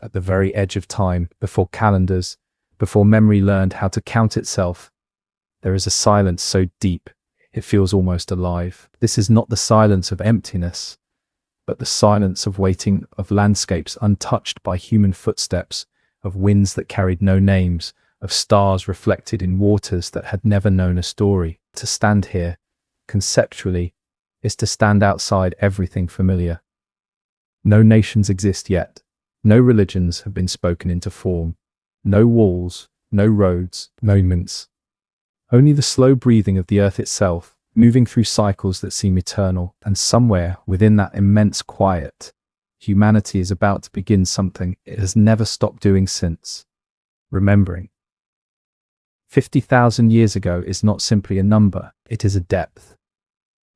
at the very edge of time, before calendars, before memory learned how to count itself. There is a silence so deep, it feels almost alive. This is not the silence of emptiness, but the silence of waiting, of landscapes untouched by human footsteps, of winds that carried no names, of stars reflected in waters that had never known a story. To stand here, conceptually, is to stand outside everything familiar. No nations exist yet. No religions have been spoken into form. No walls, no roads, monuments. Only the slow breathing of the earth itself, moving through cycles that seem eternal, and somewhere within that immense quiet, humanity is about to begin something it has never stopped doing since: remembering. 50,000 years ago is not simply a number, it is a depth.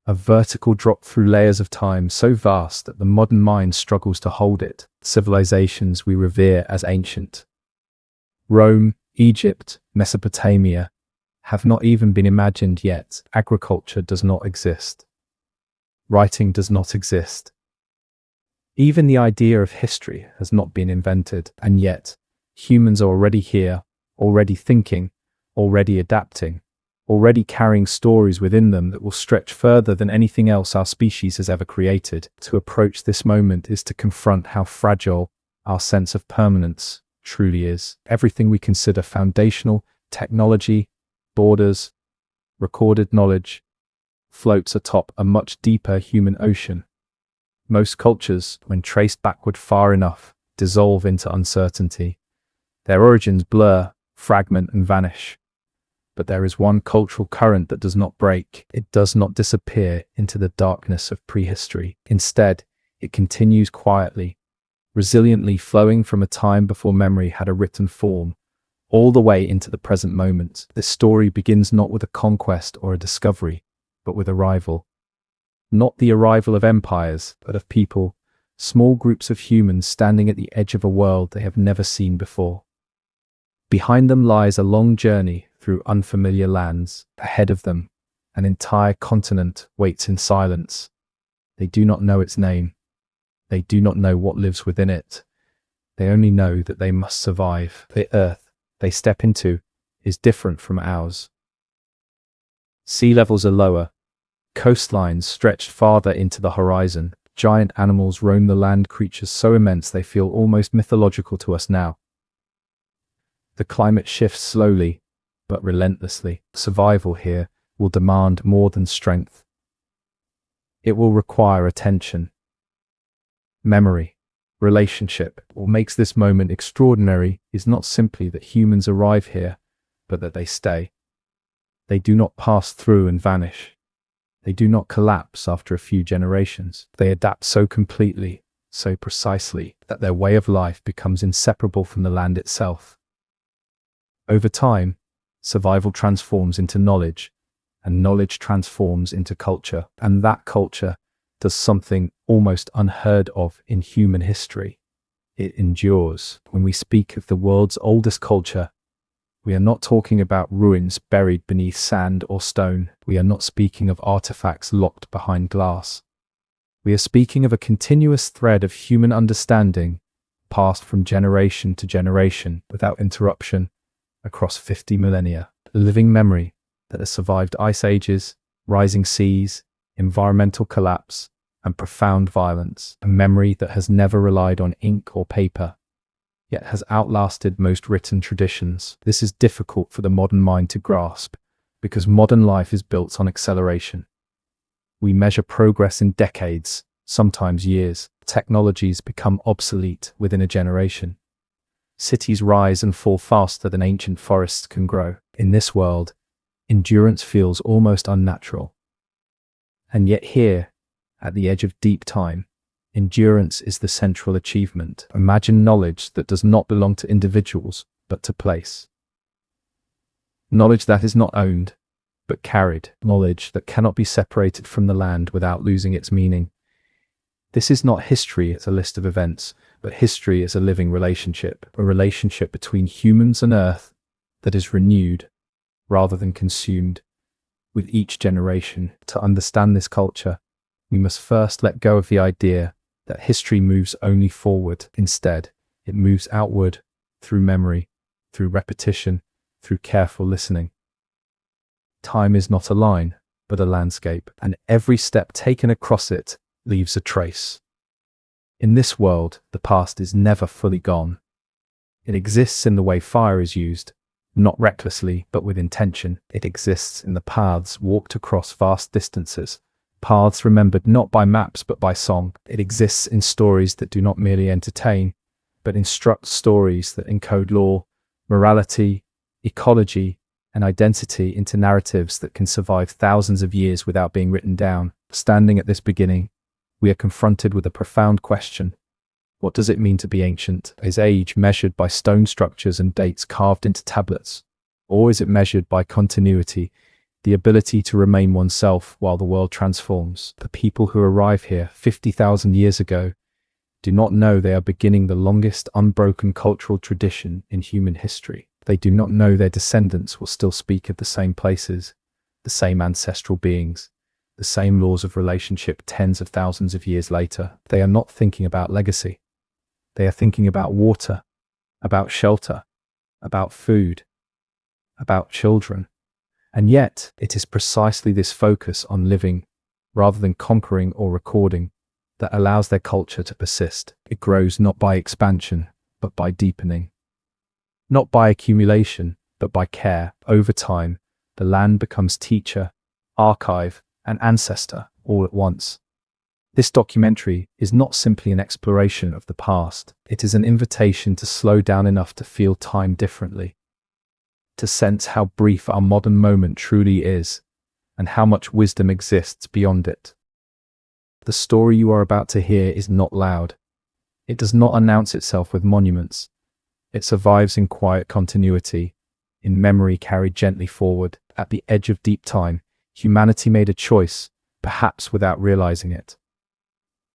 A vertical drop through layers of time so vast that the modern mind struggles to hold it. Civilizations we revere as ancient, Rome, Egypt, Mesopotamia, have not even been imagined yet. Agriculture does not exist. Writing does not exist. Even the idea of history has not been invented, and yet humans are already here, already thinking, already adapting, already carrying stories within them that will stretch further than anything else our species has ever created. To approach this moment is to confront how fragile our sense of permanence truly is. Everything we consider foundational, technology, borders, recorded knowledge, floats atop a much deeper human ocean. Most cultures, when traced backward far enough, dissolve into uncertainty. Their origins blur, fragment, and vanish. But there is one cultural current that does not break. It does not disappear into the darkness of prehistory. Instead, it continues quietly, resiliently flowing from a time before memory had a written form, all the way into the present moment. This story begins not with a conquest or a discovery, but with arrival. Not the arrival of empires, but of people, small groups of humans standing at the edge of a world they have never seen before. Behind them lies a long journey through unfamiliar lands. Ahead of them, an entire continent waits in silence. They do not know its name. They do not know what lives within it. They only know that they must survive. The earth they step into is different from ours. Sea levels are lower. Coastlines stretch farther into the horizon. Giant animals roam the land, creatures so immense they feel almost mythological to us now. The climate shifts slowly, but relentlessly. Survival here will demand more than strength. It will require attention, memory, relationship. What makes this moment extraordinary is not simply that humans arrive here, but that they stay. They do not pass through and vanish. They do not collapse after a few generations. They adapt so completely, so precisely, that their way of life becomes inseparable from the land itself. Over time, survival transforms into knowledge, and knowledge transforms into culture, and that culture does something almost unheard of in human history. It endures. When we speak of the world's oldest culture, we are not talking about ruins buried beneath sand or stone. We are not speaking of artifacts locked behind glass. We are speaking of a continuous thread of human understanding, passed from generation to generation without interruption across 50 millennia. A living memory that has survived ice ages, rising seas, environmental collapse, and profound violence. A memory that has never relied on ink or paper, yet has outlasted most written traditions. This is difficult for the modern mind to grasp, because modern life is built on acceleration. We measure progress in decades, sometimes years. Technologies become obsolete within a generation. Cities rise and fall faster than ancient forests can grow. In this world, endurance feels almost unnatural. And yet here, at the edge of deep time, endurance is the central achievement. Imagine knowledge that does not belong to individuals, but to place. Knowledge that is not owned, but carried. Knowledge that cannot be separated from the land without losing its meaning. This is not history as a list of events, but history as a living relationship. A relationship between humans and earth that is renewed rather than consumed with each generation. To understand this culture, we must first let go of the idea that history moves only forward. Instead, It moves outward, through memory, through repetition, through careful listening. Time is not a line, but a landscape, and every step taken across it leaves a trace. In this world, the past is never fully gone. It exists in the way fire is used, not recklessly, but with intention. It exists in the paths walked across vast distances, paths remembered not by maps but by song. It exists in stories that do not merely entertain, but instruct, stories that encode law, morality, ecology, and identity into narratives that can survive thousands of years without being written down. Standing at this beginning, we are confronted with a profound question. What does it mean to be ancient? Is age measured by stone structures and dates carved into tablets? Or is it measured by continuity, the ability to remain oneself while the world transforms? The people who arrive here 50,000 years ago do not know they are beginning the longest unbroken cultural tradition in human history. They do not know their descendants will still speak of the same places, the same ancestral beings, the same laws of relationship tens of thousands of years later. They are not thinking about legacy. They are thinking about water, about shelter, about food, about children. And yet, it is precisely this focus on living, rather than conquering or recording, that allows their culture to persist. It grows not by expansion, but by deepening. Not by accumulation, but by care. Over time, the land becomes teacher, archive, and ancestor all at once. This documentary is not simply an exploration of the past. It is an invitation to slow down enough to feel time differently, to sense how brief our modern moment truly is, and how much wisdom exists beyond it. The story you are about to hear is not loud. It does not announce itself with monuments. It survives in quiet continuity, in memory carried gently forward. At the edge of deep time, humanity made a choice, perhaps without realizing it.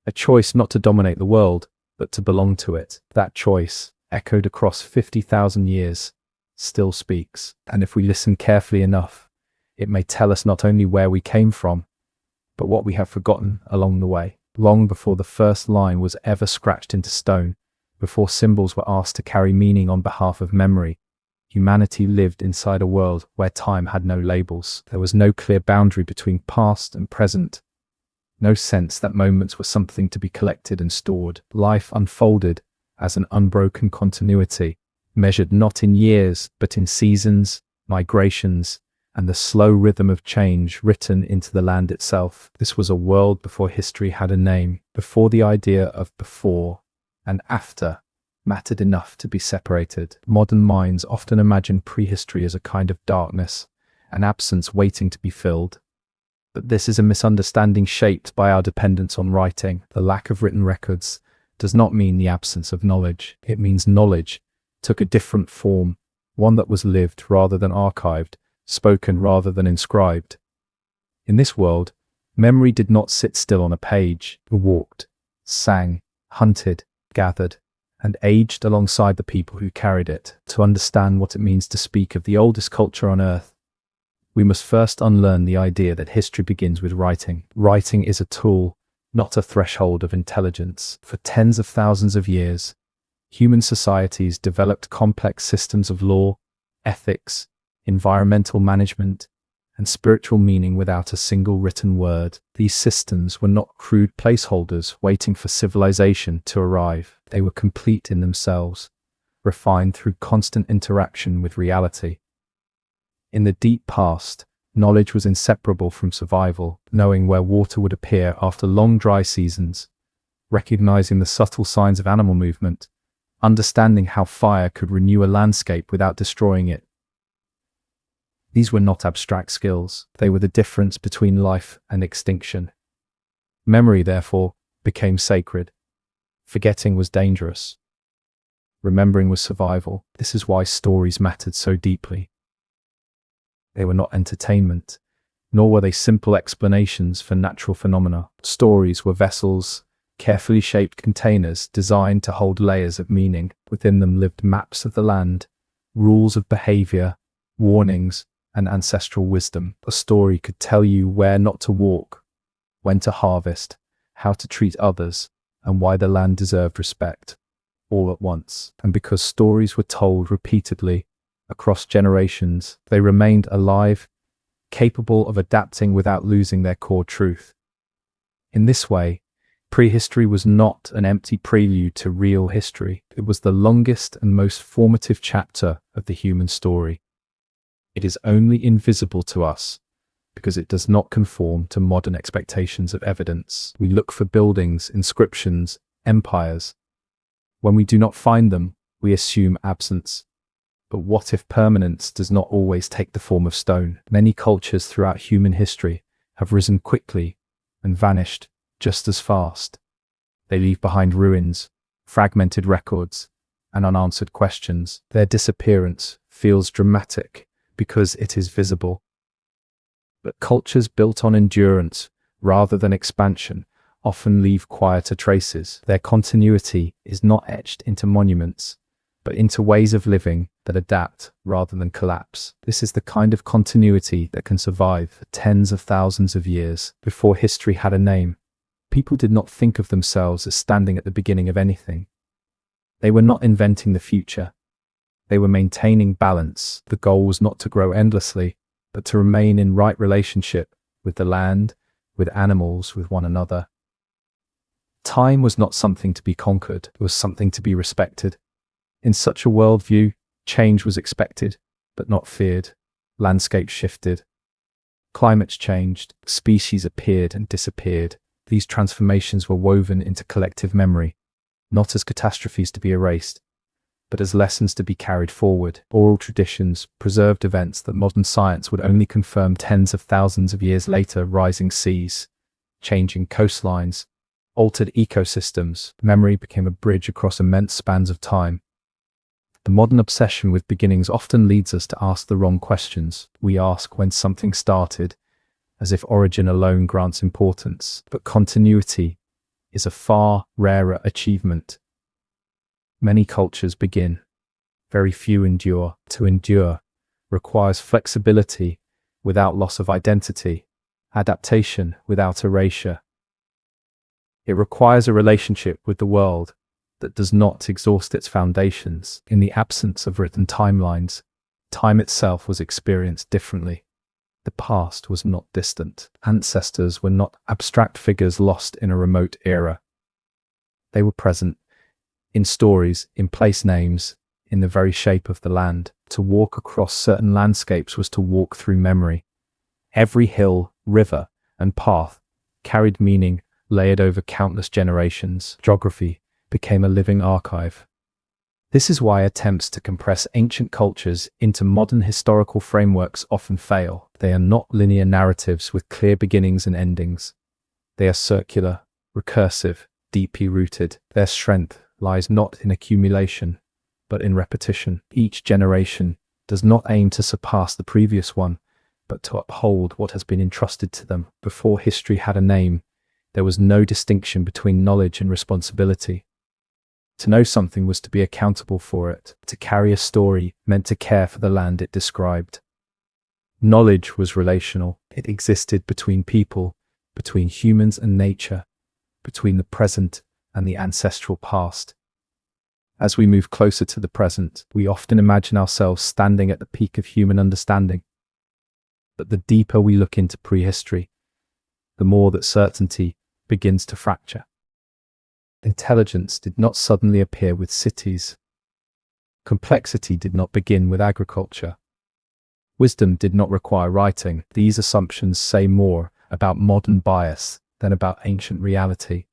A choice not to dominate the world, but to belong to it. That choice, echoed across 50,000 years, still speaks. And if we listen carefully enough, it may tell us not only where we came from, but what we have forgotten along the way. Long before the first line was ever scratched into stone, before symbols were asked to carry meaning on behalf of memory, humanity lived inside a world where time had no labels. There was no clear boundary between past and present, no sense that moments were something to be collected and stored. Life unfolded as an unbroken continuity, measured not in years, but in seasons, migrations, and the slow rhythm of change written into the land itself. This was a world before history had a name, before the idea of before and after mattered enough to be separated. Modern minds often imagine prehistory as a kind of darkness, an absence waiting to be filled. But this is a misunderstanding shaped by our dependence on writing. The lack of written records does not mean the absence of knowledge. It means knowledge took a different form, one that was lived rather than archived, spoken rather than inscribed. In this world, memory did not sit still on a page. It walked, sang, hunted, gathered, and aged alongside the people who carried it. To understand what it means to speak of the oldest culture on earth, we must first unlearn the idea that history begins with writing. Writing is a tool, not a threshold of intelligence. For tens of thousands of years, human societies developed complex systems of law, ethics, environmental management, and spiritual meaning without a single written word. These systems were not crude placeholders waiting for civilization to arrive. They were complete in themselves, refined through constant interaction with reality. In the deep past, knowledge was inseparable from survival, knowing where water would appear after long dry seasons, recognizing the subtle signs of animal movement, understanding how fire could renew a landscape without destroying it. These were not abstract skills, they were the difference between life and extinction. Memory, therefore, became sacred. Forgetting was dangerous. Remembering was survival. This is why stories mattered so deeply. They were not entertainment, nor were they simple explanations for natural phenomena. Stories were vessels, carefully shaped containers designed to hold layers of meaning. Within them lived maps of the land, rules of behavior, warnings, and ancestral wisdom. A story could tell you where not to walk, when to harvest, how to treat others, and why the land deserved respect. all at once. And because stories were told repeatedly across generations, they remained alive, capable of adapting without losing their core truth. In this way, prehistory was not an empty prelude to real history. It was the longest and most formative chapter of the human story. It is only invisible to us because it does not conform to modern expectations of evidence. We look for buildings, inscriptions, empires. When we do not find them, we assume absence. But what if permanence does not always take the form of stone? Many cultures throughout human history have risen quickly and vanished just as fast. They leave behind ruins, fragmented records, and unanswered questions. Their disappearance feels dramatic because it is visible. But cultures built on endurance rather than expansion often leave quieter traces. Their continuity is not etched into monuments, but into ways of living that adapt rather than collapse. This is the kind of continuity that can survive for tens of thousands of years. Before history had a name, people did not think of themselves as standing at the beginning of anything. They were not inventing the future. They were maintaining balance. The goal was not to grow endlessly, but to remain in right relationship with the land, with animals, with one another. Time was not something to be conquered, it was something to be respected. In such a worldview, change was expected, but not feared. Landscapes shifted. Climates changed. Species appeared and disappeared. These transformations were woven into collective memory, not as catastrophes to be erased, but as lessons to be carried forward. Oral traditions, preserved events that modern science would only confirm tens of thousands of years later. Rising seas, changing coastlines, altered ecosystems. Memory became a bridge across immense spans of time. The modern obsession with beginnings often leads us to ask the wrong questions. We ask when something started, as if origin alone grants importance. But continuity is a far rarer achievement. Many cultures begin, very few endure. To endure requires flexibility without loss of identity, adaptation without erasure. It requires a relationship with the world that does not exhaust its foundations. In the absence of written timelines, time itself was experienced differently. The past was not distant. Ancestors were not abstract figures lost in a remote era. They were present, in stories, in place names, in the very shape of the land. To walk across certain landscapes was to walk through memory. Every hill, river, and path carried meaning layered over countless generations. Geography became a living archive. This is why attempts to compress ancient cultures into modern historical frameworks often fail. They are not linear narratives with clear beginnings and endings. They are circular, recursive, deeply rooted. Their strength lies not in accumulation, but in repetition. Each generation does not aim to surpass the previous one, but to uphold what has been entrusted to them. Before history had a name, there was no distinction between knowledge and responsibility. To know something was to be accountable for it. To carry a story meant to care for the land it described. Knowledge was relational. It existed between people, between humans and nature, between the present and the ancestral past. As we move closer to the present, we often imagine ourselves standing at the peak of human understanding. But the deeper we look into prehistory, the more that certainty begins to fracture. Intelligence did not suddenly appear with cities. Complexity did not begin with agriculture. Wisdom did not require writing. These assumptions say more about modern bias than about ancient reality.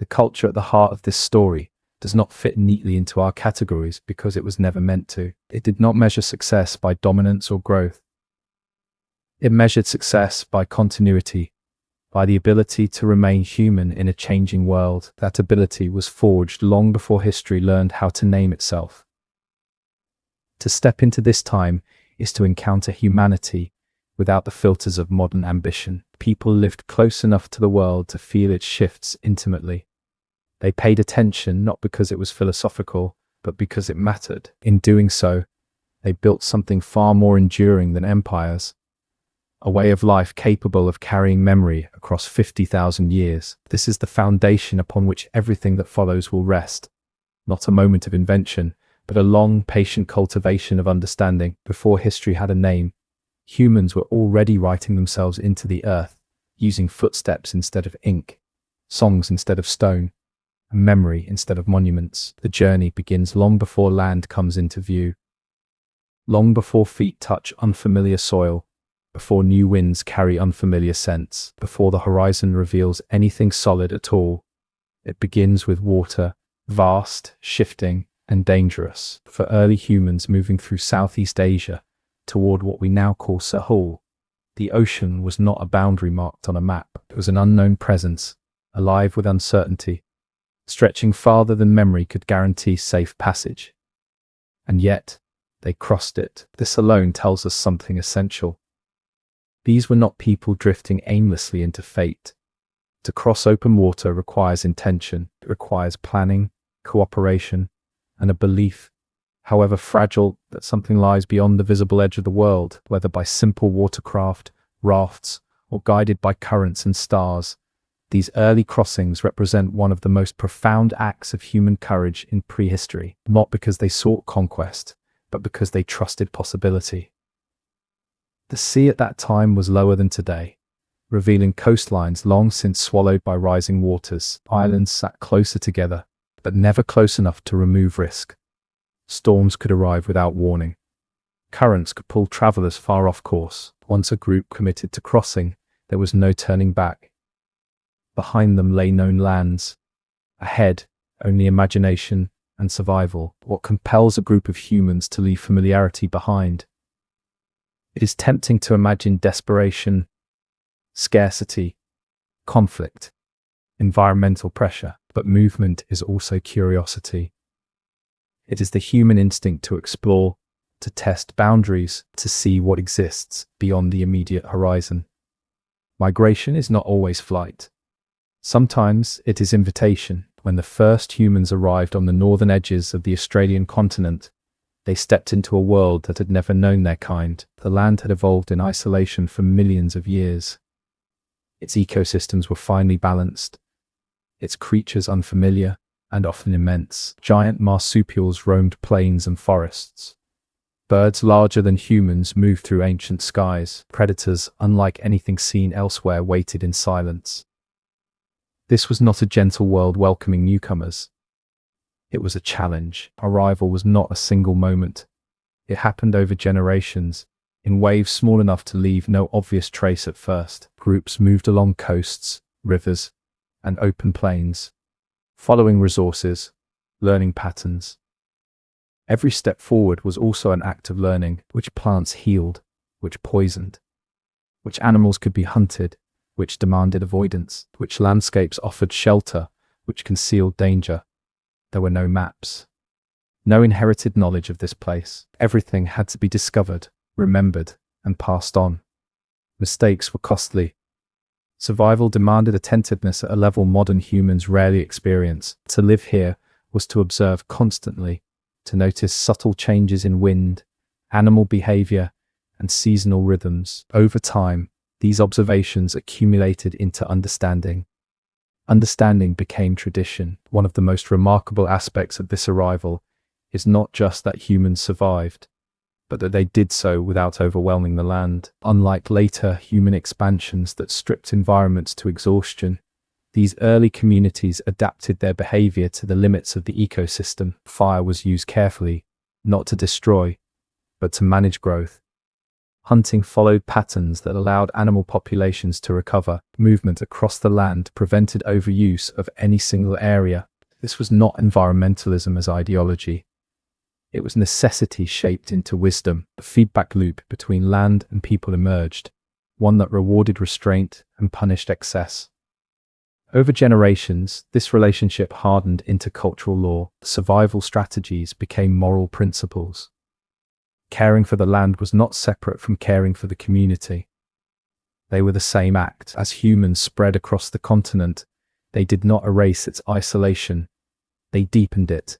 The culture at the heart of this story does not fit neatly into our categories because it was never meant to. It did not measure success by dominance or growth. It measured success by continuity, by the ability to remain human in a changing world. That ability was forged long before history learned how to name itself. To step into this time is to encounter humanity without the filters of modern ambition. People lived close enough to the world to feel its shifts intimately. They paid attention not because it was philosophical, but because it mattered. In doing so, they built something far more enduring than empires. A way of life capable of carrying memory across 50,000 years. This is the foundation upon which everything that follows will rest. not a moment of invention, but a long, patient cultivation of understanding. Before history had a name, humans were already writing themselves into the earth, using footsteps instead of ink, songs instead of stone, and memory instead of monuments. The journey begins long before land comes into view, long before feet touch unfamiliar soil, before new winds carry unfamiliar scents, before the horizon reveals anything solid at all. It begins with water, vast, shifting, and dangerous, for early humans moving through Southeast Asia toward what we now call Sahul. The ocean was not a boundary marked on a map. It was an unknown presence, alive with uncertainty, stretching farther than memory could guarantee safe passage. And yet, they crossed it. This alone tells us something essential. These were not people drifting aimlessly into fate. To cross open water requires intention. It requires planning, cooperation, and a belief, however fragile, that something lies beyond the visible edge of the world, whether by simple watercraft, rafts, or guided by currents and stars. These early crossings represent one of the most profound acts of human courage in prehistory, not because they sought conquest, but because they trusted possibility. The sea at that time was lower than today, revealing coastlines long since swallowed by rising waters. Islands sat closer together, but never close enough to remove risk. Storms could arrive without warning. Currents could pull travelers far off course. Once a group committed to crossing, there was no turning back. Behind them lay known lands. Ahead, only imagination and survival. What compels a group of humans to leave familiarity behind? It is tempting to imagine desperation, scarcity, conflict, environmental pressure, but movement is also curiosity. It is the human instinct to explore, to test boundaries, to see what exists beyond the immediate horizon. Migration is not always flight. Sometimes it is invitation. When the first humans arrived on the northern edges of the Australian continent, they stepped into a world that had never known their kind. The land had evolved in isolation for millions of years. Its ecosystems were finely balanced, its creatures unfamiliar and often immense. Giant marsupials roamed plains and forests. Birds larger than humans moved through ancient skies. Predators, unlike anything seen elsewhere, waited in silence. This was not a gentle world welcoming newcomers. It was a challenge. Arrival was not a single moment. It happened over generations, in waves small enough to leave no obvious trace at first. Groups moved along coasts, rivers, and open plains, following resources, learning patterns. Every step forward was also an act of learning: which plants healed, which poisoned, which animals could be hunted, which demanded avoidance, which landscapes offered shelter, which concealed danger. There were no maps, no inherited knowledge of this place. Everything had to be discovered, remembered, and passed on. Mistakes were costly. Survival demanded attentiveness at a level modern humans rarely experience. To live here was to observe constantly, to notice subtle changes in wind, animal behavior, and seasonal rhythms. Over time, these observations accumulated into understanding. Understanding became tradition. One of the most remarkable aspects of this arrival is not just that humans survived, but that they did so without overwhelming the land. Unlike later human expansions that stripped environments to exhaustion, these early communities adapted their behavior to the limits of the ecosystem. Fire was used carefully, not to destroy, but to manage growth. Hunting followed patterns that allowed animal populations to recover. Movement across the land prevented overuse of any single area. This was not environmentalism as ideology. It was necessity shaped into wisdom. A feedback loop between land and people emerged, one that rewarded restraint and punished excess. Over generations, this relationship hardened into cultural law. Survival strategies became moral principles. Caring for the land was not separate from caring for the community. They were the same act. As humans spread across the continent, they did not erase its isolation, they deepened it.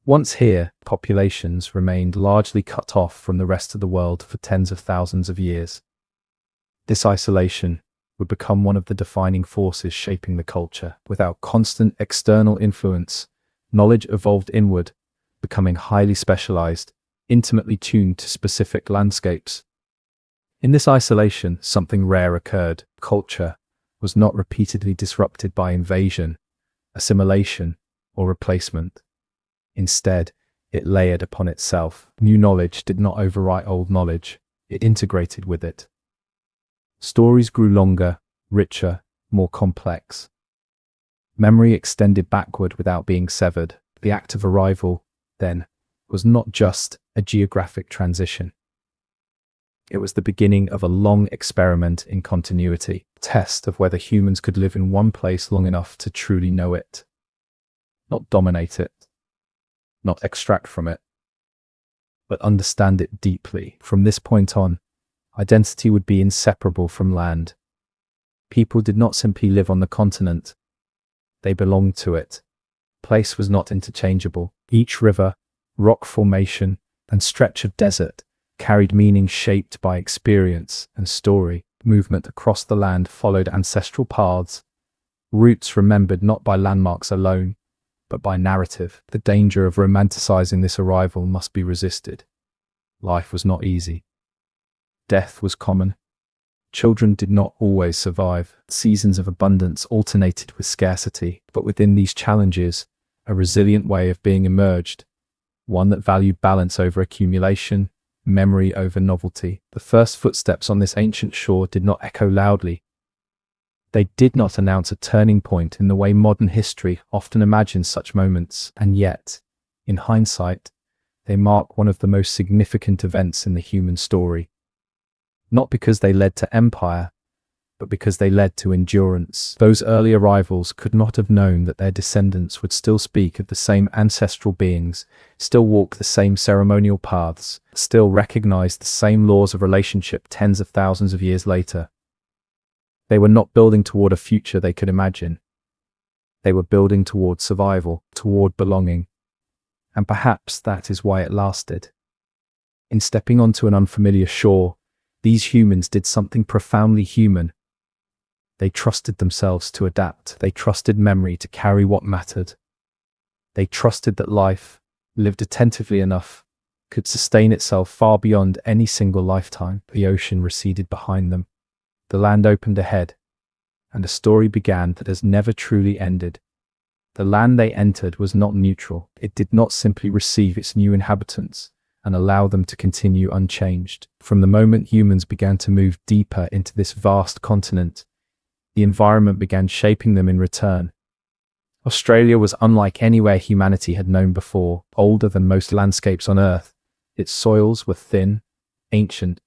Once here, populations remained largely cut off from the rest of the world for tens of thousands of years. This isolation would become one of the defining forces shaping the culture. Without constant external influence, Knowledge evolved inward, becoming highly specialized, intimately tuned to specific landscapes. In this isolation, something rare occurred. Culture was not repeatedly disrupted by invasion, assimilation, or replacement. Instead, it layered upon itself. New knowledge did not overwrite old knowledge, it integrated with it. Stories grew longer, richer, more complex. Memory extended backward without being severed. The act of arrival, then, was not just a geographic transition. It was the beginning of a long experiment in continuity, a test of whether humans could live in one place long enough to truly know it. Not dominate it, not extract from it, but understand it deeply. From this point on, identity would be inseparable from land. People did not simply live on the continent, they belonged to it. Place was not interchangeable. Each river, rock formation, and stretch of desert carried meaning shaped by experience and story. Movement across the land followed ancestral paths, routes remembered not by landmarks alone, but by narrative. The danger of romanticizing this arrival must be resisted. Life was not easy. Death was common. Children did not always survive. Seasons of abundance alternated with scarcity, but within these challenges, a resilient way of being emerged, one that valued balance over accumulation, memory over novelty. The first footsteps on this ancient shore did not echo loudly. They did not announce a turning point in the way modern history often imagines such moments, and yet, in hindsight, they mark one of the most significant events in the human story. Not because they led to empire, but because they led to endurance. Those early arrivals could not have known that their descendants would still speak of the same ancestral beings, still walk the same ceremonial paths, still recognize the same laws of relationship tens of thousands of years later. They were not building toward a future they could imagine. They were building toward survival, toward belonging. And perhaps that is why it lasted. In stepping onto an unfamiliar shore, these humans did something profoundly human. They trusted themselves to adapt. They trusted memory to carry what mattered. They trusted that life, lived attentively enough, could sustain itself far beyond any single lifetime. The ocean receded behind them. The land opened ahead, and a story began that has never truly ended. The land they entered was not neutral. It did not simply receive its new inhabitants and allow them to continue unchanged. From the moment humans began to move deeper into this vast continent, the environment began shaping them in return. Australia was unlike anywhere humanity had known before, older than most landscapes on Earth. Its soils were thin, ancient,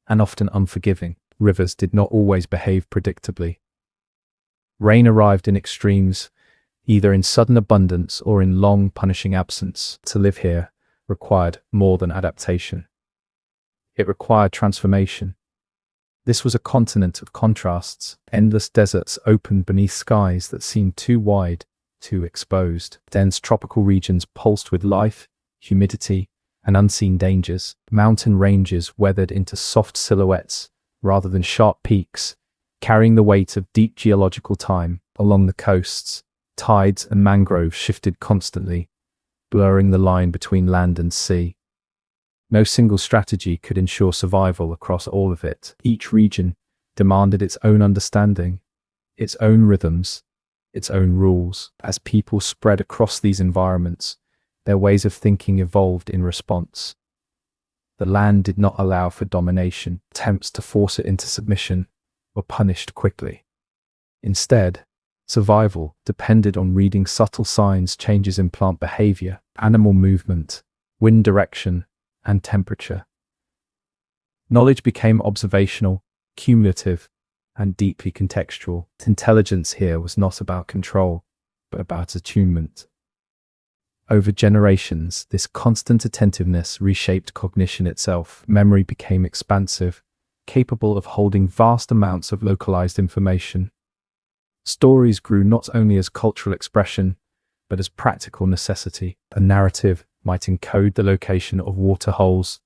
and often unforgiving. Rivers did not always behave predictably. Rain arrived in extremes, either in sudden abundance or in long, punishing absence. To live here required more than adaptation. It required transformation. This was a continent of contrasts. Endless deserts opened beneath skies that seemed too wide, too exposed. Dense tropical regions pulsed with life, humidity, and unseen dangers. Mountain ranges weathered into soft silhouettes rather than sharp peaks, carrying the weight of deep geological time. Along the coasts, tides and mangroves shifted constantly, blurring the line between land and sea. No single strategy could ensure survival across all of it. Each region demanded its own understanding, its own rhythms, its own rules. As people spread across these environments, their ways of thinking evolved in response. The land did not allow for domination. Attempts to force it into submission were punished quickly. Instead, survival depended on reading subtle signs, changes in plant behavior, animal movement, wind direction, and temperature. Knowledge became observational, cumulative, and deeply contextual. Intelligence here was not about control, but about attunement. Over generations, this constant attentiveness reshaped cognition itself. Memory became expansive, capable of holding vast amounts of localized information. Stories grew not only as cultural expression, but as practical necessity. A narrative might encode the location of water holes,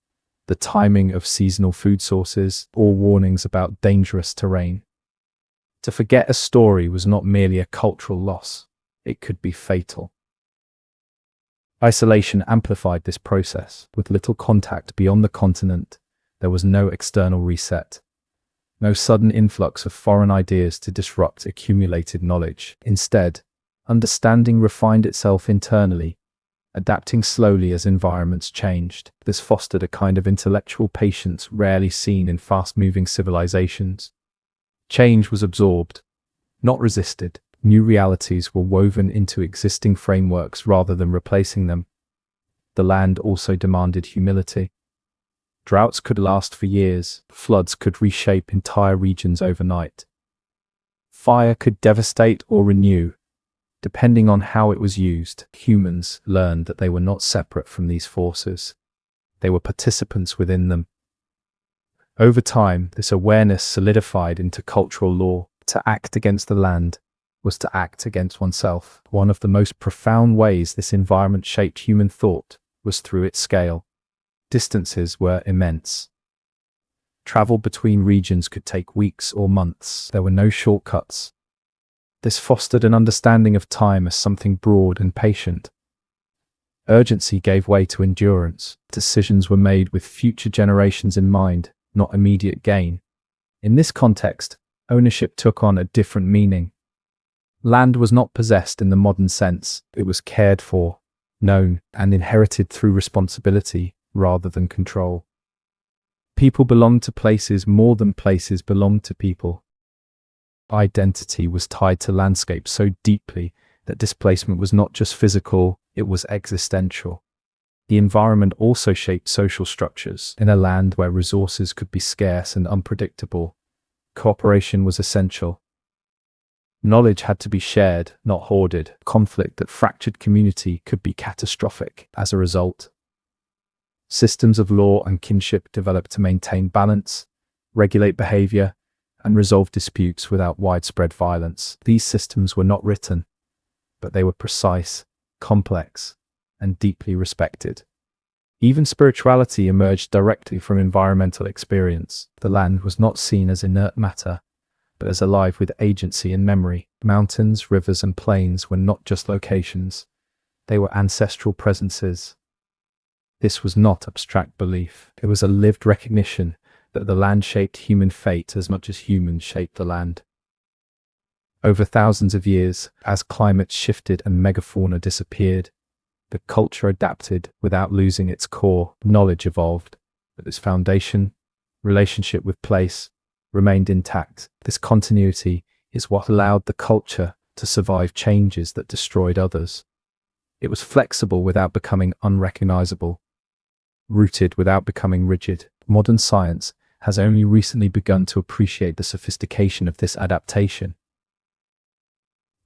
the timing of seasonal food sources, or warnings about dangerous terrain. To forget a story was not merely a cultural loss, it could be fatal. Isolation amplified this process. With little contact beyond the continent, there was no external reset, no sudden influx of foreign ideas to disrupt accumulated knowledge. Instead, understanding refined itself internally, adapting slowly as environments changed. This fostered a kind of intellectual patience rarely seen in fast-moving civilizations. Change was absorbed, not resisted. New realities were woven into existing frameworks rather than replacing them. The land also demanded humility. Droughts could last for years, floods could reshape entire regions overnight. Fire could devastate or renew, depending on how it was used. Humans learned that they were not separate from these forces. They were participants within them. Over time, this awareness solidified into cultural law. To act against the land was to act against oneself. One of the most profound ways this environment shaped human thought was through its scale. Distances were immense. Travel between regions could take weeks or months. There were no shortcuts. This fostered an understanding of time as something broad and patient. Urgency gave way to endurance. Decisions were made with future generations in mind, not immediate gain. In this context, ownership took on a different meaning. Land was not possessed in the modern sense. It was cared for, known, and inherited through responsibility rather than control. People belonged to places more than places belonged to people. Identity was tied to landscape so deeply that displacement was not just physical, it was existential. The environment also shaped social structures. In a land where resources could be scarce and unpredictable, cooperation was essential. Knowledge had to be shared, not hoarded. Conflict that fractured community could be catastrophic. As a result, systems of law and kinship developed to maintain balance, regulate behavior, and resolve disputes without widespread violence. These systems were not written, but they were precise, complex, and deeply respected. Even spirituality emerged directly from environmental experience. The land was not seen as inert matter, but as alive with agency and memory. Mountains, rivers, and plains were not just locations. They were ancestral presences. This was not abstract belief. It was a lived recognition that the land shaped human fate as much as humans shaped the land. Over thousands of years, as climates shifted and megafauna disappeared, the culture adapted without losing its core. Knowledge evolved, but its foundation, relationship with place, remained intact. This continuity is what allowed the culture to survive changes that destroyed others. It was flexible without becoming unrecognizable, rooted without becoming rigid. Modern science has only recently begun to appreciate the sophistication of this adaptation.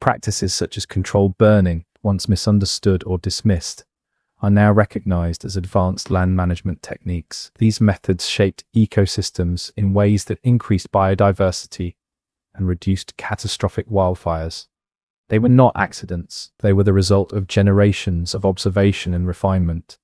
Practices such as controlled burning, once misunderstood or dismissed, are now recognized as advanced land management techniques. These methods shaped ecosystems in ways that increased biodiversity and reduced catastrophic wildfires. They were not accidents, they were the result of generations of observation and refinement.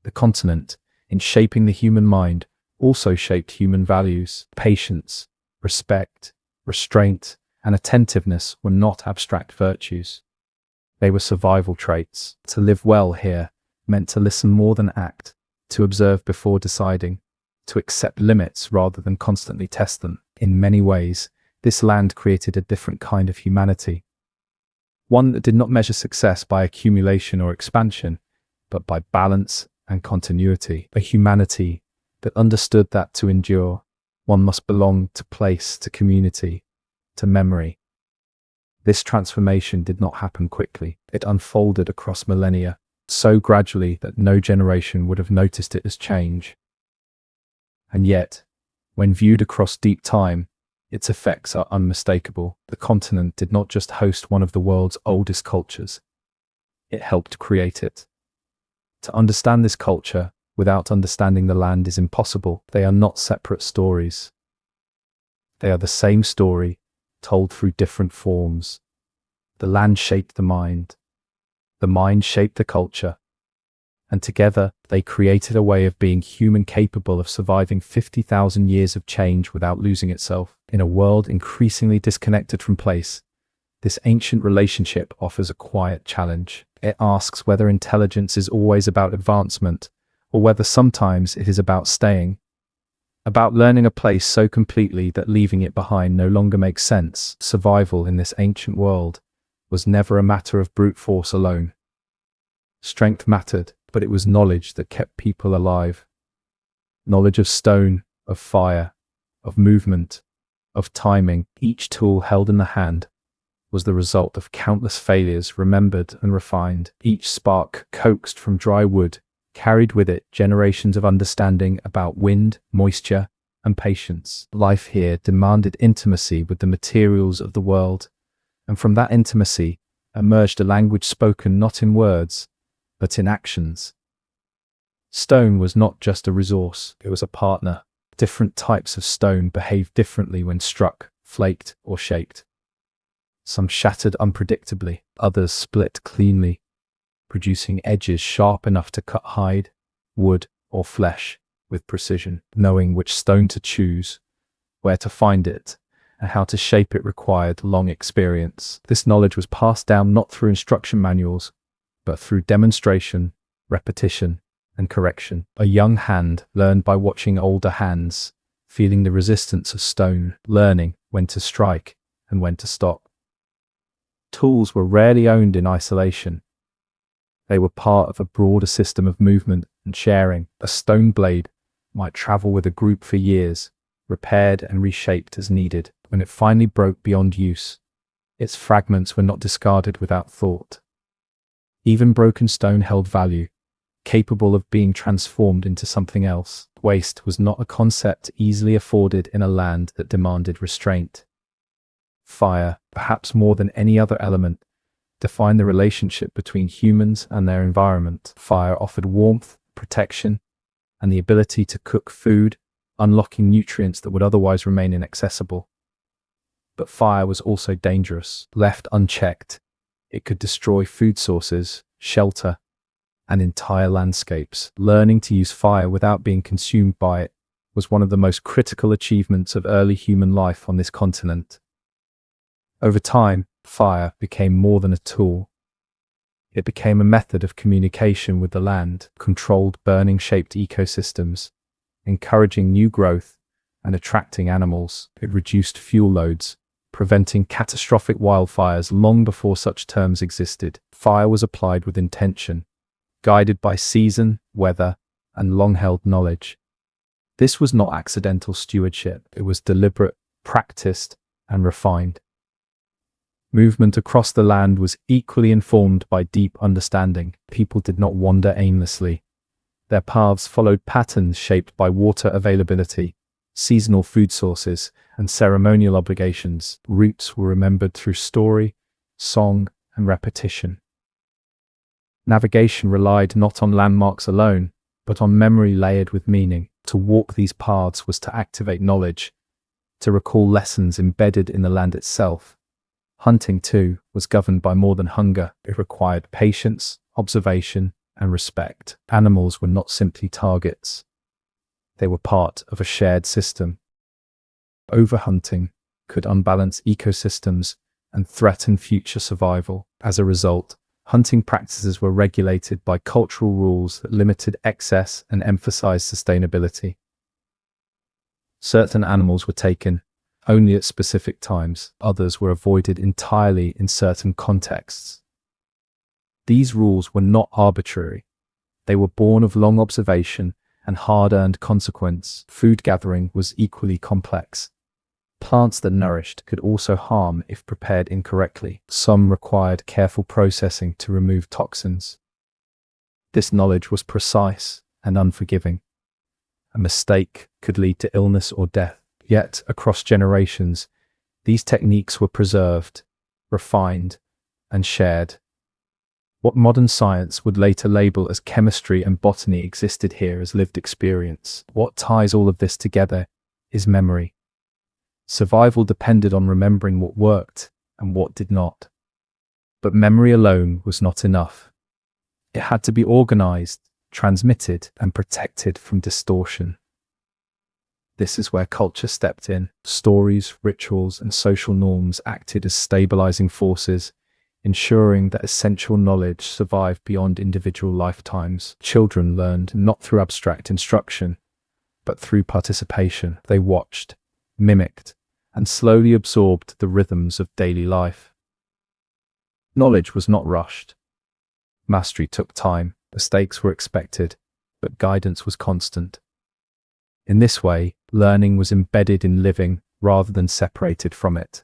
The continent, in shaping the human mind, also shaped human values. Patience, respect, restraint, and attentiveness were not abstract virtues. They were survival traits. To live well here meant to listen more than act, to observe before deciding, to accept limits rather than constantly test them. In many ways, this land created a different kind of humanity. One that did not measure success by accumulation or expansion, but by balance and continuity. A humanity that understood that to endure, one must belong to place, to community, to memory. This transformation did not happen quickly. It unfolded across millennia, so gradually that no generation would have noticed it as change. And yet, when viewed across deep time, its effects are unmistakable. The continent did not just host one of the world's oldest cultures. It helped create it. To understand this culture without understanding the land is impossible. They are not separate stories. They are the same story, told through different forms. The land shaped the mind shaped the culture, and together they created a way of being human capable of surviving 50,000 years of change without losing itself. In a world increasingly disconnected from place, this ancient relationship offers a quiet challenge. It asks whether intelligence is always about advancement, or whether sometimes it is about staying. About learning a place so completely that leaving it behind no longer makes sense. Survival in this ancient world was never a matter of brute force alone. Strength mattered, but it was knowledge that kept people alive. Knowledge of stone, of fire, of movement, of timing. Each tool held in the hand was the result of countless failures remembered and refined. Each spark coaxed from dry wood carried with it generations of understanding about wind, moisture, and patience. Life here demanded intimacy with the materials of the world, and from that intimacy emerged a language spoken not in words, but in actions. Stone was not just a resource, it was a partner. Different types of stone behaved differently when struck, flaked, or shaped. Some shattered unpredictably, others split cleanly, producing edges sharp enough to cut hide, wood, or flesh with precision. Knowing which stone to choose, where to find it, and how to shape it required long experience. This knowledge was passed down not through instruction manuals, but through demonstration, repetition, and correction. A young hand learned by watching older hands, feeling the resistance of stone, learning when to strike and when to stop. Tools were rarely owned in isolation. They were part of a broader system of movement and sharing. A stone blade might travel with a group for years, repaired and reshaped as needed. When it finally broke beyond use, its fragments were not discarded without thought. Even broken stone held value, capable of being transformed into something else. Waste was not a concept easily afforded in a land that demanded restraint. Fire, perhaps more than any other element, defined the relationship between humans and their environment. Fire offered warmth, protection, and the ability to cook food, unlocking nutrients that would otherwise remain inaccessible. But fire was also dangerous. Left unchecked, it could destroy food sources, shelter, and entire landscapes. Learning to use fire without being consumed by it was one of the most critical achievements of early human life on this continent. Over time, fire became more than a tool. It became a method of communication with the land, controlled burning-shaped ecosystems, encouraging new growth and attracting animals. It reduced fuel loads, preventing catastrophic wildfires long before such terms existed. Fire was applied with intention, guided by season, weather, and long-held knowledge. This was not accidental stewardship. It was deliberate, practiced, and refined. Movement across the land was equally informed by deep understanding. People did not wander aimlessly. Their paths followed patterns shaped by water availability, seasonal food sources, and ceremonial obligations. Routes were remembered through story, song, and repetition. Navigation relied not on landmarks alone, but on memory layered with meaning. To walk these paths was to activate knowledge, to recall lessons embedded in the land itself. Hunting, too, was governed by more than hunger. It required patience, observation, and respect. Animals were not simply targets. They were part of a shared system. Overhunting could unbalance ecosystems and threaten future survival. As a result, hunting practices were regulated by cultural rules that limited excess and emphasized sustainability. Certain animals were taken only at specific times. Others were avoided entirely in certain contexts. These rules were not arbitrary. They were born of long observation and hard-earned consequence. Food gathering was equally complex. Plants that nourished could also harm if prepared incorrectly. Some required careful processing to remove toxins. This knowledge was precise and unforgiving. A mistake could lead to illness or death. Yet, across generations, these techniques were preserved, refined, and shared. What modern science would later label as chemistry and botany existed here as lived experience. What ties all of this together is memory. Survival depended on remembering what worked and what did not. But memory alone was not enough. It had to be organized, transmitted, and protected from distortion. This is where culture stepped in. Stories, rituals, and social norms acted as stabilizing forces, ensuring that essential knowledge survived beyond individual lifetimes. Children learned not through abstract instruction, but through participation. They watched, mimicked, and slowly absorbed the rhythms of daily life. Knowledge was not rushed. Mastery took time, mistakes were expected, but guidance was constant. In this way, learning was embedded in living rather than separated from it.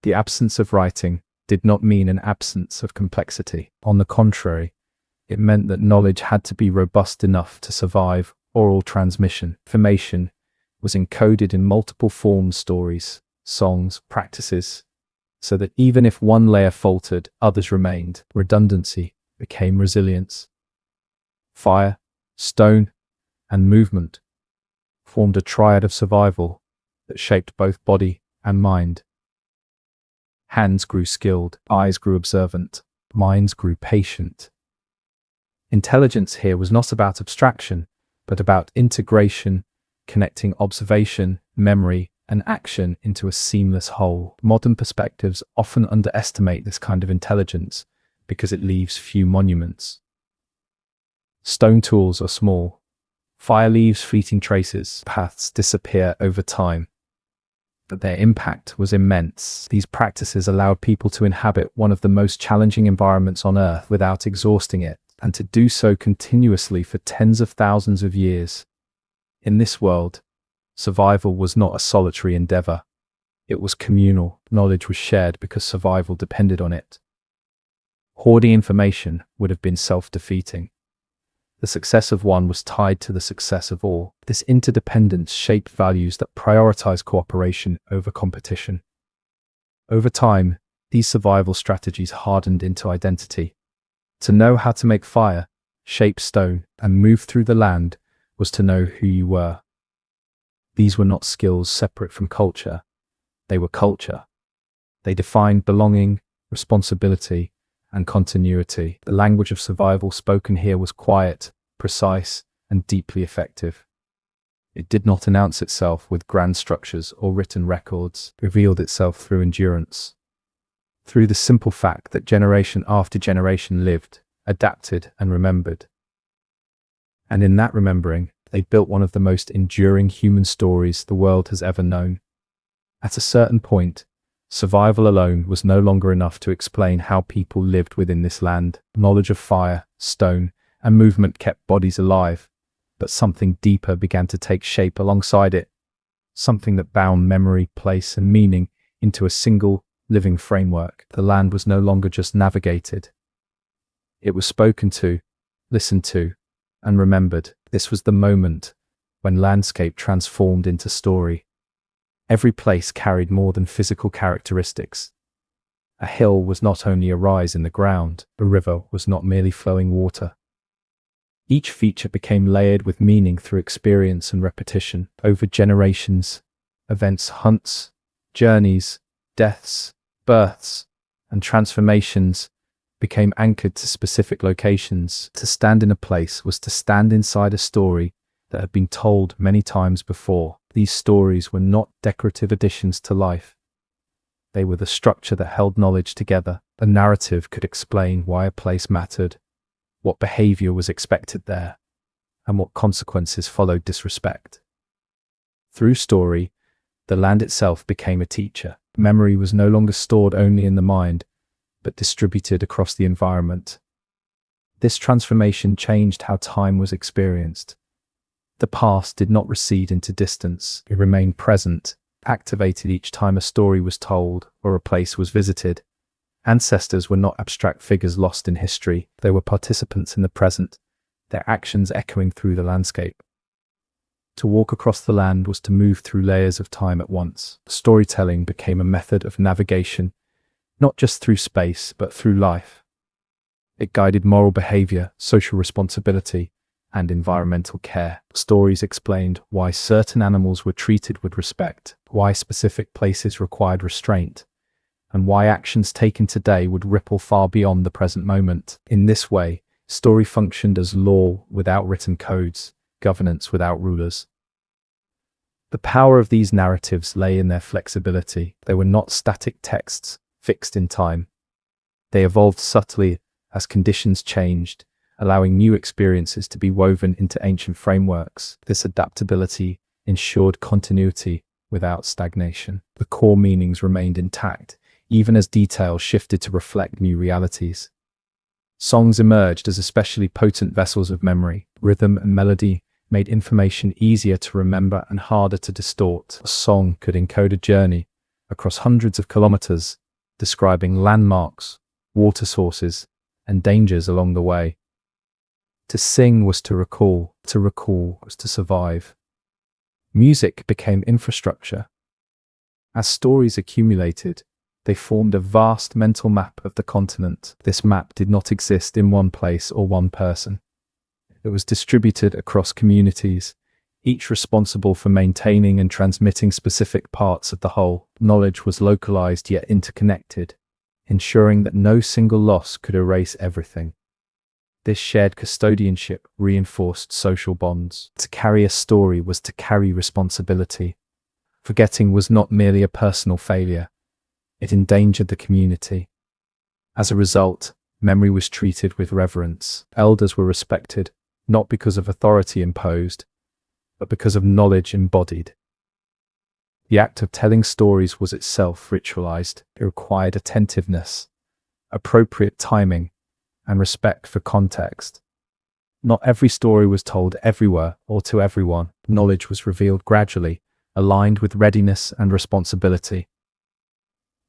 The absence of writing did not mean an absence of complexity. On the contrary, it meant that knowledge had to be robust enough to survive oral transmission. Information was encoded in multiple forms: stories, songs, practices, so that even if one layer faltered, others remained. Redundancy became resilience. Fire, stone, and movement formed a triad of survival that shaped both body and mind. Hands grew skilled, eyes grew observant, minds grew patient. Intelligence here was not about abstraction, but about integration, connecting observation, memory, and action into a seamless whole. Modern perspectives often underestimate this kind of intelligence because it leaves few monuments. Stone tools are small. Fire leaves fleeting traces. Paths disappear over time. But their impact was immense. These practices allowed people to inhabit one of the most challenging environments on Earth without exhausting it, and to do so continuously for tens of thousands of years. In this world, survival was not a solitary endeavor. It was communal. Knowledge was shared because survival depended on it. Hoarding information would have been self-defeating. The success of one was tied to the success of all. This interdependence shaped values that prioritize cooperation over competition. Over time, these survival strategies hardened into identity. To know how to make fire, shape stone, and move through the land was to know who you were. These were not skills separate from culture. They were culture. They defined belonging, responsibility, and continuity. The language of survival spoken here was quiet, precise, and deeply effective. It did not announce itself with grand structures or written records. It revealed itself through endurance. Through the simple fact that generation after generation lived, adapted, and remembered. And in that remembering, they built one of the most enduring human stories the world has ever known. At a certain point, survival alone was no longer enough to explain how people lived within this land. Knowledge of fire, stone, and movement kept bodies alive, but something deeper began to take shape alongside it. Something that bound memory, place, and meaning into a single, living framework. The land was no longer just navigated. It was spoken to, listened to, and remembered. This was the moment when landscape transformed into story. Every place carried more than physical characteristics. A hill was not only a rise in the ground, a river was not merely flowing water. Each feature became layered with meaning through experience and repetition. Over generations, events, hunts, journeys, deaths, births, and transformations became anchored to specific locations. To stand in a place was to stand inside a story that had been told many times before. These stories were not decorative additions to life. They were the structure that held knowledge together. A narrative could explain why a place mattered, what behavior was expected there, and what consequences followed disrespect. Through story, the land itself became a teacher. Memory was no longer stored only in the mind, but distributed across the environment. This transformation changed how time was experienced. The past did not recede into distance. It remained present, activated each time a story was told or a place was visited. Ancestors were not abstract figures lost in history. They were participants in the present, their actions echoing through the landscape. To walk across the land was to move through layers of time at once. Storytelling became a method of navigation, not just through space, but through life. It guided moral behavior, social responsibility, and environmental care. Stories explained why certain animals were treated with respect, why specific places required restraint, and why actions taken today would ripple far beyond the present moment. In this way, story functioned as law without written codes, governance without rulers. The power of these narratives lay in their flexibility. They were not static texts, fixed in time. They evolved subtly as conditions changed, allowing new experiences to be woven into ancient frameworks. This adaptability ensured continuity without stagnation. The core meanings remained intact, even as details shifted to reflect new realities. Songs emerged as especially potent vessels of memory. Rhythm and melody made information easier to remember and harder to distort. A song could encode a journey across hundreds of kilometers, describing landmarks, water sources, and dangers along the way. To sing was to recall was to survive. Music became infrastructure. As stories accumulated, they formed a vast mental map of the continent. This map did not exist in one place or one person. It was distributed across communities, each responsible for maintaining and transmitting specific parts of the whole. Knowledge was localized yet interconnected, ensuring that no single loss could erase everything. This shared custodianship reinforced social bonds. To carry a story was to carry responsibility. Forgetting was not merely a personal failure. It endangered the community. As a result, memory was treated with reverence. Elders were respected, not because of authority imposed, but because of knowledge embodied. The act of telling stories was itself ritualized. It required attentiveness, appropriate timing, and respect for context. Not every story was told everywhere or to everyone. Knowledge was revealed gradually, aligned with readiness and responsibility.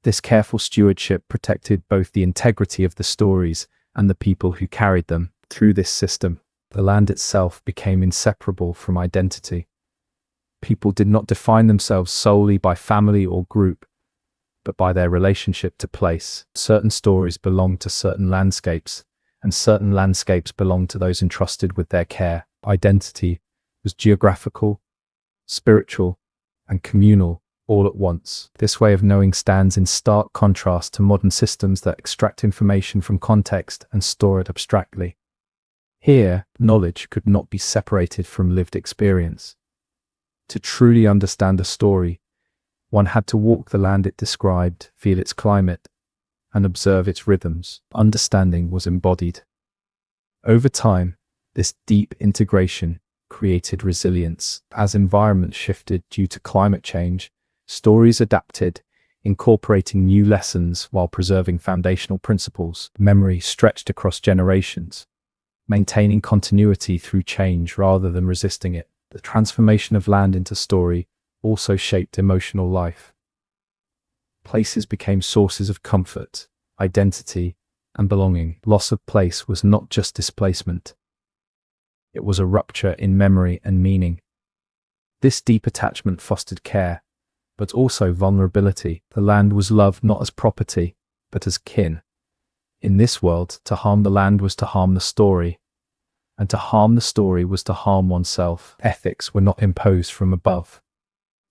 This careful stewardship protected both the integrity of the stories and the people who carried them. Through this system, the land itself became inseparable from identity. People did not define themselves solely by family or group, but by their relationship to place. Certain stories belonged to certain landscapes, and certain landscapes belonged to those entrusted with their care. Identity was geographical, spiritual, and communal all at once. This way of knowing stands in stark contrast to modern systems that extract information from context and store it abstractly. Here, knowledge could not be separated from lived experience. To truly understand a story, one had to walk the land it described, feel its climate, and observe its rhythms. Understanding was embodied. Over time, this deep integration created resilience. As environments shifted due to climate change, stories adapted, incorporating new lessons while preserving foundational principles. Memory stretched across generations, maintaining continuity through change rather than resisting it. The transformation of land into story also shaped emotional life. Places became sources of comfort, identity, and belonging. Loss of place was not just displacement. It was a rupture in memory and meaning. This deep attachment fostered care, but also vulnerability. The land was loved not as property, but as kin. In this world, to harm the land was to harm the story, and to harm the story was to harm oneself. Ethics were not imposed from above.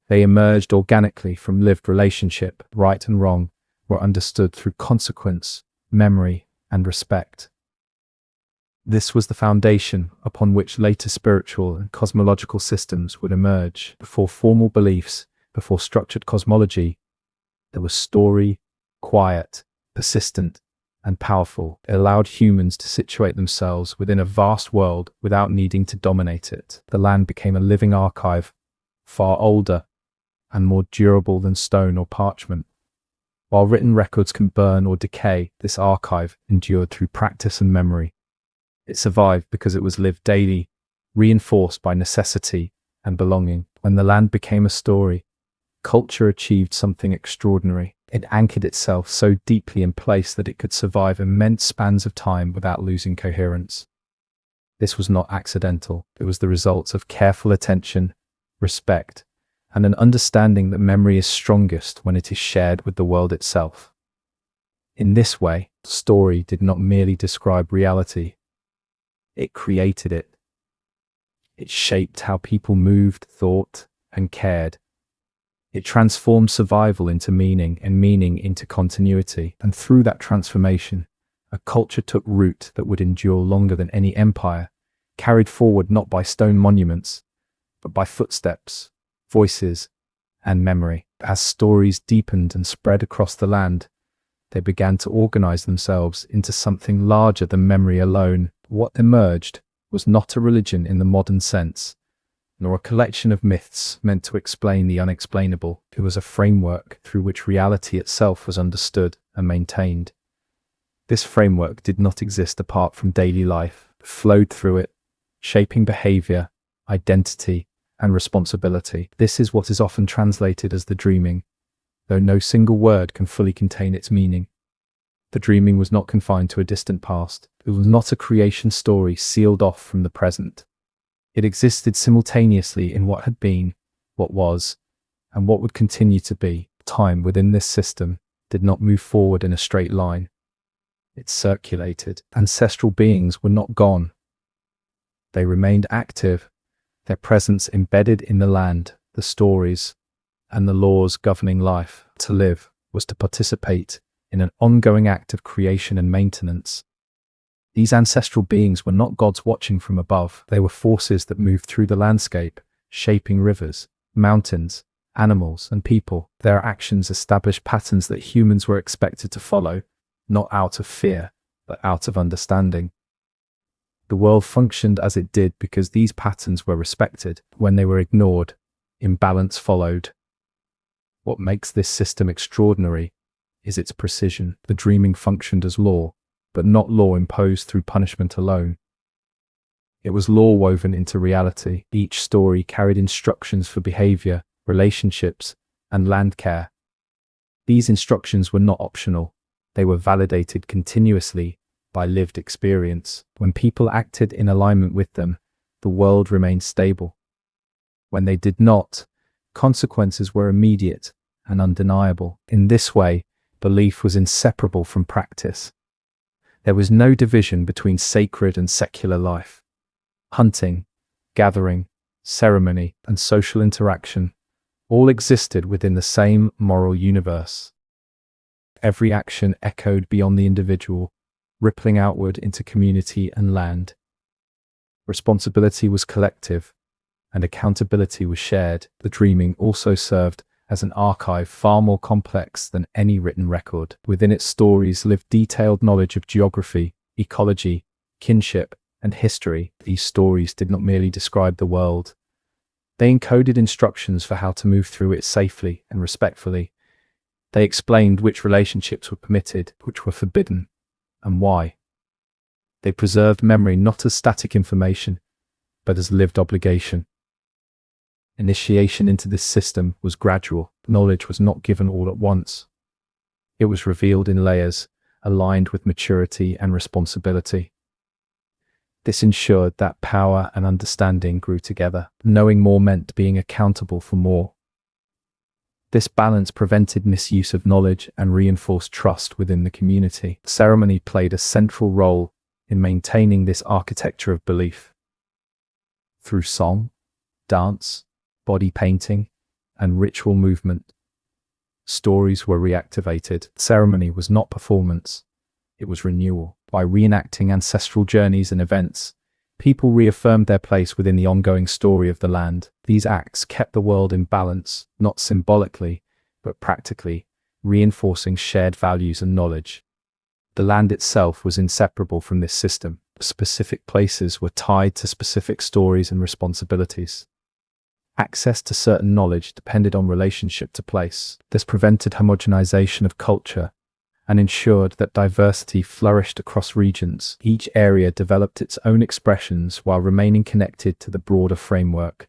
They emerged organically from lived relationship. Right and wrong were understood through consequence, memory, and respect. This was the foundation upon which later spiritual and cosmological systems would emerge. Before formal beliefs, before structured cosmology, there was story, quiet, persistent, and powerful. It allowed humans to situate themselves within a vast world without needing to dominate it. The land became a living archive, far older and more durable than stone or parchment. While written records can burn or decay, this archive endured through practice and memory. It survived because it was lived daily, reinforced by necessity and belonging. When the land became a story, culture achieved something extraordinary. It anchored itself so deeply in place that it could survive immense spans of time without losing coherence. This was not accidental. It was the result of careful attention, respect, and an understanding that memory is strongest when it is shared with the world itself. In this way, story did not merely describe reality. It created it. It shaped how people moved, thought, and cared. It transformed survival into meaning and meaning into continuity. And through that transformation, a culture took root that would endure longer than any empire, carried forward not by stone monuments, but by footsteps, voices, and memory. As stories deepened and spread across the land, They began to organize themselves into something larger than memory alone. What emerged was not a religion in the modern sense, nor a collection of myths meant to explain the unexplainable. It was a framework through which reality itself was understood and maintained. This framework did not exist apart from daily life, but flowed through it, shaping behavior, identity, and responsibility. This is what is often translated as the dreaming, though no single word can fully contain its meaning. The dreaming was not confined to a distant past. It was not a creation story sealed off from the present. It existed simultaneously in what had been, what was, and what would continue to be. Time within this system did not move forward in a straight line. It circulated. Ancestral beings were not gone. They remained active, their presence embedded in the land, the stories, and the laws governing life. To live was to participate in an ongoing act of creation and maintenance. These ancestral beings were not gods watching from above. They were forces that moved through the landscape, shaping rivers, mountains, animals, and people. Their actions established patterns that humans were expected to follow, not out of fear, but out of understanding. The world functioned as it did because these patterns were respected. When they were ignored, imbalance followed. What makes this system extraordinary is its precision. The dreaming functioned as law, but not law imposed through punishment alone. It was law woven into reality. Each story carried instructions for behavior, relationships, and land care. These instructions were not optional. They were validated continuously by lived experience. When people acted in alignment with them, the world remained stable. When they did not, consequences were immediate and undeniable. In this way, belief was inseparable from practice. There was no division between sacred and secular life. Hunting, gathering, ceremony, and social interaction all existed within the same moral universe. Every action echoed beyond the individual, rippling outward into community and land. Responsibility was collective, and accountability was shared. The dreaming also served as an archive far more complex than any written record. Within its stories lived detailed knowledge of geography, ecology, kinship, and history. These stories did not merely describe the world. They encoded instructions for how to move through it safely and respectfully. They explained which relationships were permitted, which were forbidden, and why. They preserved memory not as static information, but as lived obligation. Initiation into this system was gradual. Knowledge was not given all at once. It was revealed in layers, aligned with maturity and responsibility. This ensured that power and understanding grew together. Knowing more meant being accountable for more. This balance prevented misuse of knowledge and reinforced trust within the community. Ceremony played a central role in maintaining this architecture of belief. Through song, dance, body painting, and ritual movement, stories were reactivated. Ceremony was not performance, it was renewal. By reenacting ancestral journeys and events, people reaffirmed their place within the ongoing story of the land. These acts kept the world in balance, not symbolically, but practically, reinforcing shared values and knowledge. The land itself was inseparable from this system. Specific places were tied to specific stories and responsibilities. Access to certain knowledge depended on relationship to place. This prevented homogenization of culture and ensured that diversity flourished across regions. Each area developed its own expressions while remaining connected to the broader framework.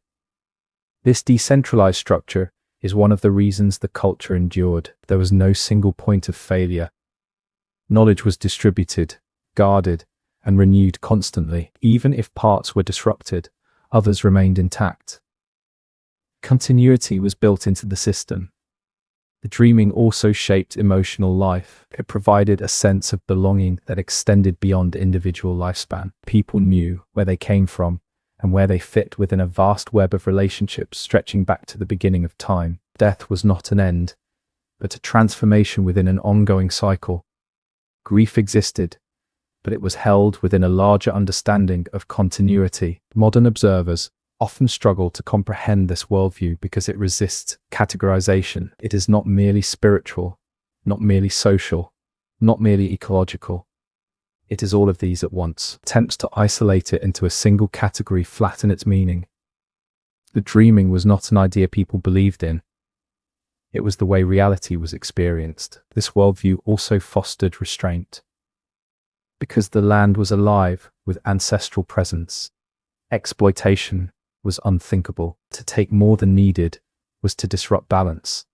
This decentralized structure is one of the reasons the culture endured. There was no single point of failure. Knowledge was distributed, guarded, and renewed constantly. Even if parts were disrupted, others remained intact. Continuity was built into the system. The dreaming also shaped emotional life. It provided a sense of belonging that extended beyond individual lifespan. People knew where they came from and where they fit within a vast web of relationships stretching back to the beginning of time. Death was not an end, but a transformation within an ongoing cycle. Grief existed, but it was held within a larger understanding of continuity. Modern observers often struggle to comprehend this worldview because it resists categorization. It is not merely spiritual, not merely social, not merely ecological. It is all of these at once. Attempts to isolate it into a single category flatten its meaning. The dreaming was not an idea people believed in. It was the way reality was experienced. This worldview also fostered restraint. Because the land was alive with ancestral presence, exploitation was unthinkable. To take more than needed was to disrupt balance.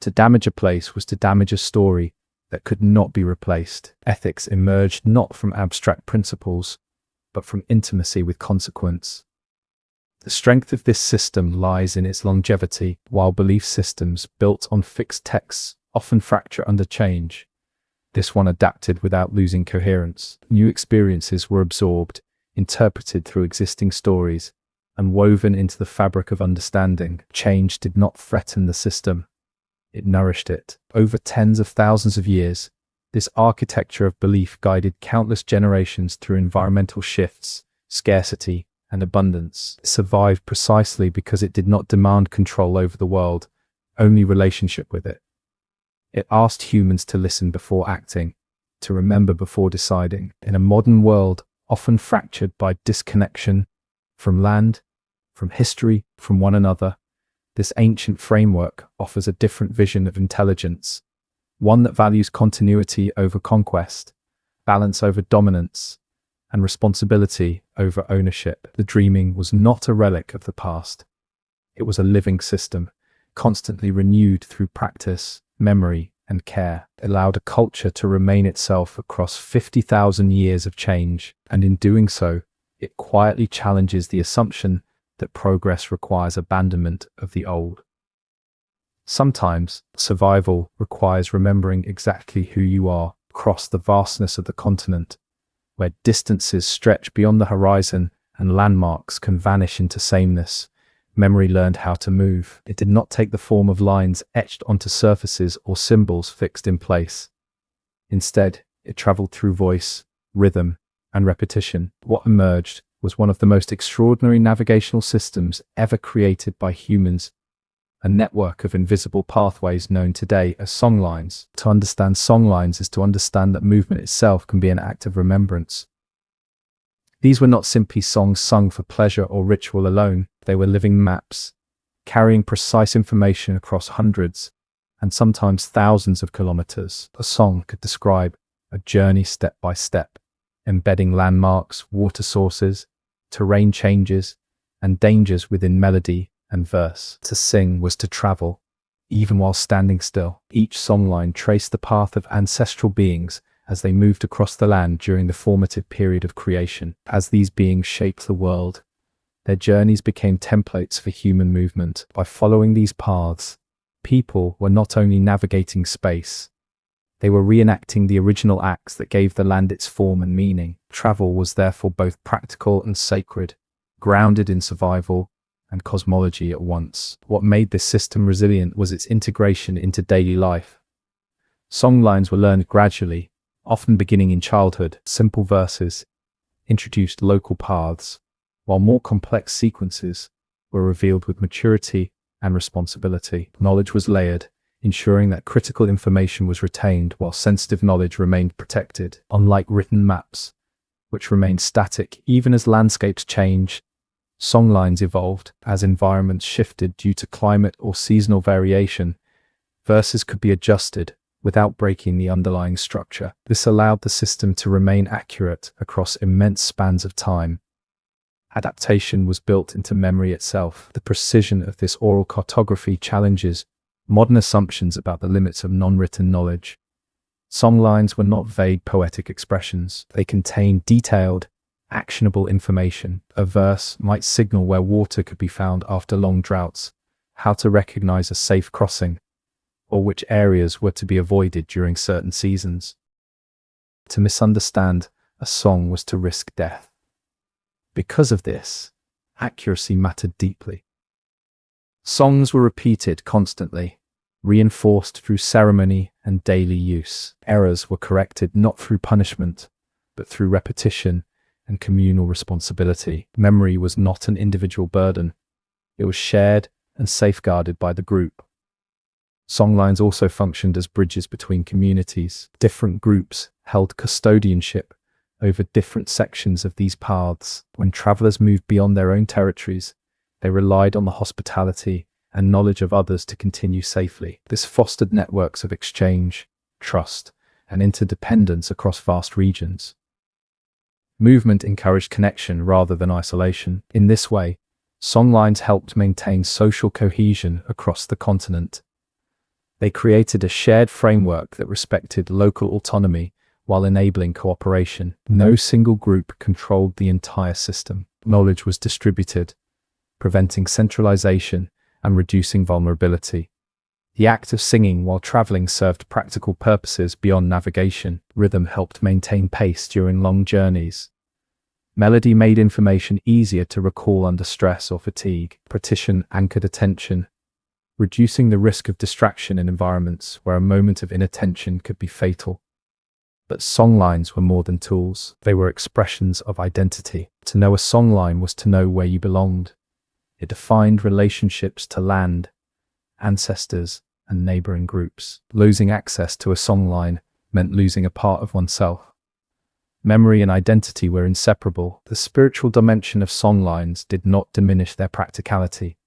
To damage a place was to damage a story that could not be replaced. Ethics emerged not from abstract principles, but from intimacy with consequence. The strength of this system lies in its longevity. While belief systems built on fixed texts often fracture under change, this one adapted without losing coherence. New experiences were absorbed, interpreted through existing stories, and woven into the fabric of understanding. Change did not threaten the system. It nourished it. Over tens of thousands of years, this architecture of belief guided countless generations through environmental shifts, scarcity, and abundance. It survived precisely because it did not demand control over the world, only relationship with it. It asked humans to listen before acting, to remember before deciding. In a modern world, often fractured by disconnection from land, from history, from one another, this ancient framework offers a different vision of intelligence, one that values continuity over conquest, balance over dominance, and responsibility over ownership. The dreaming was not a relic of the past. It was a living system, constantly renewed through practice, memory, and care. It allowed a culture to remain itself across 50,000 years of change, and in doing so, it quietly challenges the assumption that progress requires abandonment of the old. Sometimes, survival requires remembering exactly who you are across the vastness of the continent, where distances stretch beyond the horizon and landmarks can vanish into sameness. Memory learned how to move. It did not take the form of lines etched onto surfaces or symbols fixed in place. Instead, it traveled through voice, rhythm, and repetition. What emerged was one of the most extraordinary navigational systems ever created by humans, a network of invisible pathways known today as songlines. To understand songlines is to understand that movement itself can be an act of remembrance. These were not simply songs sung for pleasure or ritual alone. They were living maps, carrying precise information across hundreds and sometimes thousands of kilometers. A song could describe a journey step by step, embedding landmarks, water sources, terrain changes, and dangers within melody and verse. To sing was to travel, even while standing still. Each songline traced the path of ancestral beings as they moved across the land during the formative period of creation. As these beings shaped the world, their journeys became templates for human movement. By following these paths, people were not only navigating space, they were reenacting the original acts that gave the land its form and meaning. Travel was therefore both practical and sacred, grounded in survival and cosmology at once. What made this system resilient was its integration into daily life. Songlines were learned gradually, often beginning in childhood. Simple verses introduced local paths, while more complex sequences were revealed with maturity and responsibility. Knowledge was layered, ensuring that critical information was retained while sensitive knowledge remained protected. Unlike written maps, which remained static even as landscapes changed, songlines evolved. As environments shifted due to climate or seasonal variation, verses could be adjusted without breaking the underlying structure. This allowed the system to remain accurate across immense spans of time. Adaptation was built into memory itself. The precision of this oral cartography challenges modern assumptions about the limits of non-written knowledge. Songlines were not vague poetic expressions. They contained detailed, actionable information. A verse might signal where water could be found after long droughts, how to recognize a safe crossing, or which areas were to be avoided during certain seasons. To misunderstand a song was to risk death. Because of this, accuracy mattered deeply. Songs were repeated constantly, reinforced through ceremony and daily use. Errors were corrected not through punishment, but through repetition and communal responsibility. Memory was not an individual burden. It was shared and safeguarded by the group. Songlines also functioned as bridges between communities. Different groups held custodianship over different sections of these paths. When travelers moved beyond their own territories, they relied on the hospitality and knowledge of others to continue safely. This fostered networks of exchange, trust, and interdependence across vast regions. Movement encouraged connection rather than isolation. In this way, songlines helped maintain social cohesion across the continent. They created a shared framework that respected local autonomy while enabling cooperation. No single group controlled the entire system. Knowledge was distributed, preventing centralization and reducing vulnerability. The act of singing while traveling served practical purposes beyond navigation. Rhythm helped maintain pace during long journeys. Melody made information easier to recall under stress or fatigue. Partition anchored attention, reducing the risk of distraction in environments where a moment of inattention could be fatal. But songlines were more than tools. They were expressions of identity. To know a songline was to know where you belonged. It defined relationships to land, ancestors, and neighboring groups. Losing access to a songline meant losing a part of oneself. Memory and identity were inseparable. The spiritual dimension of songlines did not diminish their practicality.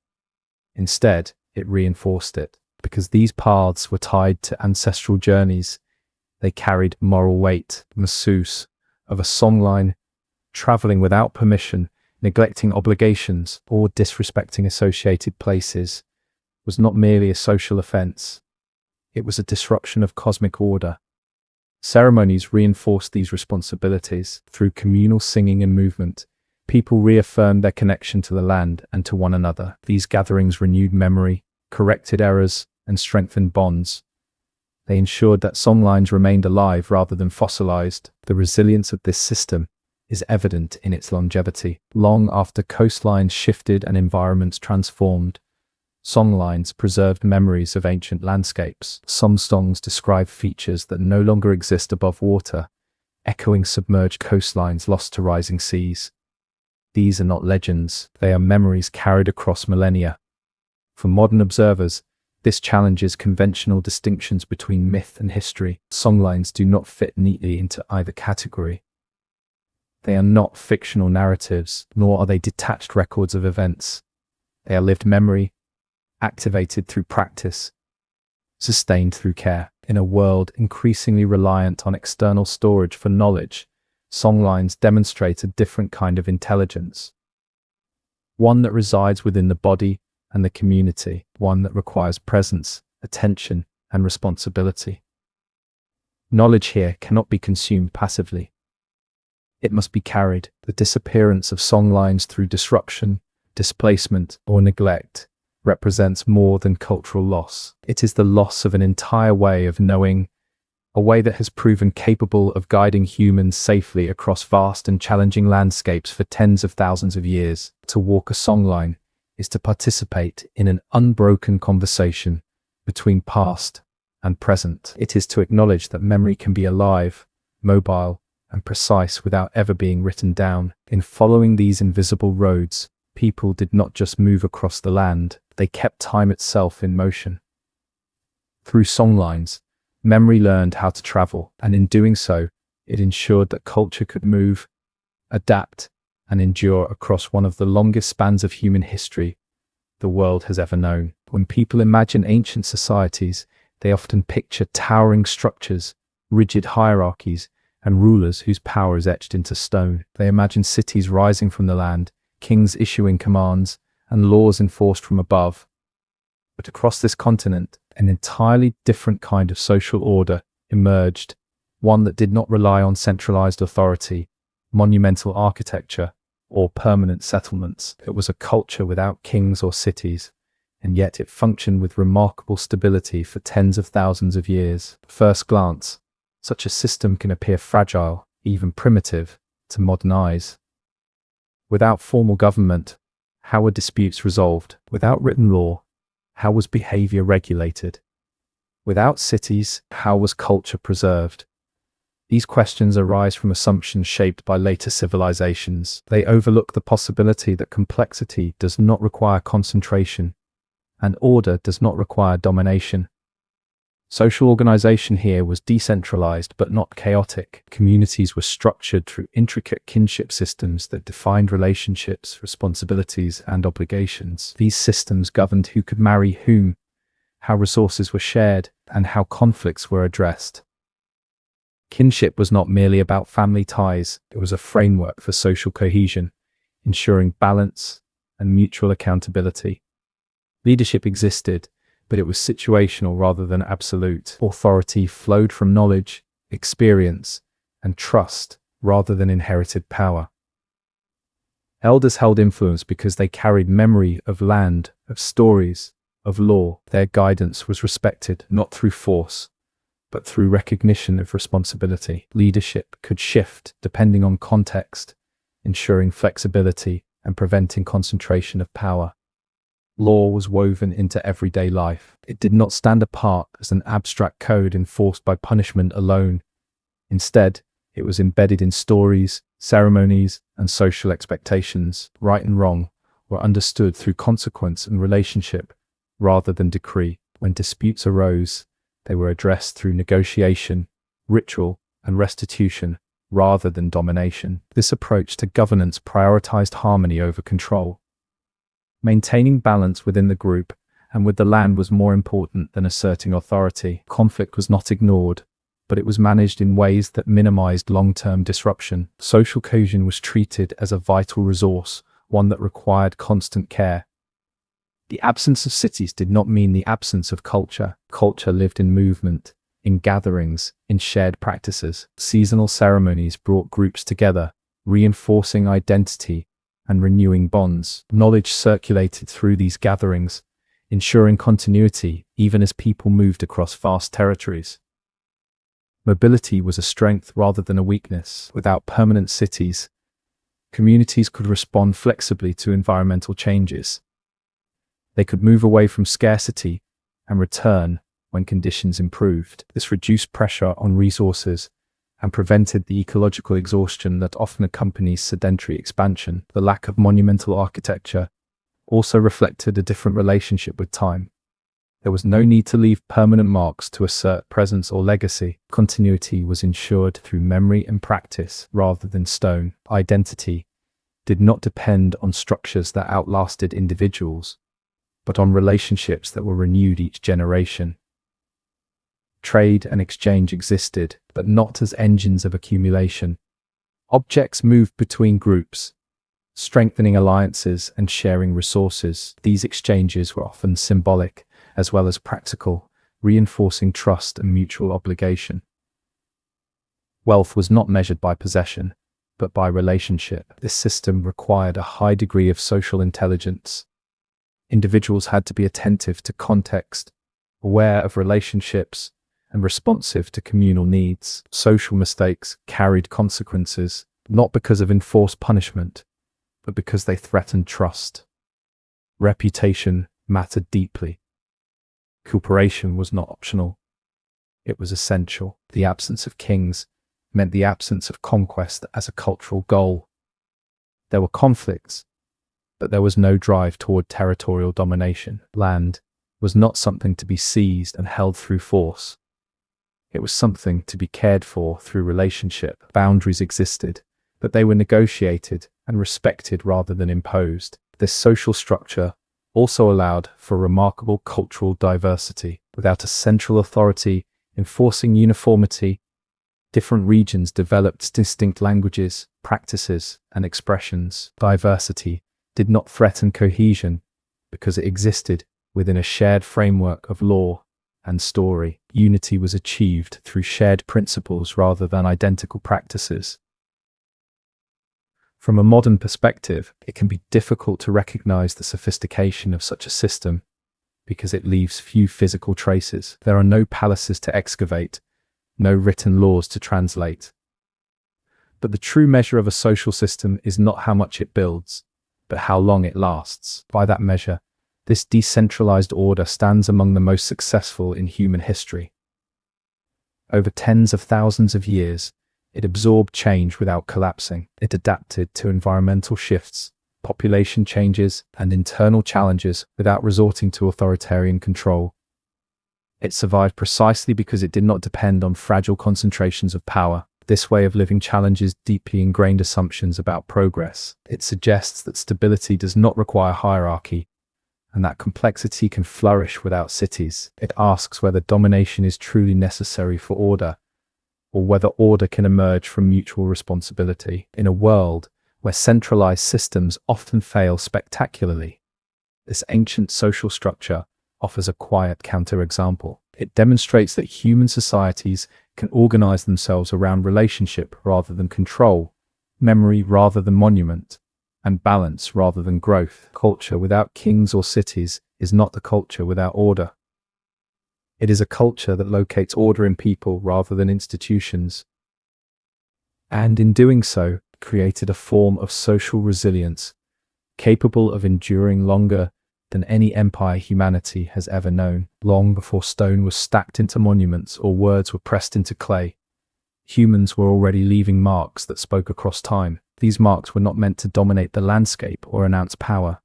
Instead, it reinforced it. Because these paths were tied to ancestral journeys, they carried moral weight. Masseuse of a songline, traveling without permission, neglecting obligations, or disrespecting associated places, was not merely a social offense. It was a disruption of cosmic order. Ceremonies reinforced these responsibilities. Through communal singing and movement, people reaffirmed their connection to the land and to one another. These gatherings renewed memory, corrected errors, and strengthened bonds. They ensured that songlines remained alive rather than fossilized. The resilience of this system is evident in its longevity. Long after coastlines shifted and environments transformed, songlines preserved memories of ancient landscapes. Some songs describe features that no longer exist above water, echoing submerged coastlines lost to rising seas. These are not legends, they are memories carried across millennia. For modern observers, this challenges conventional distinctions between myth and history. Songlines do not fit neatly into either category. They are not fictional narratives, nor are they detached records of events. They are lived memory, activated through practice, sustained through care. In a world increasingly reliant on external storage for knowledge, songlines demonstrate a different kind of intelligence. One that resides within the body and the community, one that requires presence, attention, and responsibility. Knowledge here cannot be consumed passively. It must be carried. The disappearance of songlines through disruption, displacement, or neglect represents more than cultural loss. It is the loss of an entire way of knowing, a way that has proven capable of guiding humans safely across vast and challenging landscapes for tens of thousands of years. To walk a songline is to participate in an unbroken conversation between past and present. It is to acknowledge that memory can be alive, mobile, and precise without ever being written down. In following these invisible roads, people did not just move across the land, they kept time itself in motion. Through songlines, memory learned how to travel, and in doing so, it ensured that culture could move, adapt, and endure across one of the longest spans of human history the world has ever known. When people imagine ancient societies, they often picture towering structures, rigid hierarchies, and rulers whose power is etched into stone. They imagine cities rising from the land, kings issuing commands, and laws enforced from above. But across this continent, an entirely different kind of social order emerged, one that did not rely on centralized authority, monumental architecture, or permanent settlements. It was a culture without kings or cities, and yet it functioned with remarkable stability for tens of thousands of years. At first glance, such a system can appear fragile, even primitive, to modern eyes. Without formal government, how were disputes resolved? Without written law, how was behavior regulated? Without cities, how was culture preserved? These questions arise from assumptions shaped by later civilizations. They overlook the possibility that complexity does not require concentration, and order does not require domination. Social organization here was decentralized but not chaotic. Communities were structured through intricate kinship systems that defined relationships, responsibilities, and obligations. These systems governed who could marry whom, how resources were shared, and how conflicts were addressed. Kinship was not merely about family ties, it was a framework for social cohesion, ensuring balance and mutual accountability. Leadership existed, but it was situational rather than absolute. Authority flowed from knowledge, experience, and trust rather than inherited power. Elders held influence because they carried memory of land, of stories, of law. Their guidance was respected not through force, but through recognition of responsibility. Leadership could shift depending on context, ensuring flexibility and preventing concentration of power. Law was woven into everyday life. It did not stand apart as an abstract code enforced by punishment alone. Instead, it was embedded in stories, ceremonies, and social expectations. Right and wrong were understood through consequence and relationship rather than decree. When disputes arose, they were addressed through negotiation, ritual, and restitution rather than domination. This approach to governance prioritized harmony over control. Maintaining balance within the group and with the land was more important than asserting authority. Conflict was not ignored, but it was managed in ways that minimized long-term disruption. Social cohesion was treated as a vital resource, one that required constant care. The absence of cities did not mean the absence of culture. Culture lived in movement, in gatherings, in shared practices. Seasonal ceremonies brought groups together, reinforcing identity and renewing bonds. Knowledge circulated through these gatherings, ensuring continuity even as people moved across vast territories. Mobility was a strength rather than a weakness. Without permanent cities, communities could respond flexibly to environmental changes. They could move away from scarcity and return when conditions improved. This reduced pressure on resources and prevented the ecological exhaustion that often accompanies sedentary expansion. The lack of monumental architecture also reflected a different relationship with time. There was no need to leave permanent marks to assert presence or legacy. Continuity was ensured through memory and practice rather than stone. Identity did not depend on structures that outlasted individuals, but on relationships that were renewed each generation. Trade and exchange existed, but not as engines of accumulation. Objects moved between groups, strengthening alliances and sharing resources. These exchanges were often symbolic as well as practical, reinforcing trust and mutual obligation. Wealth was not measured by possession, but by relationship. This system required a high degree of social intelligence. Individuals had to be attentive to context, aware of relationships, and responsive to communal needs. Social mistakes carried consequences, not because of enforced punishment, but because they threatened trust. Reputation mattered deeply. Cooperation was not optional. It was essential. The absence of kings meant the absence of conquest as a cultural goal. There were conflicts, but there was no drive toward territorial domination. Land was not something to be seized and held through force. It was something to be cared for through relationship. Boundaries existed, but they were negotiated and respected rather than imposed. This social structure also allowed for remarkable cultural diversity. Without a central authority enforcing uniformity, different regions developed distinct languages, practices, and expressions. Diversity did not threaten cohesion because it existed within a shared framework of law and story. Unity was achieved through shared principles rather than identical practices. From a modern perspective, it can be difficult to recognize the sophistication of such a system because it leaves few physical traces. There are no palaces to excavate, no written laws to translate. But the true measure of a social system is not how much it builds, but how long it lasts. By that measure, this decentralized order stands among the most successful in human history. Over tens of thousands of years, it absorbed change without collapsing. It adapted to environmental shifts, population changes, and internal challenges without resorting to authoritarian control. It survived precisely because it did not depend on fragile concentrations of power. This way of living challenges deeply ingrained assumptions about progress. It suggests that stability does not require hierarchy, and that complexity can flourish without cities. It asks whether domination is truly necessary for order, or whether order can emerge from mutual responsibility. In a world where centralized systems often fail spectacularly, this ancient social structure offers a quiet counterexample. It demonstrates that human societies can organize themselves around relationship rather than control, memory rather than monument, and balance rather than growth. Culture without kings or cities is not a culture without order. It is a culture that locates order in people rather than institutions, and in doing so, created a form of social resilience capable of enduring longer than any empire humanity has ever known. Long before stone was stacked into monuments or words were pressed into clay, humans were already leaving marks that spoke across time. These marks were not meant to dominate the landscape or announce power.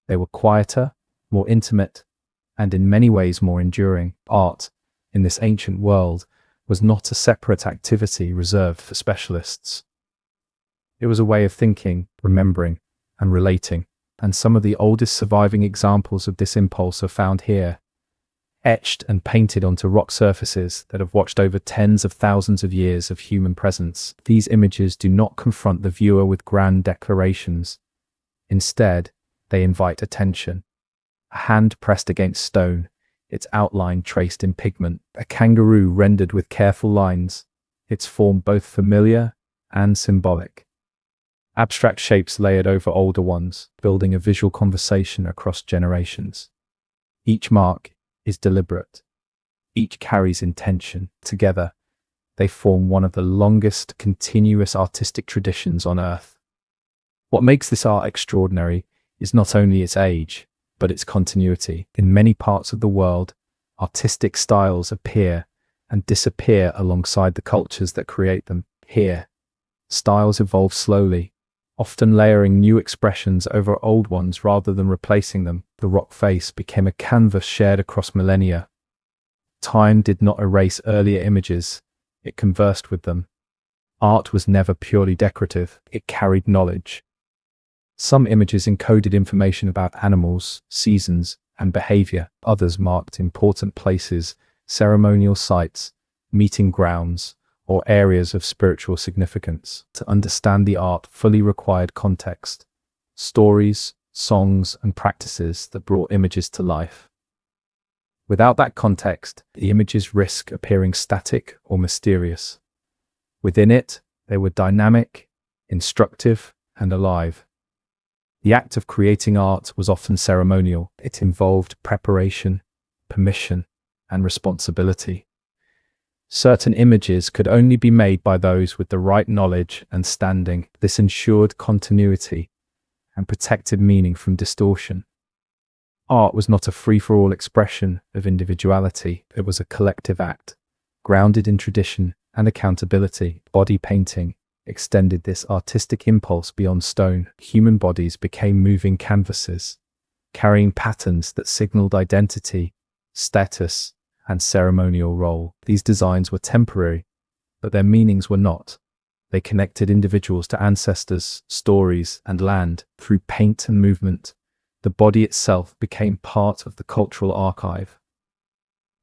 They were quieter, more intimate, and in many ways more enduring. Art, in this ancient world, was not a separate activity reserved for specialists. It was a way of thinking, remembering, and relating. And some of the oldest surviving examples of this impulse are found here, etched and painted onto rock surfaces that have watched over tens of thousands of years of human presence. These images do not confront the viewer with grand declarations. Instead, they invite attention. A hand pressed against stone, its outline traced in pigment. A kangaroo rendered with careful lines, its form both familiar and symbolic. Abstract shapes layered over older ones, building a visual conversation across generations. Each mark is deliberate. Each carries intention. Together, they form one of the longest continuous artistic traditions on Earth. What makes this art extraordinary is not only its age, but its continuity. In many parts of the world, artistic styles appear and disappear alongside the cultures that create them. Here, styles evolve slowly, often layering new expressions over old ones rather than replacing them. The rock face became a canvas shared across millennia. Time did not erase earlier images, it conversed with them. Art was never purely decorative, it carried knowledge. Some images encoded information about animals, seasons, and behavior. Others marked important places, ceremonial sites, meeting grounds, or areas of spiritual significance. To understand the art fully required context, stories, songs, and practices that brought images to life. Without that context, the images risk appearing static or mysterious. Within it, they were dynamic, instructive, and alive. The act of creating art was often ceremonial. It involved preparation, permission, and responsibility. Certain images could only be made by those with the right knowledge and standing. This ensured continuity and protected meaning from distortion. Art was not a free-for-all expression of individuality. It was a collective act, grounded in tradition and accountability. Body painting extended this artistic impulse beyond stone. Human bodies became moving canvases, carrying patterns that signaled identity, status, and ceremonial role. These designs were temporary, but their meanings were not. They connected individuals to ancestors, stories, and land. Through paint and movement, the body itself became part of the cultural archive.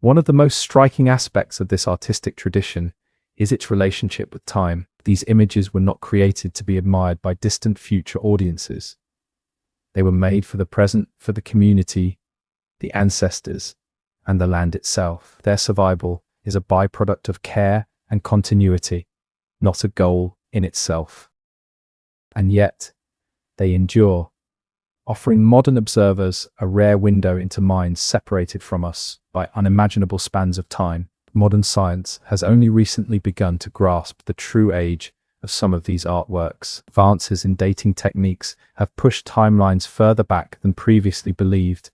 One of the most striking aspects of this artistic tradition is its relationship with time. These images were not created to be admired by distant future audiences. They were made for the present, for the community, the ancestors, and the land itself. Their survival is a byproduct of care and continuity, not a goal in itself. And yet, they endure, offering modern observers a rare window into minds separated from us by unimaginable spans of time. Modern science has only recently begun to grasp the true age of some of these artworks. Advances in dating techniques have pushed timelines further back than previously believed,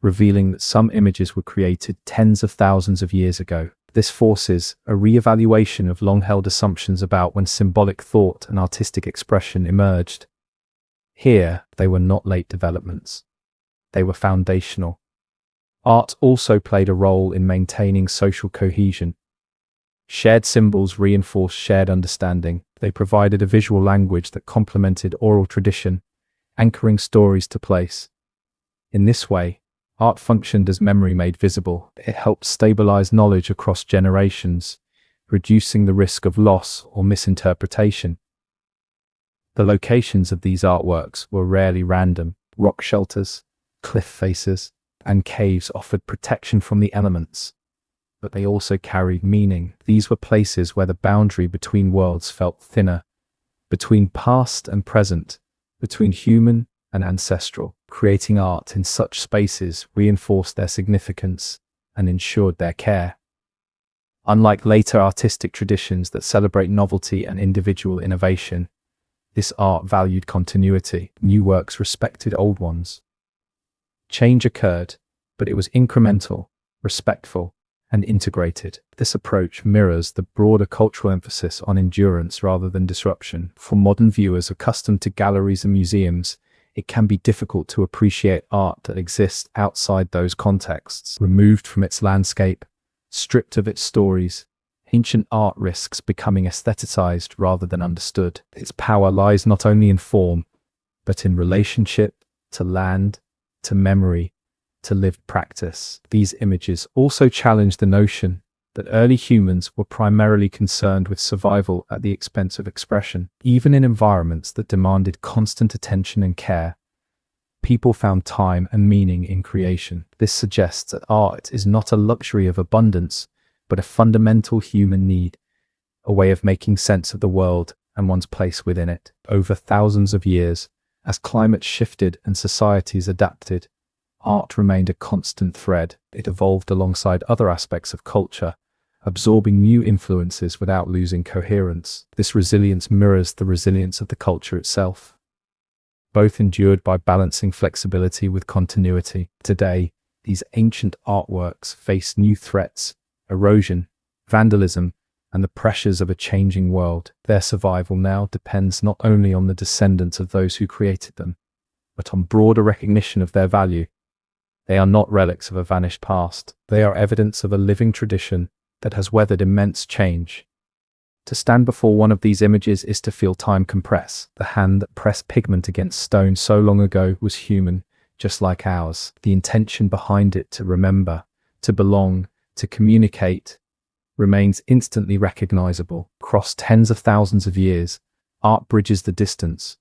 revealing that some images were created tens of thousands of years ago. This forces a re-evaluation of long-held assumptions about when symbolic thought and artistic expression emerged. Here, they were not late developments. They were foundational. Art also played a role in maintaining social cohesion. Shared symbols reinforced shared understanding. They provided a visual language that complemented oral tradition, anchoring stories to place. In this way, art functioned as memory made visible. It helped stabilize knowledge across generations, reducing the risk of loss or misinterpretation. The locations of these artworks were rarely random. Rock shelters, cliff faces, and caves offered protection from the elements, but they also carried meaning. These were places where the boundary between worlds felt thinner, between past and present, between human and ancestral. Creating art in such spaces reinforced their significance and ensured their care. Unlike later artistic traditions that celebrate novelty and individual innovation, this art valued continuity. New works respected old ones. Change occurred, but it was incremental, respectful, and integrated. This approach mirrors the broader cultural emphasis on endurance rather than disruption. For modern viewers accustomed to galleries and museums, it can be difficult to appreciate art that exists outside those contexts. Removed from its landscape, stripped of its stories, ancient art risks becoming aestheticized rather than understood. Its power lies not only in form, but in relationship to land, to memory, to lived practice. These images also challenge the notion that early humans were primarily concerned with survival at the expense of expression. Even in environments that demanded constant attention and care, people found time and meaning in creation. This suggests that art is not a luxury of abundance, but a fundamental human need, a way of making sense of the world and one's place within it. Over thousands of years, as climates shifted and societies adapted, art remained a constant thread. It evolved alongside other aspects of culture, absorbing new influences without losing coherence. This resilience mirrors the resilience of the culture itself. Both endured by balancing flexibility with continuity. Today, these ancient artworks face new threats: erosion, vandalism, and the pressures of a changing world. Their survival now depends not only on the descendants of those who created them, but on broader recognition of their value. They are not relics of a vanished past. They are evidence of a living tradition that has weathered immense change. To stand before one of these images is to feel time compress. The hand that pressed pigment against stone so long ago was human, just like ours. The intention behind it to remember, to belong, to communicate, remains instantly recognizable. Across tens of thousands of years, art bridges the distance,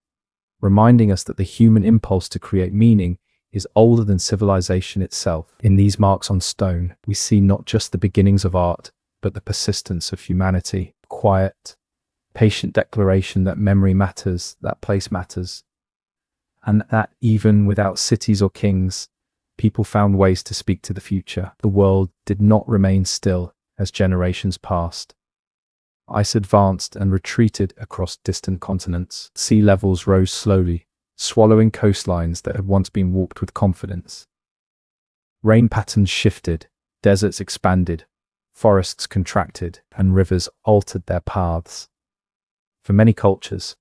reminding us that the human impulse to create meaning is older than civilization itself. In these marks on stone, we see not just the beginnings of art, but the persistence of humanity. Quiet, patient declaration that memory matters, that place matters, and that even without cities or kings, people found ways to speak to the future. The world did not remain still as generations passed. Ice advanced and retreated across distant continents. Sea levels rose slowly, swallowing coastlines that had once been walked with confidence. Rain patterns shifted, deserts expanded, forests contracted, and rivers altered their paths. For many cultures,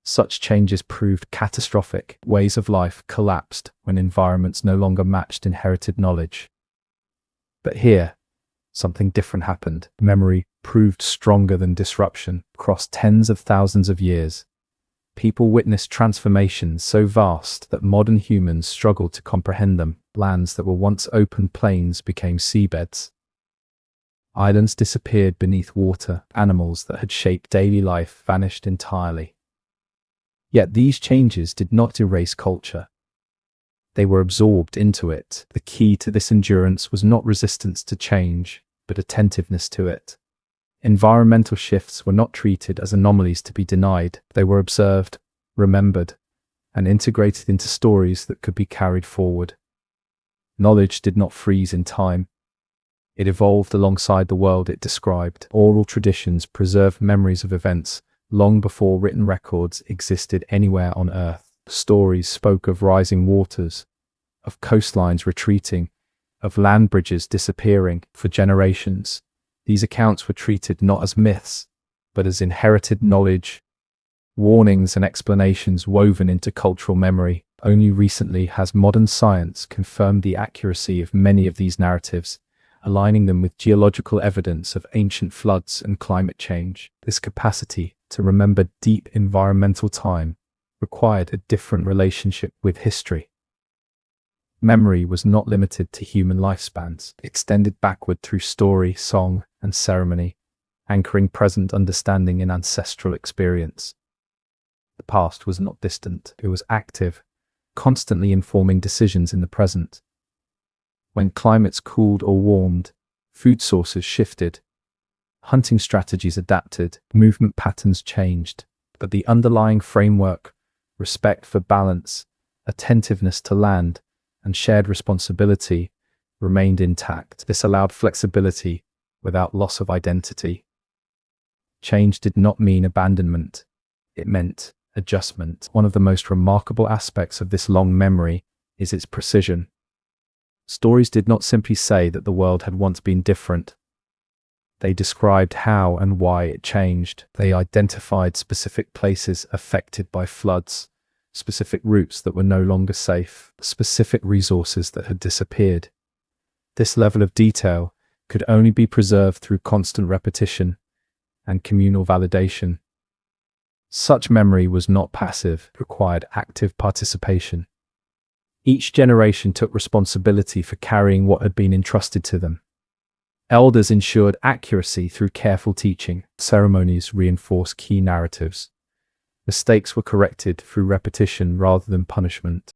such changes proved catastrophic. Ways of life collapsed when environments no longer matched inherited knowledge. But here, something different happened. Memory proved stronger than disruption. Across tens of thousands of years, people witnessed transformations so vast that modern humans struggled to comprehend them. Lands that were once open plains became seabeds. Islands disappeared beneath water. Animals that had shaped daily life vanished entirely. Yet these changes did not erase culture. They were absorbed into it. The key to this endurance was not resistance to change, but attentiveness to it. Environmental shifts were not treated as anomalies to be denied. They were observed, remembered, and integrated into stories that could be carried forward. Knowledge did not freeze in time. It evolved alongside the world it described. Oral traditions preserved memories of events long before written records existed anywhere on Earth. Stories spoke of rising waters, of coastlines retreating, of land bridges disappearing. For generations, these accounts were treated not as myths, but as inherited knowledge, warnings and explanations woven into cultural memory. Only recently has modern science confirmed the accuracy of many of these narratives, aligning them with geological evidence of ancient floods and climate change. This capacity to remember deep environmental time required a different relationship with history. Memory was not limited to human lifespans. It extended backward through story, song, and ceremony, anchoring present understanding in ancestral experience. The past was not distant, it was active, constantly informing decisions in the present. When climates cooled or warmed, food sources shifted, hunting strategies adapted, movement patterns changed, but the underlying framework, respect for balance, attentiveness to land, and shared responsibility remained intact. This allowed flexibility without loss of identity. Change did not mean abandonment. It meant adjustment. One of the most remarkable aspects of this long memory is its precision. Stories did not simply say that the world had once been different. They described how and why it changed. They identified specific places affected by floods, specific routes that were no longer safe, specific resources that had disappeared. This level of detail could only be preserved through constant repetition and communal validation. Such memory was not passive, it required active participation. Each generation took responsibility for carrying what had been entrusted to them. Elders ensured accuracy through careful teaching. Ceremonies reinforced key narratives. Mistakes were corrected through repetition rather than punishment.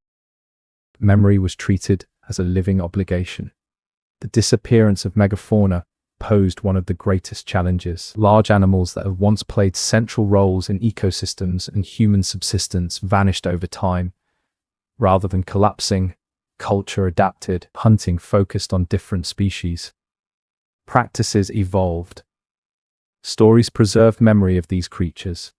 Memory was treated as a living obligation. The disappearance of megafauna posed one of the greatest challenges. Large animals that had once played central roles in ecosystems and human subsistence vanished over time. Rather than collapsing, culture adapted, hunting focused on different species. Practices evolved. Stories preserved memory of these creatures,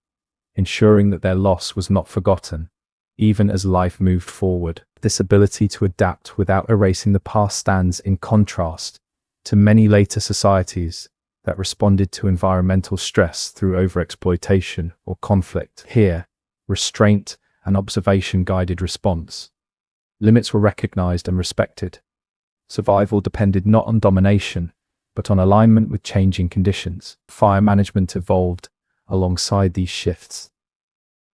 ensuring that their loss was not forgotten, even as life moved forward. This ability to adapt without erasing the past stands in contrast to many later societies that responded to environmental stress through overexploitation or conflict. Here, restraint and observation guided response. Limits were recognized and respected. Survival depended not on domination, but on alignment with changing conditions. Fire management evolved alongside these shifts.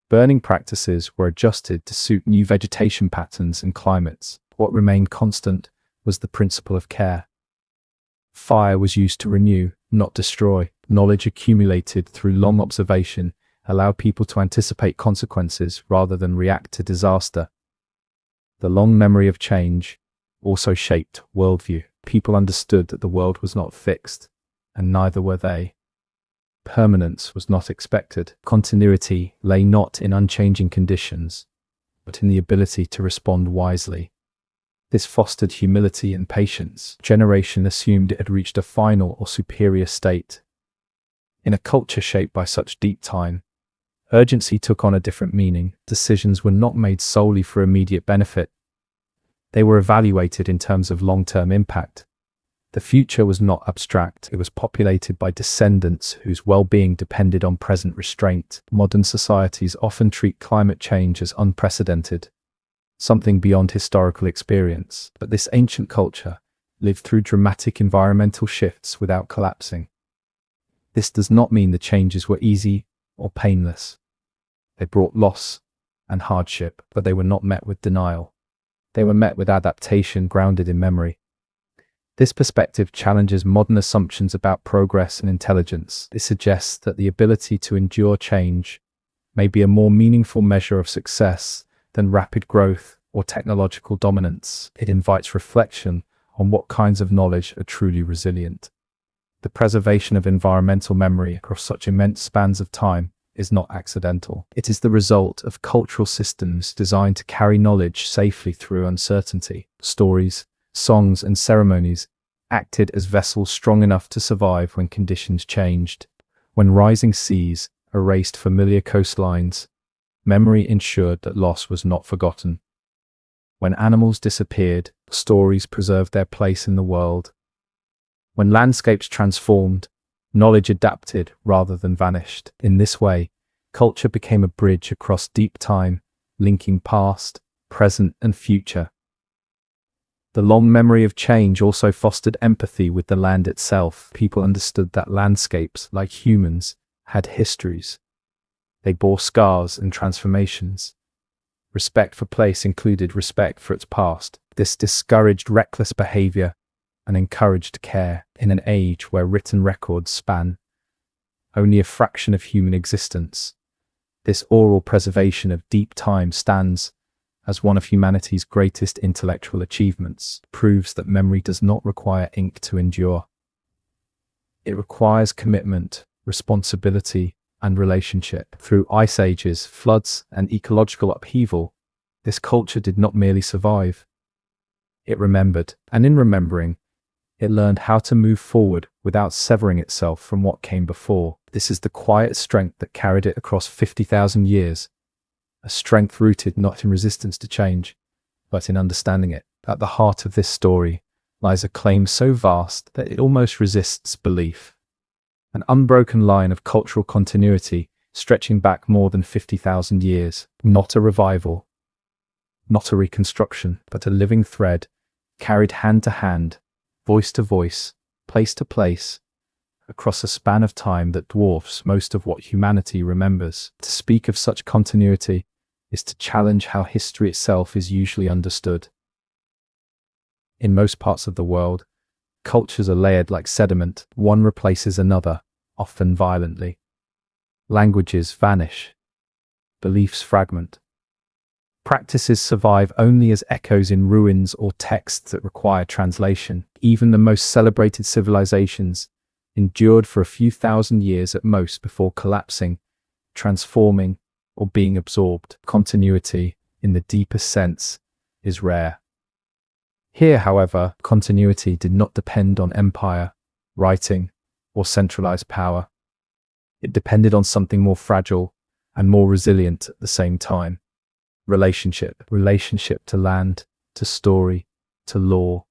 Burning practices were adjusted to suit new vegetation patterns and climates. What remained constant was the principle of care. Fire was used to renew, not destroy. Knowledge accumulated through long observation allowed people to anticipate consequences rather than react to disaster. The long memory of change also shaped worldview. People understood that the world was not fixed, and neither were they. Permanence was not expected. Continuity lay not in unchanging conditions, but in the ability to respond wisely. This fostered humility and patience. Generation assumed it had reached a final or superior state. In a culture shaped by such deep time, urgency took on a different meaning. Decisions were not made solely for immediate benefit. They were evaluated in terms of long-term impact. The future was not abstract. It was populated by descendants whose well-being depended on present restraint. Modern societies often treat climate change as unprecedented, something beyond historical experience. But this ancient culture lived through dramatic environmental shifts without collapsing. This does not mean the changes were easy or painless. They brought loss and hardship, but they were not met with denial. They were met with adaptation grounded in memory. This perspective challenges modern assumptions about progress and intelligence. It suggests that the ability to endure change may be a more meaningful measure of success than rapid growth or technological dominance. It invites reflection on what kinds of knowledge are truly resilient. The preservation of environmental memory across such immense spans of time is not accidental. It is the result of cultural systems designed to carry knowledge safely through uncertainty. Stories, songs, and ceremonies acted as vessels strong enough to survive when conditions changed. When rising seas erased familiar coastlines, memory ensured that loss was not forgotten. When animals disappeared, stories preserved their place in the world. When landscapes transformed, knowledge adapted rather than vanished. In this way, culture became a bridge across deep time, linking past, present, and future. The long memory of change also fostered empathy with the land itself. People understood that landscapes, like humans, had histories. They bore scars and transformations. Respect for place included respect for its past. This discouraged reckless behavior and encouraged care in an age where written records span only a fraction of human existence. This oral preservation of deep time stands as one of humanity's greatest intellectual achievements. It proves that memory does not require ink to endure. It requires commitment, responsibility, and relationship. Through ice ages, floods, and ecological upheaval, this culture did not merely survive. It remembered, and in remembering, it learned how to move forward without severing itself from what came before. This is the quiet strength that carried it across 50,000 years, a strength rooted not in resistance to change, but in understanding it. At the heart of this story lies a claim so vast that it almost resists belief. An unbroken line of cultural continuity stretching back more than 50,000 years. Not a revival, not a reconstruction, but a living thread, carried hand to hand, voice to voice, place to place, across a span of time that dwarfs most of what humanity remembers. To speak of such continuity is to challenge how history itself is usually understood. In most parts of the world, cultures are layered like sediment. One replaces another, often violently. Languages vanish. Beliefs fragment. Practices survive only as echoes in ruins or texts that require translation. Even the most celebrated civilizations endured for a few thousand years at most before collapsing, transforming, or being absorbed. Continuity, in the deepest sense, is rare. Here, however, continuity did not depend on empire, writing, or centralized power. It depended on something more fragile and more resilient at the same time. Relationship to land, to story, to law,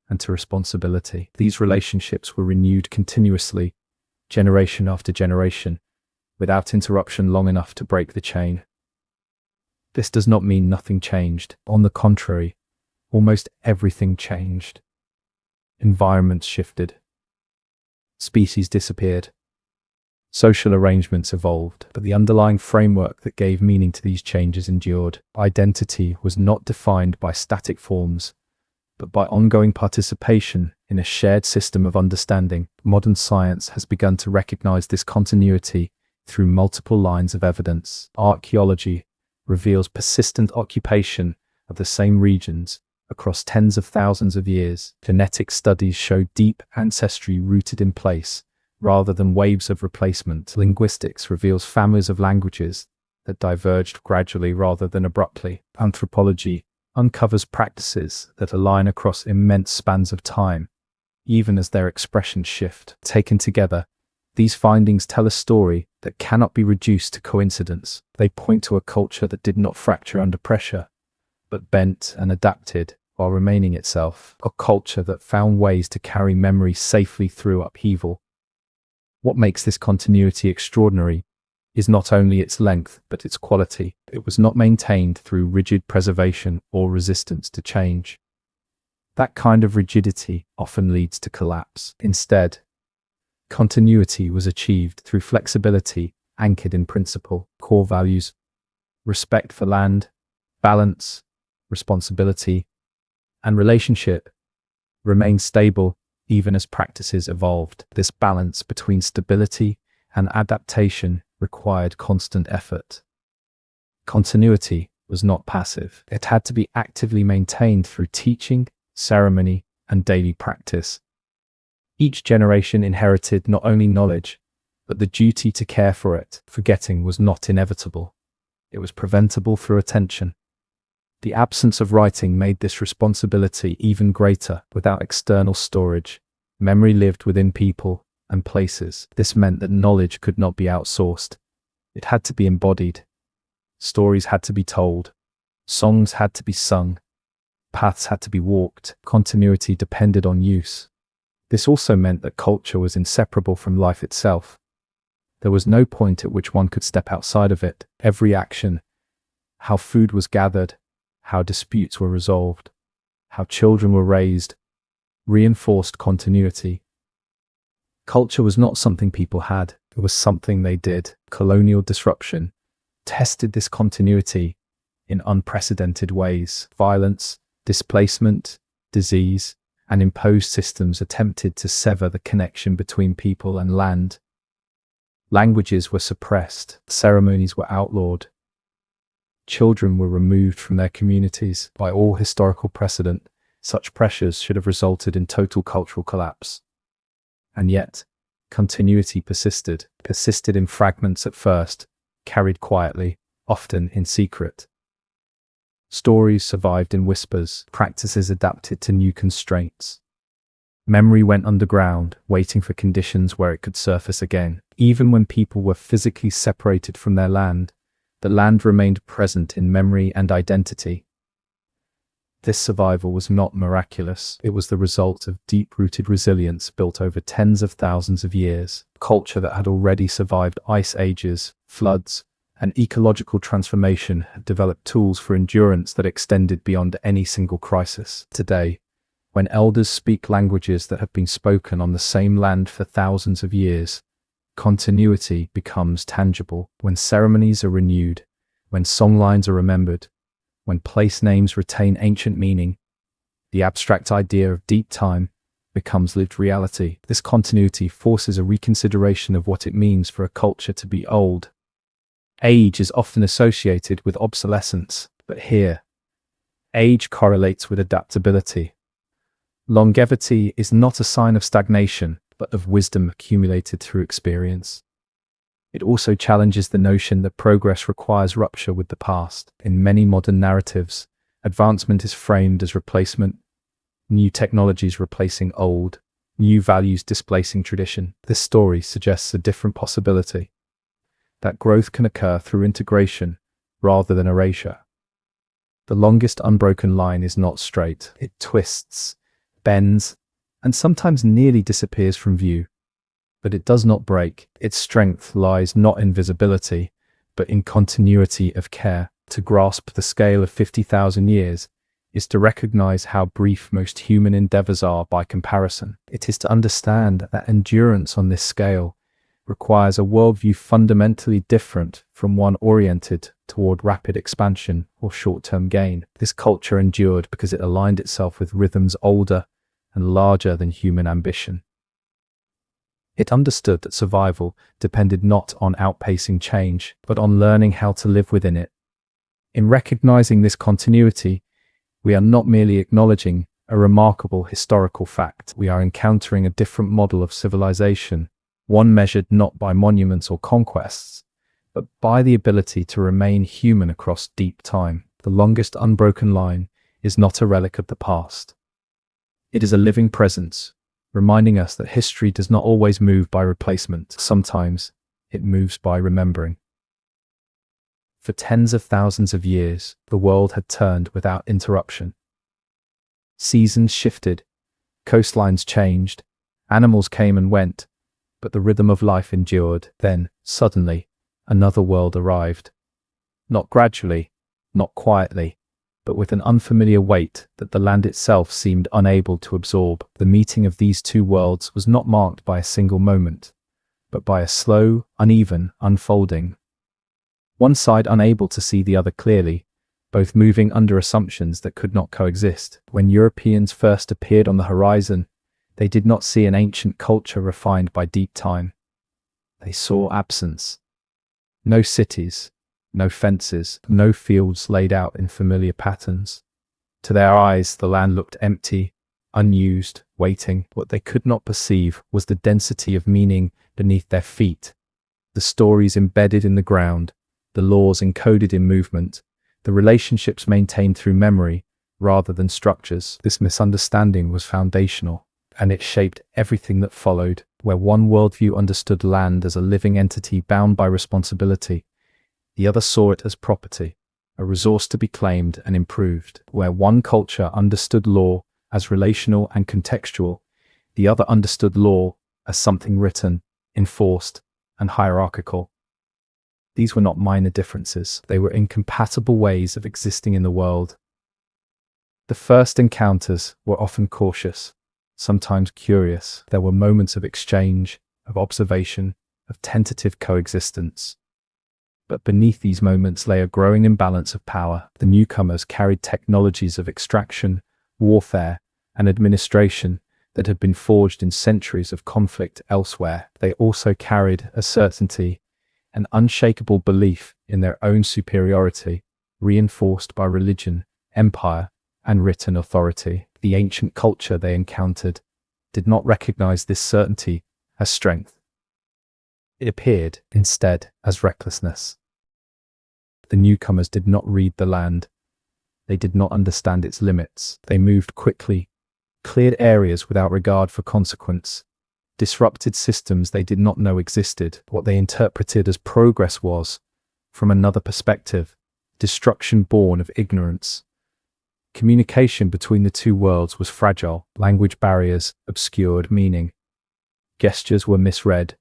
and to responsibility. These relationships were renewed continuously, generation after generation, without interruption long enough to break the chain. This does not mean nothing changed. On the contrary, almost everything changed. Environments shifted. Species disappeared. Social arrangements evolved, but the underlying framework that gave meaning to these changes endured. Identity was not defined by static forms, but by ongoing participation in a shared system of understanding. Modern science has begun to recognize this continuity through multiple lines of evidence. Archaeology reveals persistent occupation of the same regions across tens of thousands of years. Genetic studies show deep ancestry rooted in place, rather than waves of replacement. Linguistics reveals families of languages that diverged gradually rather than abruptly. Anthropology uncovers practices that align across immense spans of time, even as their expressions shift. Taken together, these findings tell a story that cannot be reduced to coincidence. They point to a culture that did not fracture under pressure, but bent and adapted while remaining itself. A culture that found ways to carry memory safely through upheaval. What makes this continuity extraordinary is not only its length, but its quality. It was not maintained through rigid preservation or resistance to change. That kind of rigidity often leads to collapse. Instead, continuity was achieved through flexibility anchored in principle. Core values: respect for land, balance, responsibility, and relationship remained stable even as practices evolved. This balance between stability and adaptation required constant effort. Continuity was not passive. It had to be actively maintained through teaching, ceremony, and daily practice. Each generation inherited not only knowledge, but the duty to care for it. Forgetting was not inevitable. It was preventable through attention. The absence of writing made this responsibility even greater. Without external storage, memory lived within people and places. This meant that knowledge could not be outsourced. It had to be embodied. Stories had to be told. Songs had to be sung. Paths had to be walked. Continuity depended on use. This also meant that culture was inseparable from life itself. There was no point at which one could step outside of it. Every action, how food was gathered, how disputes were resolved, how children were raised, reinforced continuity. Culture was not something people had, it was something they did. Colonial disruption tested this continuity in unprecedented ways. Violence, displacement, disease, and imposed systems attempted to sever the connection between people and land. Languages were suppressed, ceremonies were outlawed. Children were removed from their communities. By all historical precedent, such pressures should have resulted in total cultural collapse. And yet, continuity persisted in fragments at first, carried quietly, often in secret. Stories survived in whispers, practices adapted to new constraints. Memory went underground, waiting for conditions where it could surface again. Even when people were physically separated from their land, the land remained present in memory and identity. This survival was not miraculous. It was the result of deep-rooted resilience built over tens of thousands of years. Culture that had already survived ice ages, floods, and ecological transformation had developed tools for endurance that extended beyond any single crisis. Today, when elders speak languages that have been spoken on the same land for thousands of years, continuity becomes tangible. When ceremonies are renewed, when songlines are remembered, when place names retain ancient meaning, the abstract idea of deep time becomes lived reality. This continuity forces a reconsideration of what it means for a culture to be old. Age is often associated with obsolescence, but here, age correlates with adaptability. Longevity is not a sign of stagnation, but of wisdom accumulated through experience. It also challenges the notion that progress requires rupture with the past. In many modern narratives, advancement is framed as replacement, new technologies replacing old, new values displacing tradition. This story suggests a different possibility, that growth can occur through integration rather than erasure. The longest unbroken line is not straight. It twists, bends, and sometimes nearly disappears from view. But it does not break. Its strength lies not in visibility, but in continuity of care. To grasp the scale of 50,000 years is to recognize how brief most human endeavors are by comparison. It is to understand that endurance on this scale requires a worldview fundamentally different from one oriented toward rapid expansion or short-term gain. This culture endured because it aligned itself with rhythms older and larger than human ambition. It understood that survival depended not on outpacing change, but on learning how to live within it. In recognizing this continuity, we are not merely acknowledging a remarkable historical fact. We are encountering a different model of civilization, one measured not by monuments or conquests, but by the ability to remain human across deep time. The longest unbroken line is not a relic of the past. It is a living presence, reminding us that history does not always move by replacement. Sometimes it moves by remembering. For tens of thousands of years, the world had turned without interruption. Seasons shifted, coastlines changed, animals came and went, but the rhythm of life endured. Then, suddenly, another world arrived. Not gradually, not quietly, but with an unfamiliar weight that the land itself seemed unable to absorb. The meeting of these two worlds was not marked by a single moment, but by a slow, uneven unfolding. One side unable to see the other clearly, both moving under assumptions that could not coexist. When Europeans first appeared on the horizon, they did not see an ancient culture refined by deep time. They saw absence. No cities, no fences, no fields laid out in familiar patterns. To their eyes, the land looked empty, unused, waiting. What they could not perceive was the density of meaning beneath their feet, the stories embedded in the ground, the laws encoded in movement, the relationships maintained through memory rather than structures. This misunderstanding was foundational, and it shaped everything that followed. Where one worldview understood land as a living entity bound by responsibility, the other saw it as property, a resource to be claimed and improved. Where one culture understood law as relational and contextual, the other understood law as something written, enforced, and hierarchical. These were not minor differences. They were incompatible ways of existing in the world. The first encounters were often cautious, sometimes curious. There were moments of exchange, of observation, of tentative coexistence. But beneath these moments lay a growing imbalance of power. The newcomers carried technologies of extraction, warfare, and administration that had been forged in centuries of conflict elsewhere. They also carried a certainty, an unshakable belief in their own superiority, reinforced by religion, empire, and written authority. The ancient culture they encountered did not recognize this certainty as strength. It appeared, instead, as recklessness. The newcomers did not read the land. They did not understand its limits. They moved quickly, cleared areas without regard for consequence, disrupted systems they did not know existed. What they interpreted as progress was, from another perspective, destruction born of ignorance. Communication between the two worlds was fragile. Language barriers obscured meaning. Gestures were misread.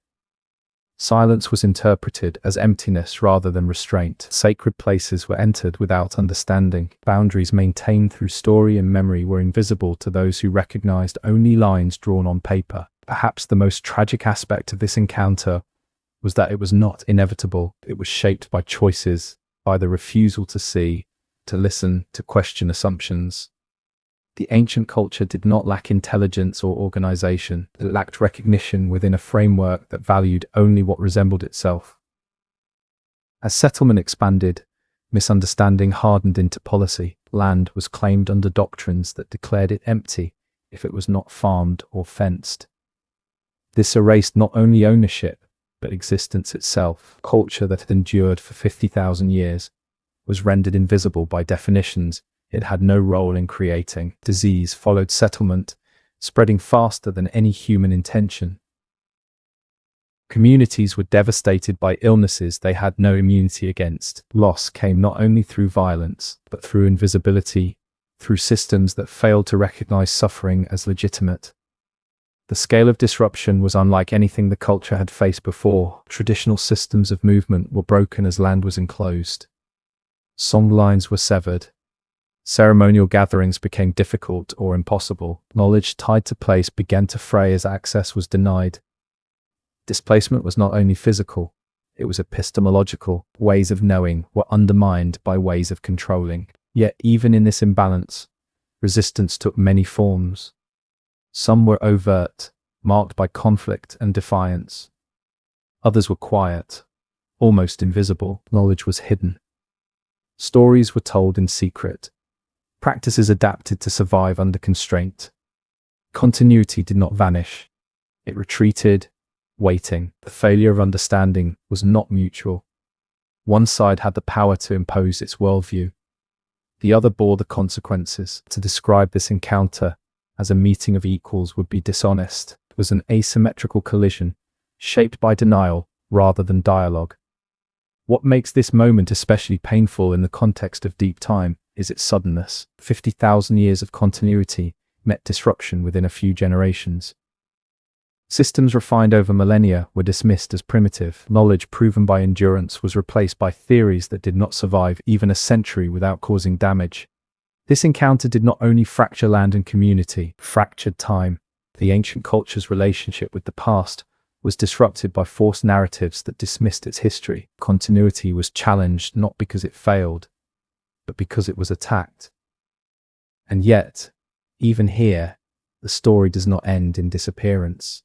Silence was interpreted as emptiness rather than restraint. Sacred places were entered without understanding. Boundaries maintained through story and memory were invisible to those who recognized only lines drawn on paper. Perhaps the most tragic aspect of this encounter was that it was not inevitable. It was shaped by choices, by the refusal to see, to listen, to question assumptions. The ancient culture did not lack intelligence or organization. It lacked recognition within a framework that valued only what resembled itself. As settlement expanded, misunderstanding hardened into policy. Land was claimed under doctrines that declared it empty if it was not farmed or fenced. This erased not only ownership, but existence itself. Culture that had endured for 50,000 years was rendered invisible by definitions it had no role in creating. Disease followed settlement, spreading faster than any human intention. Communities were devastated by illnesses they had no immunity against. Loss came not only through violence, but through invisibility, through systems that failed to recognize suffering as legitimate. The scale of disruption was unlike anything the culture had faced before. Traditional systems of movement were broken as land was enclosed. Song lines were severed. Ceremonial gatherings became difficult or impossible. Knowledge tied to place began to fray as access was denied. Displacement was not only physical, it was epistemological. Ways of knowing were undermined by ways of controlling. Yet even in this imbalance, resistance took many forms. Some were overt, marked by conflict and defiance. Others were quiet, almost invisible. Knowledge was hidden. Stories were told in secret. Practices adapted to survive under constraint. Continuity did not vanish. It retreated, waiting. The failure of understanding was not mutual. One side had the power to impose its worldview. The other bore the consequences. To describe this encounter as a meeting of equals would be dishonest. It was an asymmetrical collision, shaped by denial rather than dialogue. What makes this moment especially painful in the context of deep time is its suddenness. 50,000 years of continuity met disruption within a few generations. Systems refined over millennia were dismissed as primitive. Knowledge proven by endurance was replaced by theories that did not survive even a century without causing damage. This encounter did not only fracture land and community, fractured time. The ancient culture's relationship with the past was disrupted by forced narratives that dismissed its history. Continuity was challenged not because it failed, but because it was attacked. And yet, even here, the story does not end in disappearance.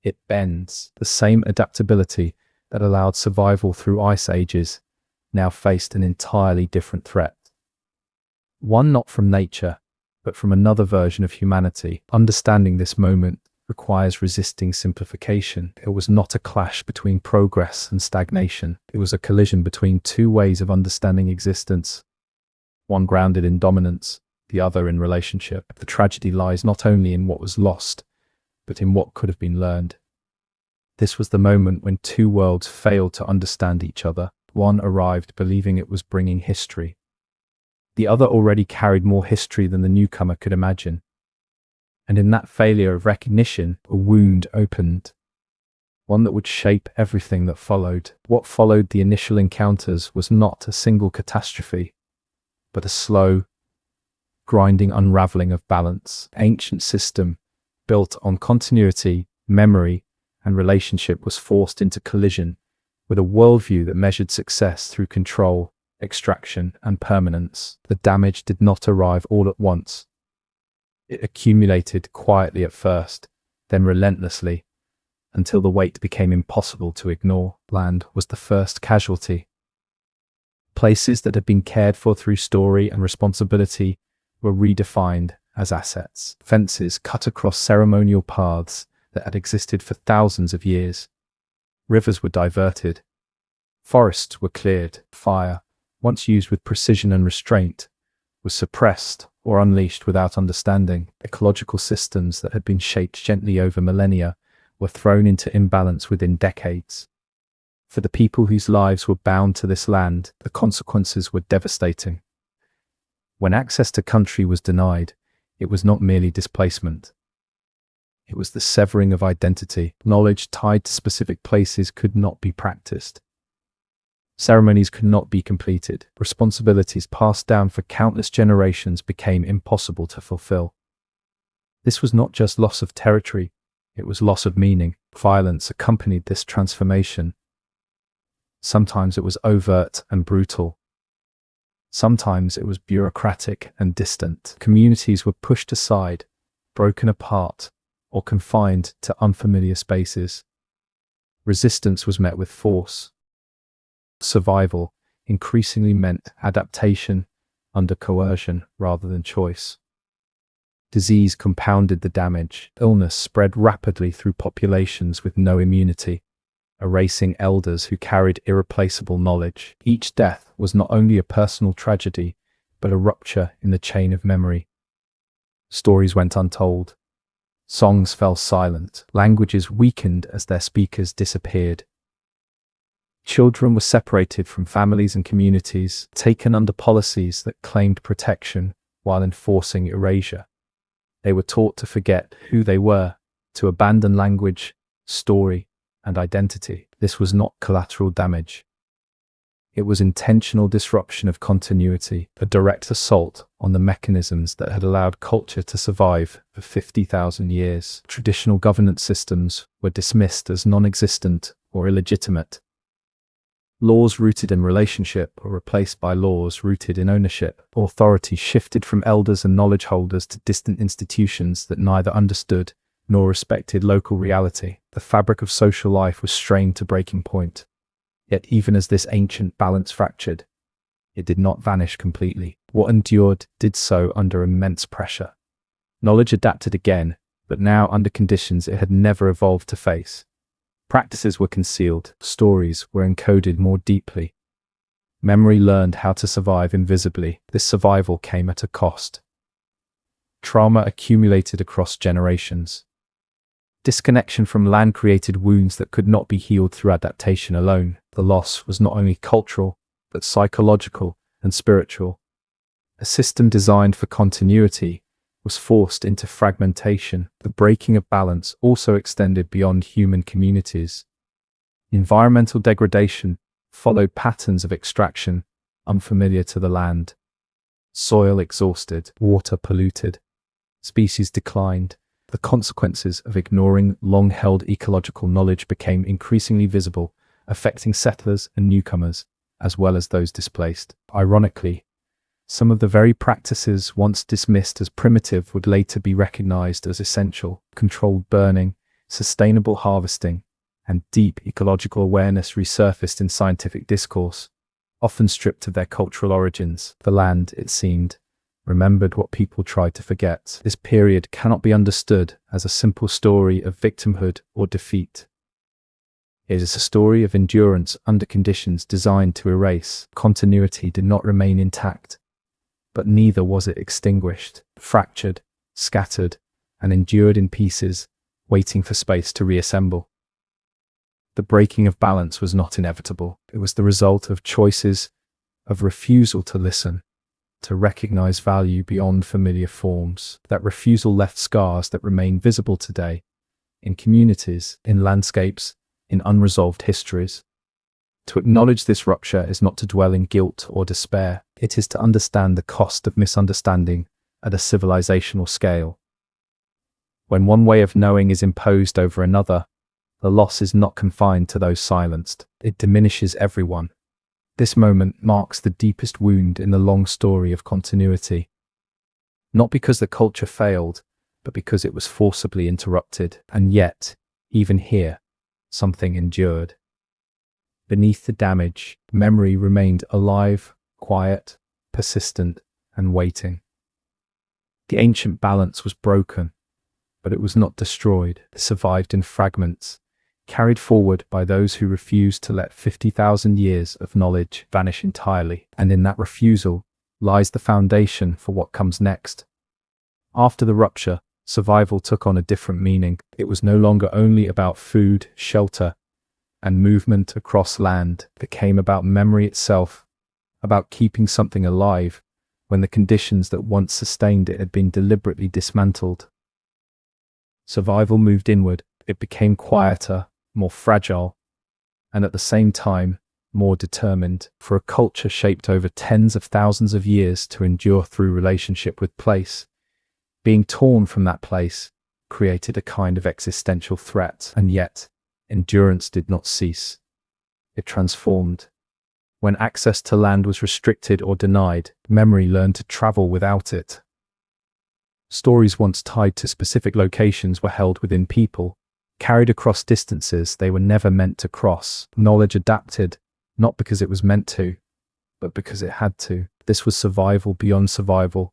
It bends. The same adaptability that allowed survival through ice ages now faced an entirely different threat. One not from nature, but from another version of humanity. Understanding this moment requires resisting simplification. It was not a clash between progress and stagnation. It was a collision between two ways of understanding existence, one grounded in dominance, the other in relationship. The tragedy lies not only in what was lost, but in what could have been learned. This was the moment when two worlds failed to understand each other. One arrived believing it was bringing history. The other already carried more history than the newcomer could imagine. And in that failure of recognition, a wound opened, one that would shape everything that followed. What followed the initial encounters was not a single catastrophe, but a slow, grinding unraveling of balance. Ancient system, built on continuity, memory, and relationship, was forced into collision with a worldview that measured success through control, extraction, and permanence. The damage did not arrive all at once. It accumulated quietly at first, then relentlessly, until the weight became impossible to ignore. Land was the first casualty. Places that had been cared for through story and responsibility were redefined as assets. Fences cut across ceremonial paths that had existed for thousands of years. Rivers were diverted. Forests were cleared. Fire, once used with precision and restraint, was suppressed or unleashed without understanding. Ecological systems that had been shaped gently over millennia were thrown into imbalance within decades. For the people whose lives were bound to this land, the consequences were devastating. When access to country was denied, it was not merely displacement. It was the severing of identity. Knowledge tied to specific places could not be practiced. Ceremonies could not be completed. Responsibilities passed down for countless generations became impossible to fulfill. This was not just loss of territory, it was loss of meaning. Violence accompanied this transformation. Sometimes it was overt and brutal. Sometimes it was bureaucratic and distant. Communities were pushed aside, broken apart, or confined to unfamiliar spaces. Resistance was met with force. Survival increasingly meant adaptation under coercion rather than choice. Disease compounded the damage. Illness spread rapidly through populations with no immunity, erasing elders who carried irreplaceable knowledge. Each death was not only a personal tragedy, but a rupture in the chain of memory. Stories went untold. Songs fell silent. Languages weakened as their speakers disappeared. Children were separated from families and communities, taken under policies that claimed protection while enforcing erasure. They were taught to forget who they were, to abandon language, story, and identity. This was not collateral damage. It was intentional disruption of continuity, a direct assault on the mechanisms that had allowed culture to survive for 50,000 years. Traditional governance systems were dismissed as non-existent or illegitimate. Laws rooted in relationship were replaced by laws rooted in ownership. Authority shifted from elders and knowledge holders to distant institutions that neither understood nor respected local reality. The fabric of social life was strained to breaking point. Yet even as this ancient balance fractured, it did not vanish completely. What endured did so under immense pressure. Knowledge adapted again, but now under conditions it had never evolved to face. Practices were concealed, stories were encoded more deeply. Memory learned how to survive invisibly. This survival came at a cost. Trauma accumulated across generations. Disconnection from land created wounds that could not be healed through adaptation alone. The loss was not only cultural, but psychological and spiritual. A system designed for continuity was forced into fragmentation. The breaking of balance also extended beyond human communities. Environmental degradation followed patterns of extraction unfamiliar to the land. Soil exhausted, water polluted, species declined. The consequences of ignoring long-held ecological knowledge became increasingly visible, affecting settlers and newcomers, as well as those displaced. Ironically, some of the very practices once dismissed as primitive would later be recognized as essential. Controlled burning, sustainable harvesting, and deep ecological awareness resurfaced in scientific discourse, often stripped of their cultural origins. The land, it seemed, remembered what people tried to forget. This period cannot be understood as a simple story of victimhood or defeat. It is a story of endurance under conditions designed to erase. Continuity did not remain intact, but neither was it extinguished. Fractured, scattered, and endured in pieces, waiting for space to reassemble. The breaking of balance was not inevitable. It was the result of choices, of refusal to listen, to recognize value beyond familiar forms. That refusal left scars that remain visible today, in communities, in landscapes, in unresolved histories. To acknowledge this rupture is not to dwell in guilt or despair. It is to understand the cost of misunderstanding at a civilizational scale. When one way of knowing is imposed over another, the loss is not confined to those silenced. It diminishes everyone. This moment marks the deepest wound in the long story of continuity. Not because the culture failed, but because it was forcibly interrupted, and yet, even here, something endured. Beneath the damage, memory remained alive, quiet, persistent, and waiting. The ancient balance was broken, but it was not destroyed. It survived in fragments, carried forward by those who refused to let 50,000 years of knowledge vanish entirely. And in that refusal lies the foundation for what comes next. After the rupture, survival took on a different meaning. It was no longer only about food, shelter, and movement across land. It became about memory itself, about keeping something alive when the conditions that once sustained it had been deliberately dismantled. Survival moved inward. It became quieter, more fragile, and at the same time, more determined. For a culture shaped over tens of thousands of years to endure through relationship with place, being torn from that place created a kind of existential threat. And yet, endurance did not cease. It transformed. When access to land was restricted or denied, memory learned to travel without it. Stories once tied to specific locations were held within people, carried across distances they were never meant to cross. Knowledge adapted, not because it was meant to, but because it had to. This was survival beyond survival,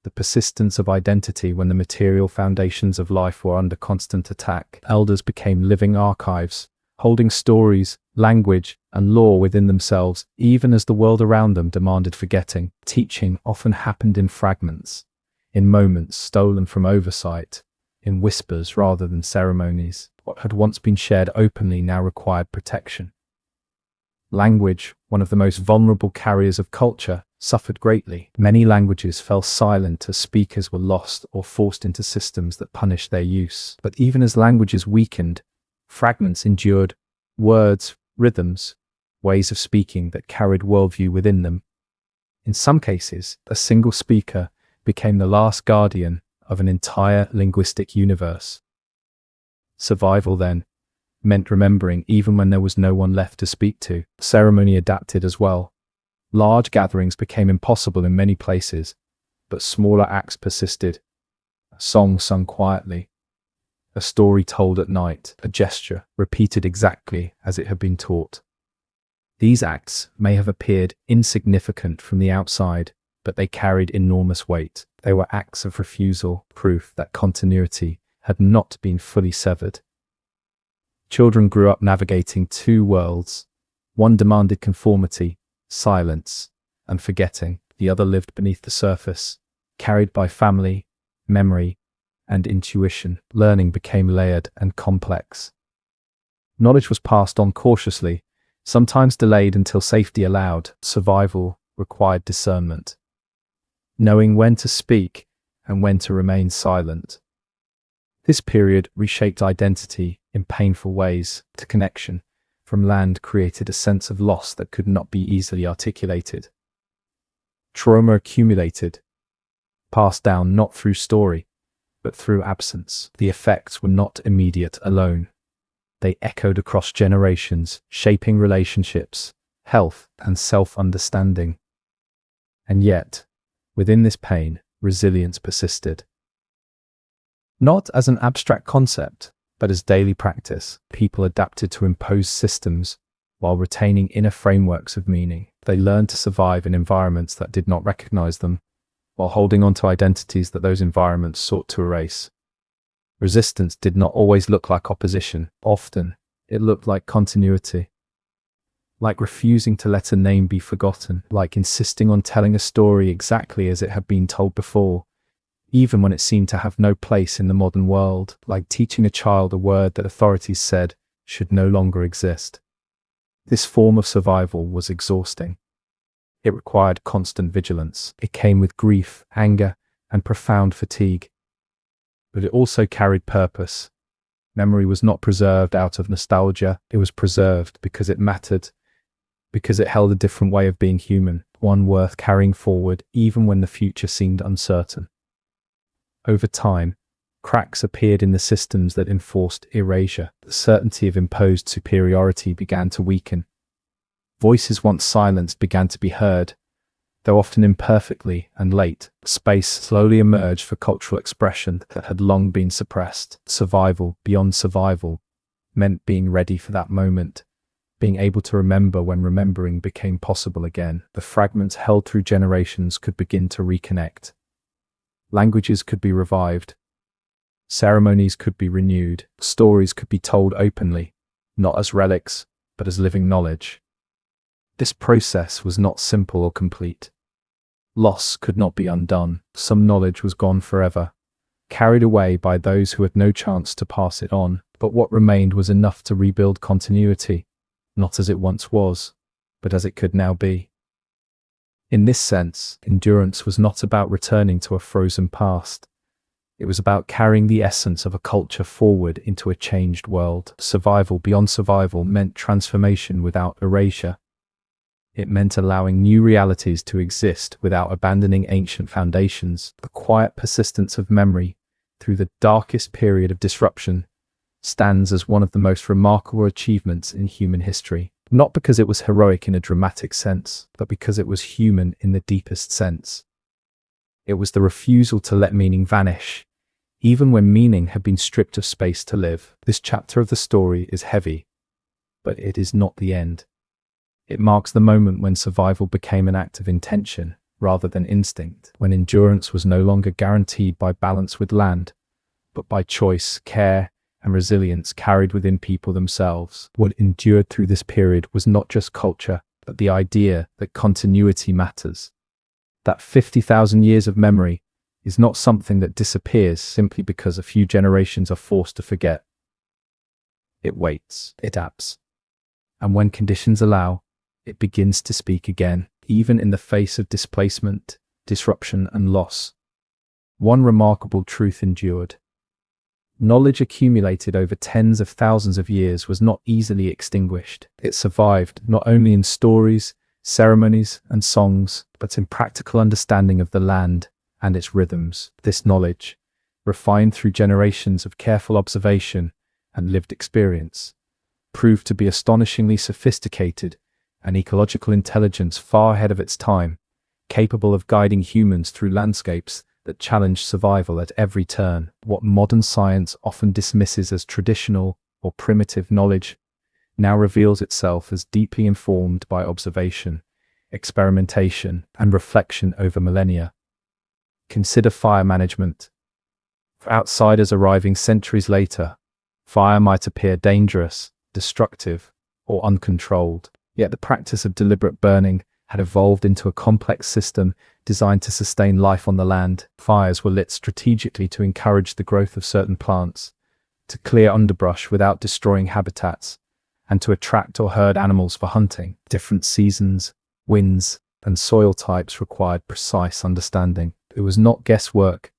the persistence of identity when the material foundations of life were under constant attack. Elders became living archives, holding stories, language, and law within themselves, even as the world around them demanded forgetting. Teaching often happened in fragments, in moments stolen from oversight, in whispers rather than ceremonies. What had once been shared openly now required protection. Language, one of the most vulnerable carriers of culture, suffered greatly. Many languages fell silent as speakers were lost or forced into systems that punished their use. But even as languages weakened, fragments endured, words, rhythms, ways of speaking that carried worldview within them. In some cases, a single speaker became the last guardian of an entire linguistic universe. Survival, then, meant remembering even when there was no one left to speak to. Ceremony adapted as well. Large gatherings became impossible in many places, but smaller acts persisted. A song sung quietly, a story told at night, a gesture repeated exactly as it had been taught. These acts may have appeared insignificant from the outside, but they carried enormous weight. They were acts of refusal, proof that continuity had not been fully severed. Children grew up navigating two worlds. One demanded conformity, silence, and forgetting. The other lived beneath the surface, carried by family, memory, and intuition. Learning became layered and complex. Knowledge was passed on cautiously, sometimes delayed until safety allowed. Survival required discernment, knowing when to speak and when to remain silent. This period reshaped identity in painful ways. To connection from land created a sense of loss that could not be easily articulated. Trauma accumulated, passed down not through story, but through absence. The effects were not immediate alone. They echoed across generations, shaping relationships, health, and self-understanding. And yet, within this pain, resilience persisted. Not as an abstract concept, but as daily practice, people adapted to imposed systems while retaining inner frameworks of meaning. They learned to survive in environments that did not recognize them, while holding on to identities that those environments sought to erase. Resistance did not always look like opposition. Often, it looked like continuity. Like refusing to let a name be forgotten, like insisting on telling a story exactly as it had been told before, even when it seemed to have no place in the modern world, like teaching a child a word that authorities said should no longer exist. This form of survival was exhausting. It required constant vigilance. It came with grief, anger, and profound fatigue. But it also carried purpose. Memory was not preserved out of nostalgia. It was preserved because it mattered, because it held a different way of being human, one worth carrying forward even when the future seemed uncertain. Over time, cracks appeared in the systems that enforced erasure. The certainty of imposed superiority began to weaken. Voices once silenced began to be heard, though often imperfectly and late. Space slowly emerged for cultural expression that had long been suppressed. Survival beyond survival meant being ready for that moment, being able to remember when remembering became possible again. The fragments held through generations could begin to reconnect. Languages could be revived. Ceremonies could be renewed. Stories could be told openly, not as relics, but as living knowledge. This process was not simple or complete. Loss could not be undone. Some knowledge was gone forever, carried away by those who had no chance to pass it on. But what remained was enough to rebuild continuity, not as it once was, but as it could now be. In this sense, endurance was not about returning to a frozen past. It was about carrying the essence of a culture forward into a changed world. Survival beyond survival meant transformation without erasure. It meant allowing new realities to exist without abandoning ancient foundations. The quiet persistence of memory through the darkest period of disruption stands as one of the most remarkable achievements in human history. Not because it was heroic in a dramatic sense, but because it was human in the deepest sense. It was the refusal to let meaning vanish, even when meaning had been stripped of space to live. This chapter of the story is heavy, but it is not the end. It marks the moment when survival became an act of intention rather than instinct, when endurance was no longer guaranteed by balance with land, but by choice, care, and resilience carried within people themselves. What endured through this period was not just culture, but the idea that continuity matters. That 50,000 years of memory is not something that disappears simply because a few generations are forced to forget. It waits, it adapts, and when conditions allow, it begins to speak again, even in the face of displacement, disruption, and loss. One remarkable truth endured. Knowledge accumulated over tens of thousands of years was not easily extinguished. It survived not only in stories, ceremonies, and songs, but in practical understanding of the land and its rhythms. This knowledge, refined through generations of careful observation and lived experience, proved to be astonishingly sophisticated and ecological intelligence far ahead of its time, capable of guiding humans through landscapes that challenge survival at every turn. What modern science often dismisses as traditional or primitive knowledge now reveals itself as deeply informed by observation, experimentation, and reflection over millennia. Consider fire management. For outsiders arriving centuries later, fire might appear dangerous, destructive, or uncontrolled. Yet the practice of deliberate burning had evolved into a complex system designed to sustain life on the land. Fires were lit strategically to encourage the growth of certain plants, to clear underbrush without destroying habitats, and to attract or herd animals for hunting. Different seasons, winds, and soil types required precise understanding. It was not guesswork.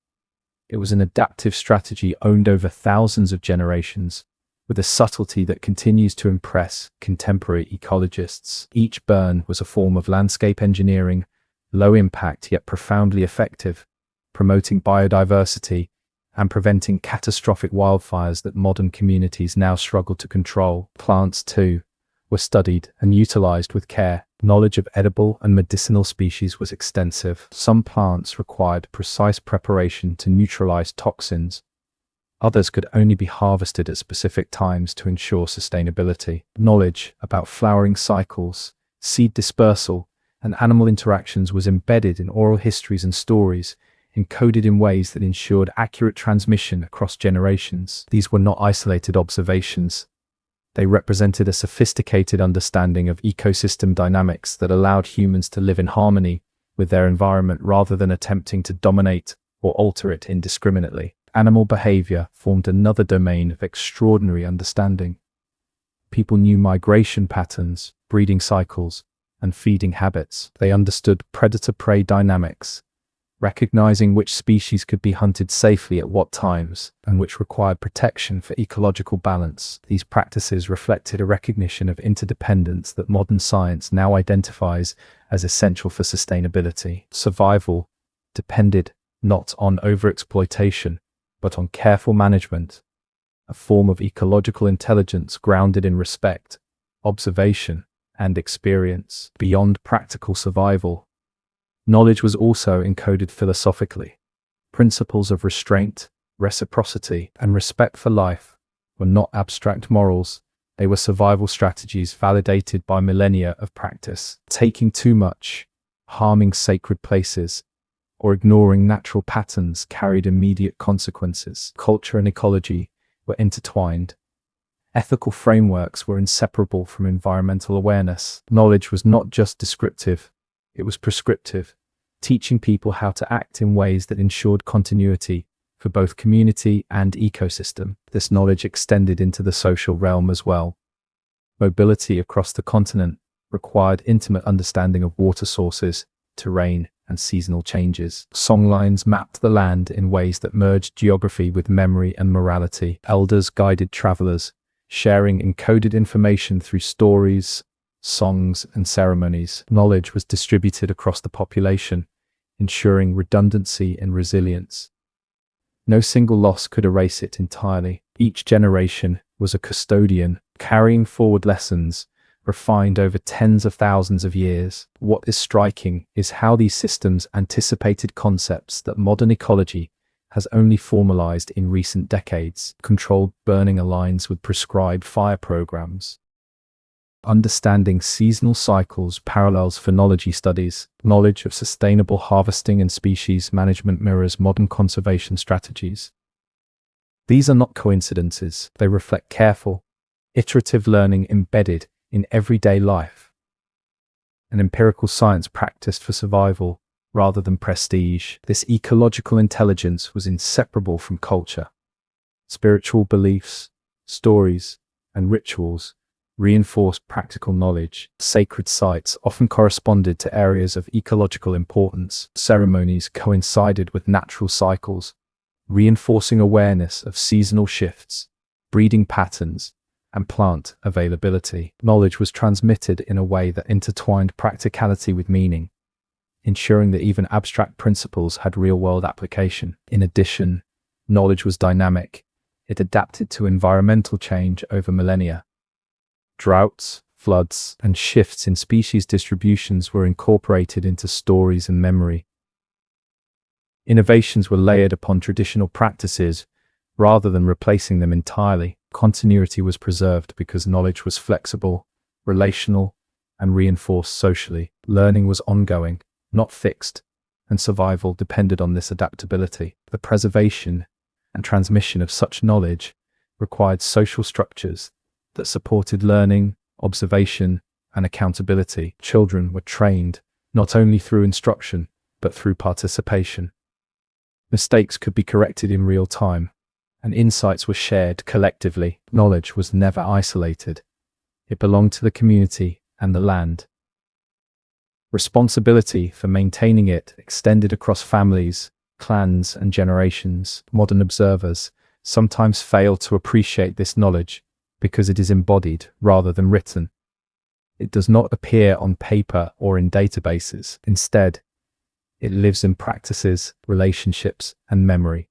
It was an adaptive strategy owned over thousands of generations, with a subtlety that continues to impress contemporary ecologists. Each burn was a form of landscape engineering, low impact yet profoundly effective, promoting biodiversity and preventing catastrophic wildfires that modern communities now struggle to control. Plants, too, were studied and utilized with care. Knowledge of edible and medicinal species was extensive. Some plants required precise preparation to neutralize toxins. Others could only be harvested at specific times to ensure sustainability. Knowledge about flowering cycles, seed dispersal, and animal interactions was embedded in oral histories and stories, encoded in ways that ensured accurate transmission across generations. These were not isolated observations. They represented a sophisticated understanding of ecosystem dynamics that allowed humans to live in harmony with their environment rather than attempting to dominate or alter it indiscriminately. Animal behavior formed another domain of extraordinary understanding. People knew migration patterns, breeding cycles, and feeding habits. They understood predator-prey dynamics, recognizing which species could be hunted safely at what times and which required protection for ecological balance. These practices reflected a recognition of interdependence that modern science now identifies as essential for sustainability. Survival depended not on overexploitation, but on careful management, a form of ecological intelligence grounded in respect, observation, and experience beyond practical survival. Knowledge was also encoded philosophically. Principles of restraint, reciprocity, and respect for life were not abstract morals. They were survival strategies validated by millennia of practice. Taking too much, harming sacred places, or ignoring natural patterns carried immediate consequences. Culture and ecology were intertwined. Ethical frameworks were inseparable from environmental awareness. Knowledge was not just descriptive, it was prescriptive, teaching people how to act in ways that ensured continuity for both community and ecosystem. This knowledge extended into the social realm as well. Mobility across the continent required intimate understanding of water sources, terrain, and seasonal changes. Songlines mapped the land in ways that merged geography with memory and morality. Elders guided travelers, sharing encoded information through stories, songs, and ceremonies. Knowledge was distributed across the population, ensuring redundancy and resilience. No single loss could erase it entirely. Each generation was a custodian, carrying forward lessons refined over tens of thousands of years. What is striking is how these systems anticipated concepts that modern ecology has only formalized in recent decades. Controlled burning aligns with prescribed fire programs. Understanding seasonal cycles parallels phenology studies. Knowledge of sustainable harvesting and species management mirrors modern conservation strategies. These are not coincidences. They reflect careful, iterative learning embedded in everyday life. An empirical science practiced for survival rather than prestige. This ecological intelligence was inseparable from culture. Spiritual beliefs, stories, and rituals reinforced practical knowledge. Sacred sites often corresponded to areas of ecological importance. Ceremonies coincided with natural cycles, reinforcing awareness of seasonal shifts, breeding patterns, and plant availability. Knowledge was transmitted in a way that intertwined practicality with meaning, ensuring that even abstract principles had real-world application. In addition, knowledge was dynamic. It adapted to environmental change over millennia. Droughts, floods, and shifts in species distributions were incorporated into stories and memory. Innovations were layered upon traditional practices rather than replacing them entirely. Continuity was preserved because knowledge was flexible, relational, and reinforced socially. Learning was ongoing, not fixed, and survival depended on this adaptability. The preservation and transmission of such knowledge required social structures that supported learning, observation, and accountability. Children were trained not only through instruction, but through participation. Mistakes could be corrected in real time, and insights were shared collectively. Knowledge was never isolated. It belonged to the community and the land. Responsibility for maintaining it extended across families, clans, and generations. Modern observers sometimes fail to appreciate this knowledge because it is embodied rather than written. It does not appear on paper or in databases. Instead, it lives in practices, relationships, and memory.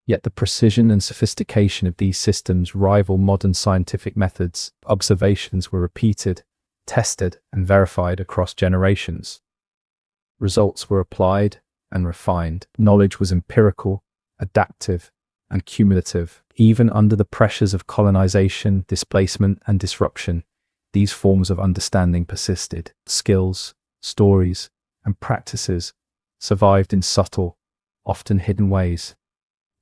Yet the precision and sophistication of these systems rival modern scientific methods. Observations were repeated, tested, and verified across generations. Results were applied and refined. Knowledge was empirical, adaptive, and cumulative. Even under the pressures of colonization, displacement, and disruption, these forms of understanding persisted. Skills, stories, and practices survived in subtle, often hidden ways.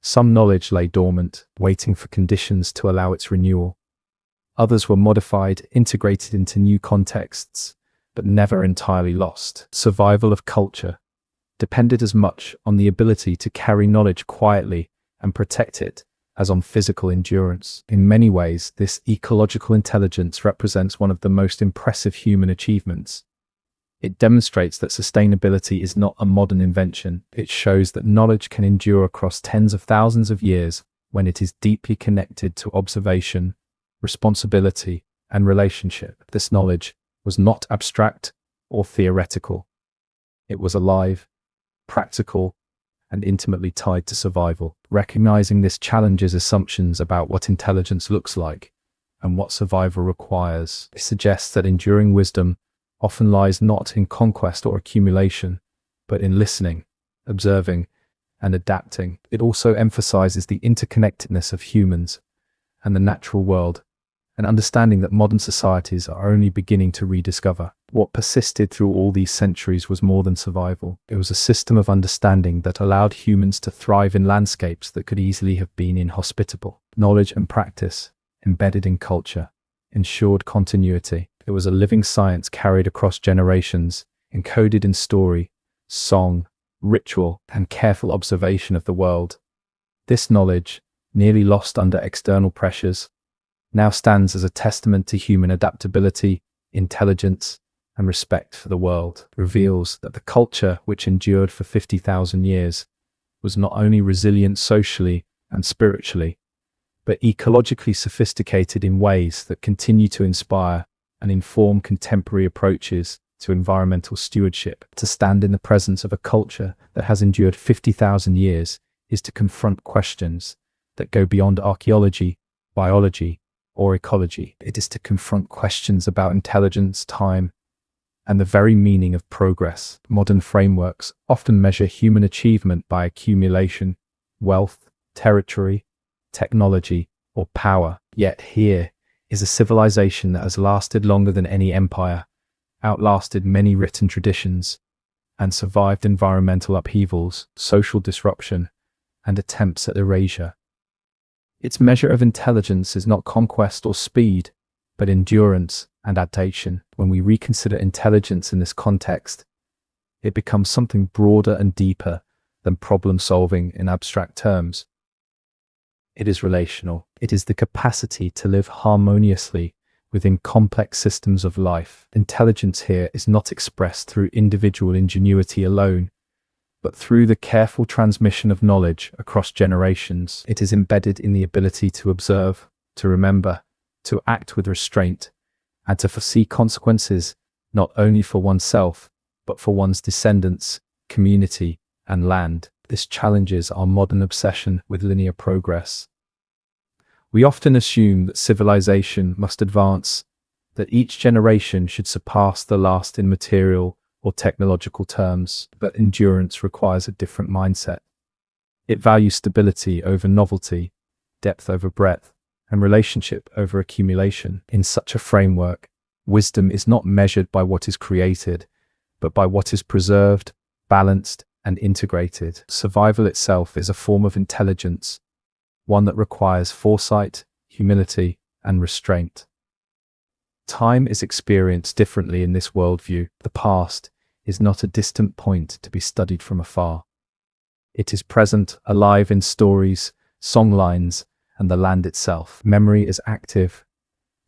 Some knowledge lay dormant, waiting for conditions to allow its renewal. Others were modified, integrated into new contexts, but never entirely lost. Survival of culture depended as much on the ability to carry knowledge quietly and protect it as on physical endurance. In many ways, this ecological intelligence represents one of the most impressive human achievements. It demonstrates that sustainability is not a modern invention. It shows that knowledge can endure across tens of thousands of years when it is deeply connected to observation, responsibility, and relationship. This knowledge was not abstract or theoretical. It was alive, practical, and intimately tied to survival. Recognizing this challenges assumptions about what intelligence looks like and what survival requires. It suggests that enduring wisdom often lies not in conquest or accumulation, but in listening, observing, and adapting. It also emphasizes the interconnectedness of humans and the natural world, an understanding that modern societies are only beginning to rediscover. What persisted through all these centuries was more than survival. It was a system of understanding that allowed humans to thrive in landscapes that could easily have been inhospitable. Knowledge and practice, embedded in culture, ensured continuity. It was a living science carried across generations, encoded in story, song, ritual, and careful observation of the world. This knowledge, nearly lost under external pressures, now stands as a testament to human adaptability, intelligence, and respect for the world. It reveals that the culture which endured for 50,000 years was not only resilient socially and spiritually, but ecologically sophisticated in ways that continue to inspire and inform contemporary approaches to environmental stewardship. To stand in the presence of a culture that has endured 50,000 years is to confront questions that go beyond archaeology, biology, or ecology. It is to confront questions about intelligence, time, and the very meaning of progress. Modern frameworks often measure human achievement by accumulation, wealth, territory, technology, or power. Yet here is a civilization that has lasted longer than any empire, outlasted many written traditions, and survived environmental upheavals, social disruption, and attempts at erasure. Its measure of intelligence is not conquest or speed, but endurance and adaptation. When we reconsider intelligence in this context, it becomes something broader and deeper than problem solving in abstract terms. It is relational. It is the capacity to live harmoniously within complex systems of life. Intelligence here is not expressed through individual ingenuity alone, but through the careful transmission of knowledge across generations. It is embedded in the ability to observe, to remember, to act with restraint, and to foresee consequences not only for oneself, but for one's descendants, community, and land. This challenges our modern obsession with linear progress. We often assume that civilization must advance, that each generation should surpass the last in material or technological terms, but endurance requires a different mindset. It values stability over novelty, depth over breadth, and relationship over accumulation. In such a framework, wisdom is not measured by what is created, but by what is preserved, balanced, and integrated. Survival itself is a form of intelligence, one that requires foresight, humility, and restraint. Time is experienced differently in this worldview. The past is not a distant point to be studied from afar. It is present, alive in stories, songlines, and the land itself. Memory is active,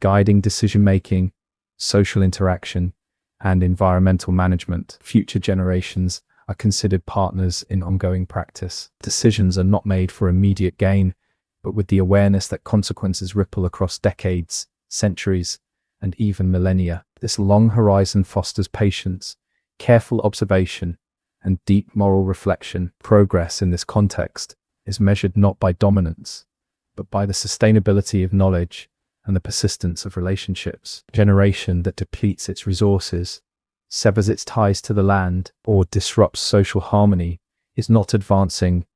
guiding decision-making, social interaction, and environmental management. Future generations are considered partners in ongoing practice. Decisions are not made for immediate gain, but with the awareness that consequences ripple across decades, centuries, and even millennia. This long horizon fosters patience, careful observation, and deep moral reflection. Progress in this context is measured not by dominance, but by the sustainability of knowledge and the persistence of relationships. A generation that depletes its resources, severs its ties to the land, or disrupts social harmony is not advancing.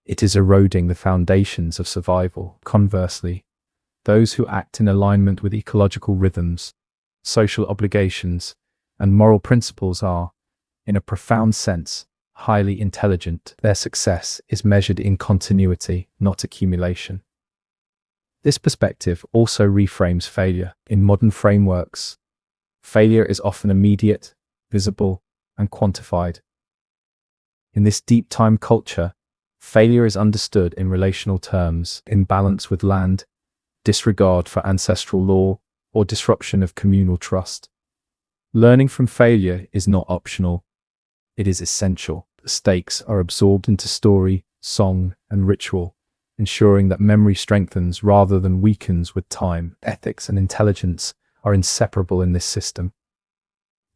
It is eroding the foundations of survival. Conversely, those who act in alignment with ecological rhythms, social obligations, and moral principles are, in a profound sense, highly intelligent. Their success is measured in continuity, not accumulation. This perspective also reframes failure. In modern frameworks, failure is often immediate, visible, and quantified. In this deep time culture, failure is understood in relational terms: imbalance with land, disregard for ancestral law, or disruption of communal trust. Learning from failure is not optional. It is essential. The stakes are absorbed into story, song, and ritual, ensuring that memory strengthens rather than weakens with time. Ethics and intelligence are inseparable in this system.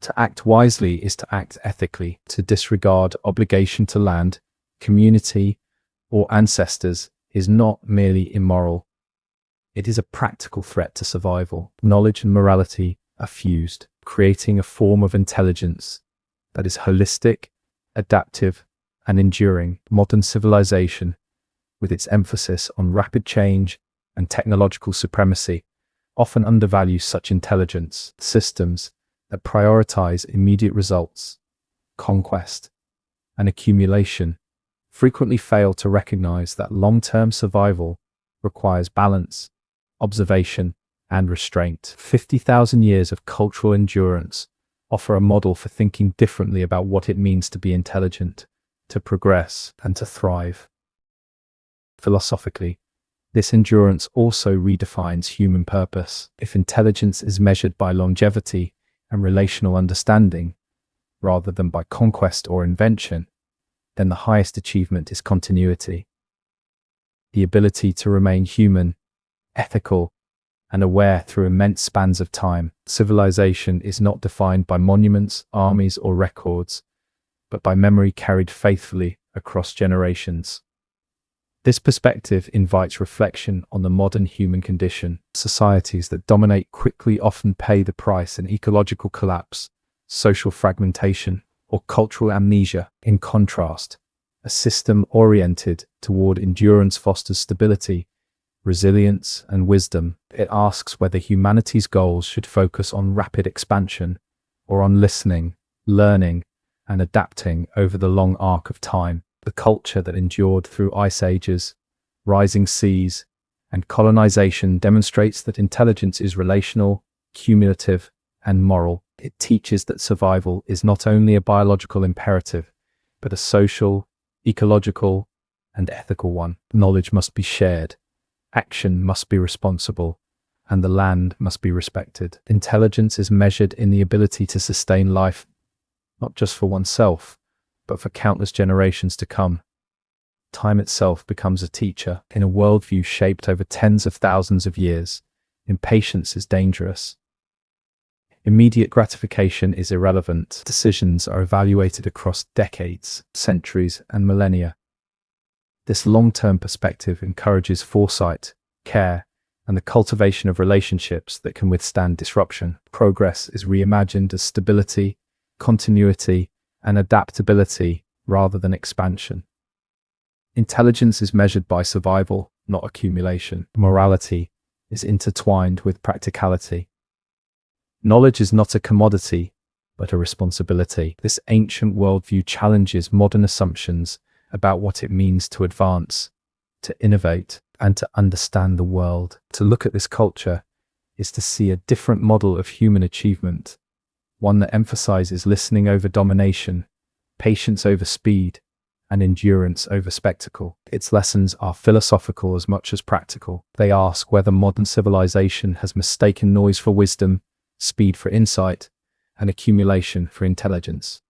To act wisely is to act ethically. To disregard obligation to land community, or ancestors is not merely immoral. It is a practical threat to survival. Knowledge and morality are fused, creating a form of intelligence that is holistic, adaptive, and enduring. Modern civilization, with its emphasis on rapid change and technological supremacy, often undervalues such intelligence. Systems that prioritize immediate results, conquest, and accumulation frequently fail to recognize that long-term survival requires balance, observation, and restraint. 50,000 years of cultural endurance offer a model for thinking differently about what it means to be intelligent, to progress, and to thrive. Philosophically, this endurance also redefines human purpose. If intelligence is measured by longevity and relational understanding, rather than by conquest or invention, then the highest achievement is continuity. The ability to remain human, ethical, and aware through immense spans of time. Civilization is not defined by monuments, armies, or records, but by memory carried faithfully across generations. This perspective invites reflection on the modern human condition. Societies that dominate quickly often pay the price in ecological collapse, social fragmentation, or cultural amnesia. In contrast, a system oriented toward endurance fosters stability, resilience, and wisdom. It asks whether humanity's goals should focus on rapid expansion or on listening, learning, and adapting over the long arc of time. The culture that endured through ice ages, rising seas, and colonization demonstrates that intelligence is relational, cumulative, and moral. It teaches that survival is not only a biological imperative, but a social, ecological, and ethical one. Knowledge must be shared, action must be responsible, and the land must be respected. Intelligence is measured in the ability to sustain life, not just for oneself, but for countless generations to come. Time itself becomes a teacher. In a worldview shaped over tens of thousands of years, impatience is dangerous. Immediate gratification is irrelevant. Decisions are evaluated across decades, centuries, and millennia. This long-term perspective encourages foresight, care, and the cultivation of relationships that can withstand disruption. Progress is reimagined as stability, continuity, and adaptability rather than expansion. Intelligence is measured by survival, not accumulation. Morality is intertwined with practicality. Knowledge is not a commodity, but a responsibility. This ancient worldview challenges modern assumptions about what it means to advance, to innovate, and to understand the world. To look at this culture is to see a different model of human achievement, one that emphasizes listening over domination, patience over speed, and endurance over spectacle. Its lessons are philosophical as much as practical. They ask whether modern civilization has mistaken noise for wisdom, speed for insight, and accumulation for intelligence.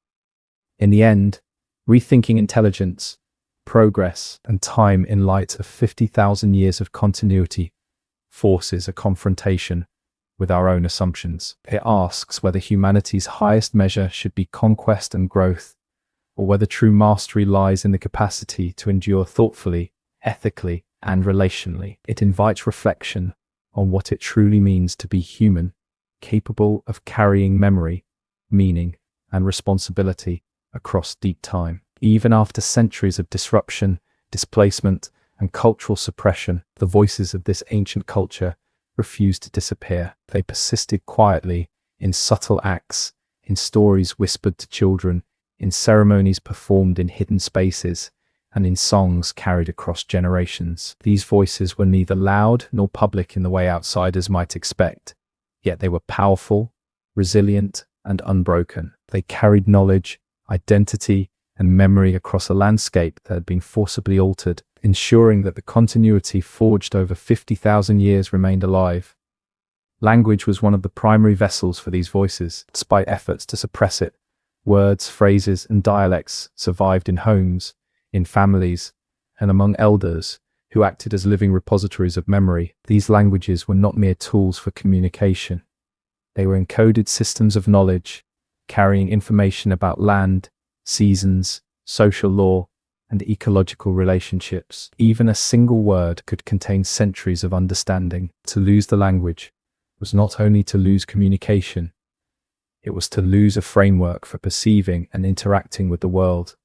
In the end, rethinking intelligence, progress, and time in light of 50,000 years of continuity forces a confrontation with our own assumptions. It asks whether humanity's highest measure should be conquest and growth, or whether true mastery lies in the capacity to endure thoughtfully, ethically, and relationally. It invites reflection on what it truly means to be human, capable of carrying memory, meaning, and responsibility across deep time. Even after centuries of disruption, displacement, and cultural suppression, the voices of this ancient culture refused to disappear. They persisted quietly, in subtle acts, in stories whispered to children, in ceremonies performed in hidden spaces, and in songs carried across generations. These voices were neither loud nor public in the way outsiders might expect, yet they were powerful, resilient, and unbroken. They carried knowledge, identity, and memory across a landscape that had been forcibly altered, ensuring that the continuity forged over 50,000 years remained alive. Language was one of the primary vessels for these voices. Despite efforts to suppress it, words, phrases, and dialects survived in homes, in families, and among elders who acted as living repositories of memory. These languages were not mere tools for communication. They were encoded systems of knowledge, carrying information about land, seasons, social law, and ecological relationships. Even a single word could contain centuries of understanding. To lose the language was not only to lose communication, it was to lose a framework for perceiving and interacting with the world.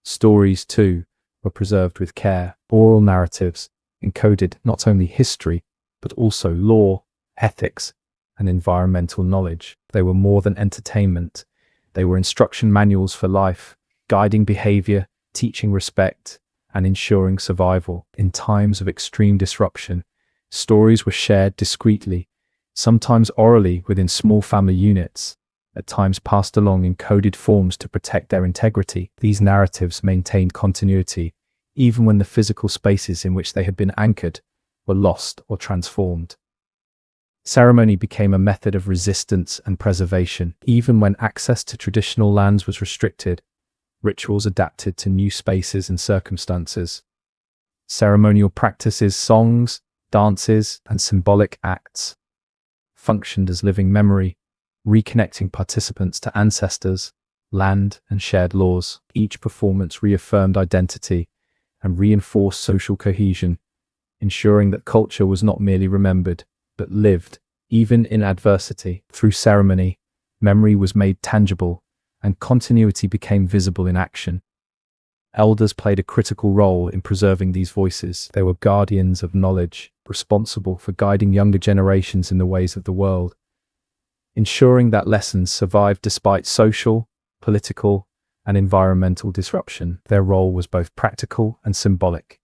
Stories, too, were preserved with care. Oral narratives encoded not only history, but also law, ethics, and environmental knowledge. They were more than entertainment. They were instruction manuals for life, guiding behavior, teaching respect, and ensuring survival. In times of extreme disruption, stories were shared discreetly, sometimes orally within small family units, at times passed along in coded forms to protect their integrity. These narratives maintained continuity, even when the physical spaces in which they had been anchored were lost or transformed. Ceremony became a method of resistance and preservation. Even when access to traditional lands was restricted, rituals adapted to new spaces and circumstances. Ceremonial practices, songs, dances, and symbolic acts functioned as living memory, reconnecting participants to ancestors, land, and shared laws. Each performance reaffirmed identity and reinforced social cohesion, ensuring that culture was not merely remembered, but lived, even in adversity. Through ceremony, memory was made tangible, and continuity became visible in action. Elders played a critical role in preserving these voices. They were guardians of knowledge, responsible for guiding younger generations in the ways of the world, ensuring that lessons survived despite social, political, and environmental disruption. Their role was both practical and symbolic.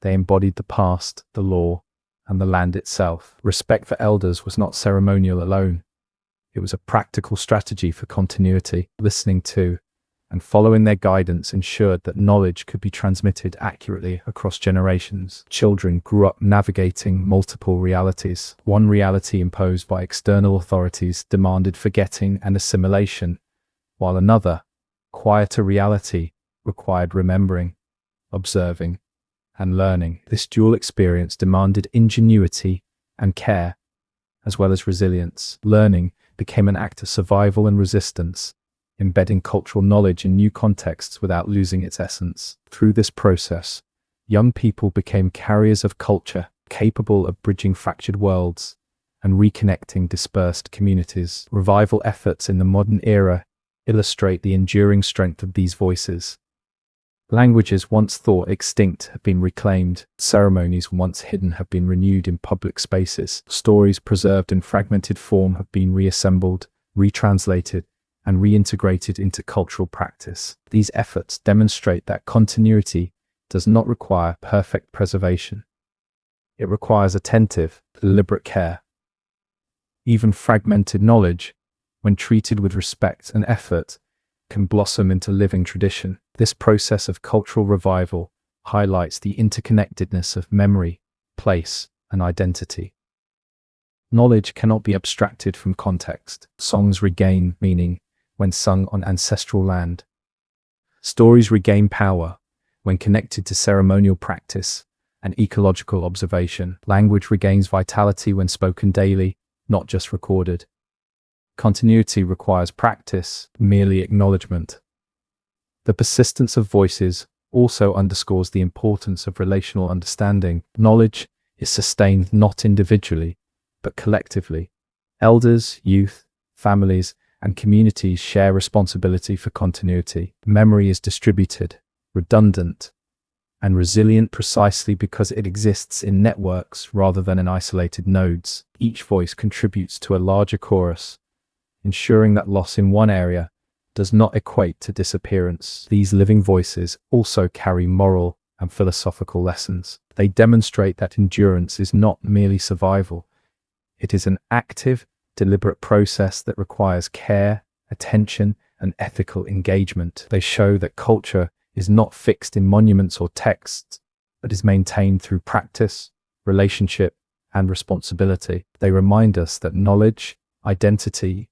They embodied the past, the law, and the land itself. Respect for elders was not ceremonial alone. It was a practical strategy for continuity. Listening to and following their guidance ensured that knowledge could be transmitted accurately across generations. Children grew up navigating multiple realities. One reality imposed by external authorities demanded forgetting and assimilation, while another, quieter reality, required remembering, observing, and learning. This dual experience demanded ingenuity and care, as well as resilience. Learning became an act of survival and resistance, embedding cultural knowledge in new contexts without losing its essence. Through this process, young people became carriers of culture, capable of bridging fractured worlds and reconnecting dispersed communities. Revival efforts in the modern era illustrate the enduring strength of these voices. Languages once thought extinct have been reclaimed. Ceremonies once hidden have been renewed in public spaces. Stories preserved in fragmented form have been reassembled, retranslated, and reintegrated into cultural practice. These efforts demonstrate that continuity does not require perfect preservation. It requires attentive, deliberate care. Even fragmented knowledge, when treated with respect and effort, can blossom into living tradition. This process of cultural revival highlights the interconnectedness of memory, place, and identity. Knowledge cannot be abstracted from context. Songs regain meaning when sung on ancestral land. Stories regain power when connected to ceremonial practice and ecological observation. Language regains vitality when spoken daily, not just recorded. Continuity requires practice, merely acknowledgement. The persistence of voices also underscores the importance of relational understanding. Knowledge is sustained not individually, but collectively. Elders, youth, families, and communities share responsibility for continuity. Memory is distributed, redundant, and resilient precisely because it exists in networks rather than in isolated nodes. Each voice contributes to a larger chorus, ensuring that loss in one area does not equate to disappearance. These living voices also carry moral and philosophical lessons. They demonstrate that endurance is not merely survival. It is an active, deliberate process that requires care, attention, and ethical engagement. They show that culture is not fixed in monuments or texts, but is maintained through practice, relationship, and responsibility. They remind us that knowledge, identity,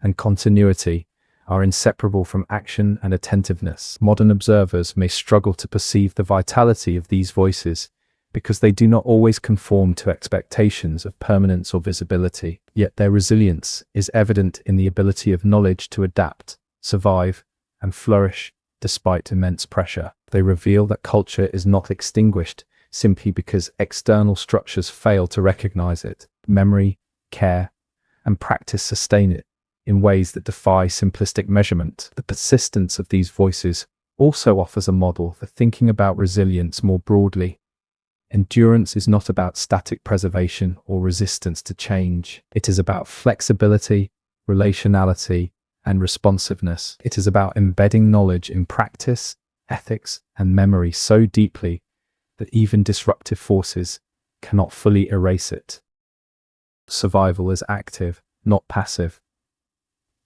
and continuity are inseparable from action and attentiveness. Modern observers may struggle to perceive the vitality of these voices because they do not always conform to expectations of permanence or visibility. Yet their resilience is evident in the ability of knowledge to adapt, survive, and flourish despite immense pressure. They reveal that culture is not extinguished simply because external structures fail to recognize it. Memory, care, and practice sustain it in ways that defy simplistic measurement. The persistence of these voices also offers a model for thinking about resilience more broadly. Endurance is not about static preservation or resistance to change. It is about flexibility, relationality, and responsiveness. It is about embedding knowledge in practice, ethics, and memory so deeply that even disruptive forces cannot fully erase it. Survival is active, not passive.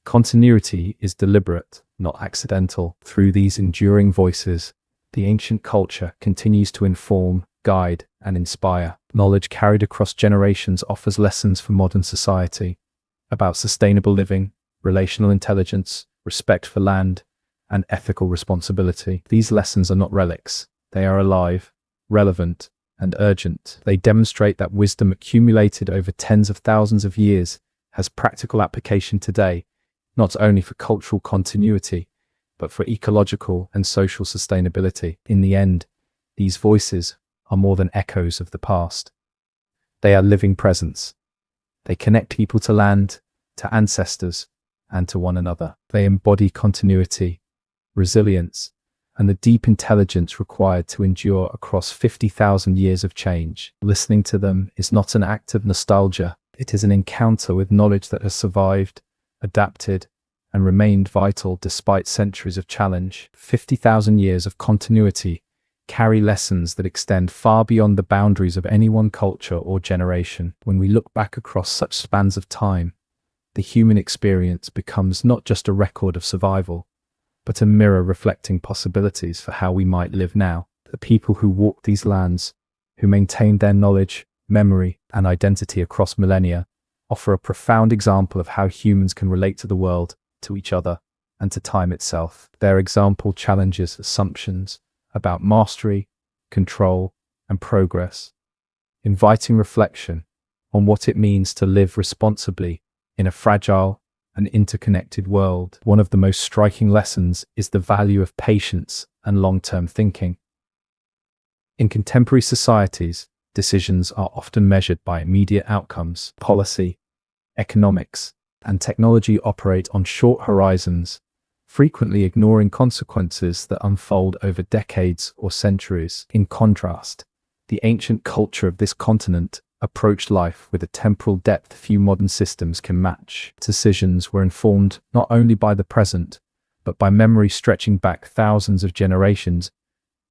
Continuity is deliberate, not accidental. Through these enduring voices, the ancient culture continues to inform, guide, and inspire. Knowledge carried across generations offers lessons for modern society about sustainable living, relational intelligence, respect for land, and ethical responsibility. These lessons are not relics. They are alive, relevant, and urgent. They demonstrate that wisdom accumulated over tens of thousands of years has practical application today, not only for cultural continuity, but for ecological and social sustainability. In the end, these voices are more than echoes of the past. They are living presence. They connect people to land, to ancestors, and to one another. They embody continuity, resilience, and the deep intelligence required to endure across 50,000 years of change. Listening to them is not an act of nostalgia. It is an encounter with knowledge that has survived, adapted, and remained vital despite centuries of challenge. 50,000 years of continuity carry lessons that extend far beyond the boundaries of any one culture or generation. When we look back across such spans of time, the human experience becomes not just a record of survival, but a mirror reflecting possibilities for how we might live now. The people who walked these lands, who maintained their knowledge, memory, and identity across millennia, offer a profound example of how humans can relate to the world, to each other, and to time itself. Their example challenges assumptions about mastery, control, and progress, inviting reflection on what it means to live responsibly in a fragile and interconnected world. One of the most striking lessons is the value of patience and long-term thinking. In contemporary societies, decisions are often measured by immediate outcomes. Policy, economics, and technology operate on short horizons, frequently ignoring consequences that unfold over decades or centuries. In contrast, the ancient culture of this continent approached life with a temporal depth few modern systems can match. Decisions were informed not only by the present, but by memory stretching back thousands of generations,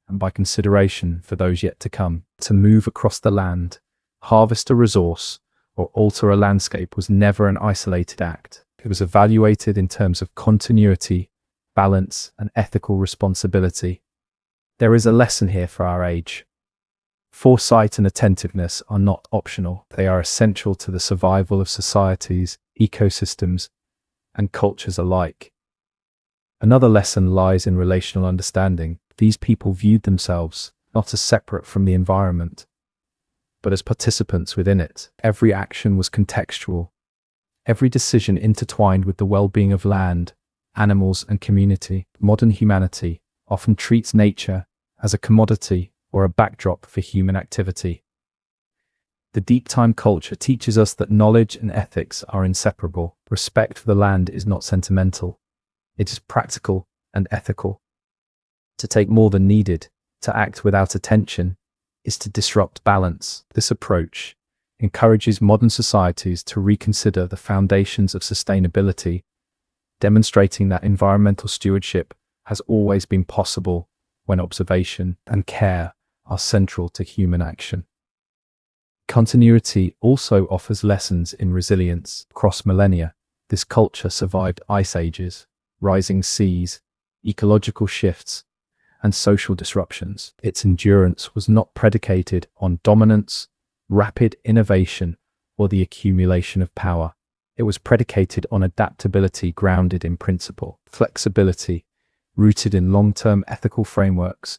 and by consideration for those yet to come. To move across the land, harvest a resource, or alter a landscape was never an isolated act. It was evaluated in terms of continuity, balance, and ethical responsibility. There is a lesson here for our age. Foresight and attentiveness are not optional. They are essential to the survival of societies, ecosystems, and cultures alike. Another lesson lies in relational understanding. These people viewed themselves not as separate from the environment, but as participants within it. Every action was contextual, every decision intertwined with the well-being of land, animals, and community. Modern humanity often treats nature as a commodity or a backdrop for human activity. The deep time culture teaches us that knowledge and ethics are inseparable. Respect for the land is not sentimental. It is practical and ethical. To take more than needed, to act without attention, is to disrupt balance. This approach encourages modern societies to reconsider the foundations of sustainability, demonstrating that environmental stewardship has always been possible when observation and care are central to human action. Continuity also offers lessons in resilience. Across millennia, this culture survived ice ages, rising seas, ecological shifts, and social disruptions. Its endurance was not predicated on dominance, rapid innovation, or the accumulation of power. It was predicated on adaptability grounded in principle. Flexibility, rooted in long-term ethical frameworks,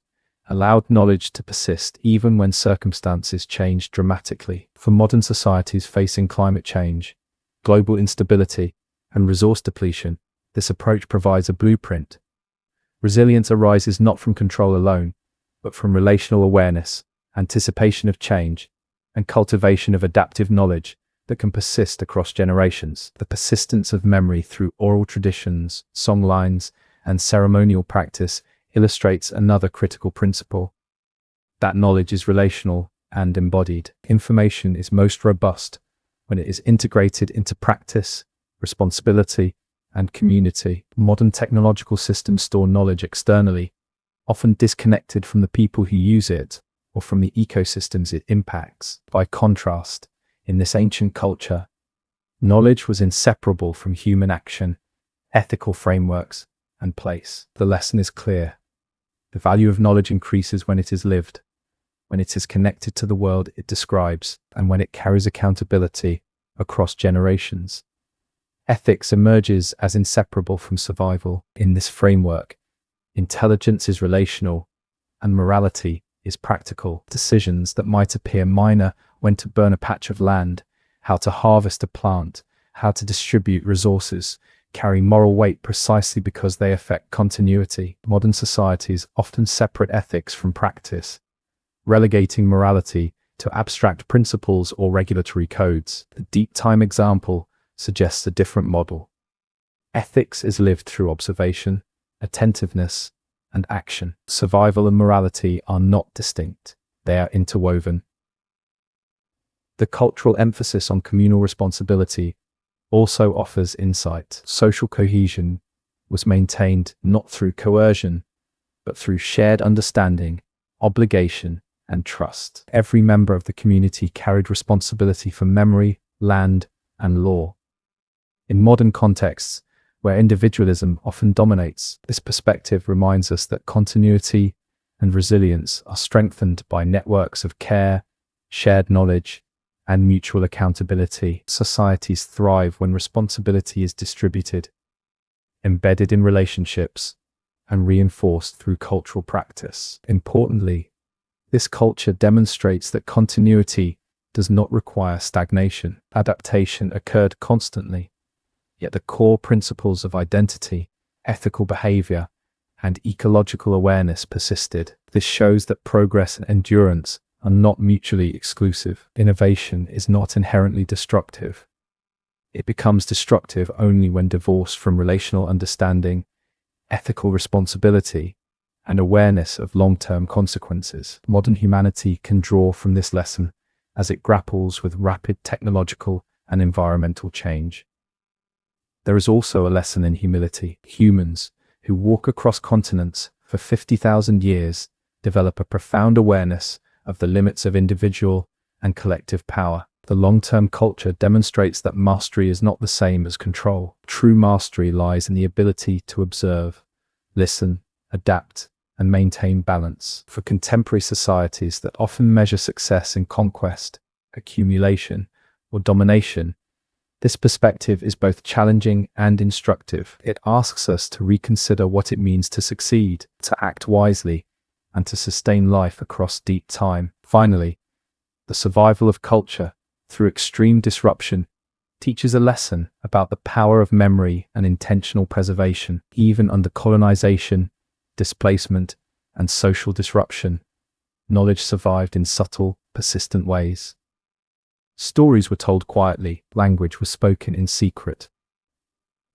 allowed knowledge to persist even when circumstances changed dramatically. For modern societies facing climate change, global instability, and resource depletion, this approach provides a blueprint. Resilience arises not from control alone, but from relational awareness, anticipation of change, and cultivation of adaptive knowledge that can persist across generations. The persistence of memory through oral traditions, songlines, and ceremonial practice illustrates another critical principle: that knowledge is relational and embodied. Information is most robust when it is integrated into practice, responsibility, and community. Modern technological systems store knowledge externally, often disconnected from the people who use it or from the ecosystems it impacts. By contrast, in this ancient culture, knowledge was inseparable from human action, ethical frameworks, and place. The lesson is clear. The value of knowledge increases when it is lived, when it is connected to the world it describes, and when it carries accountability across generations. Ethics emerges as inseparable from survival. In this framework, intelligence is relational and morality is practical. Decisions that might appear minor, when to burn a patch of land, how to harvest a plant, how to distribute resources, carry moral weight precisely because they affect continuity. Modern societies often separate ethics from practice, relegating morality to abstract principles or regulatory codes. The deep time example suggests a different model. Ethics is lived through observation, attentiveness, and action. Survival and morality are not distinct, they are interwoven. The cultural emphasis on communal responsibility also offers insight. Social cohesion was maintained not through coercion, but through shared understanding, obligation, and trust. Every member of the community carried responsibility for memory, land, and law. In modern contexts, where individualism often dominates, this perspective reminds us that continuity and resilience are strengthened by networks of care, shared knowledge, and mutual accountability. Societies thrive when responsibility is distributed, embedded in relationships, and reinforced through cultural practice. Importantly, this culture demonstrates that continuity does not require stagnation. Adaptation occurred constantly, yet the core principles of identity, ethical behavior, and ecological awareness persisted. This shows that progress and endurance are not mutually exclusive. Innovation is not inherently destructive. It becomes destructive only when divorced from relational understanding, ethical responsibility, and awareness of long-term consequences. Modern humanity can draw from this lesson as it grapples with rapid technological and environmental change. There is also a lesson in humility. Humans who walk across continents for 50,000 years develop a profound awareness of the limits of individual and collective power. The long-term culture demonstrates that mastery is not the same as control. True mastery lies in the ability to observe, listen, adapt, and maintain balance. For contemporary societies that often measure success in conquest, accumulation, or domination, this perspective is both challenging and instructive. It asks us to reconsider what it means to succeed, to act wisely, and to sustain life across deep time. Finally, the survival of culture through extreme disruption teaches a lesson about the power of memory and intentional preservation. Even under colonization, displacement, and social disruption, knowledge survived in subtle, persistent ways. Stories were told quietly, language was spoken in secret.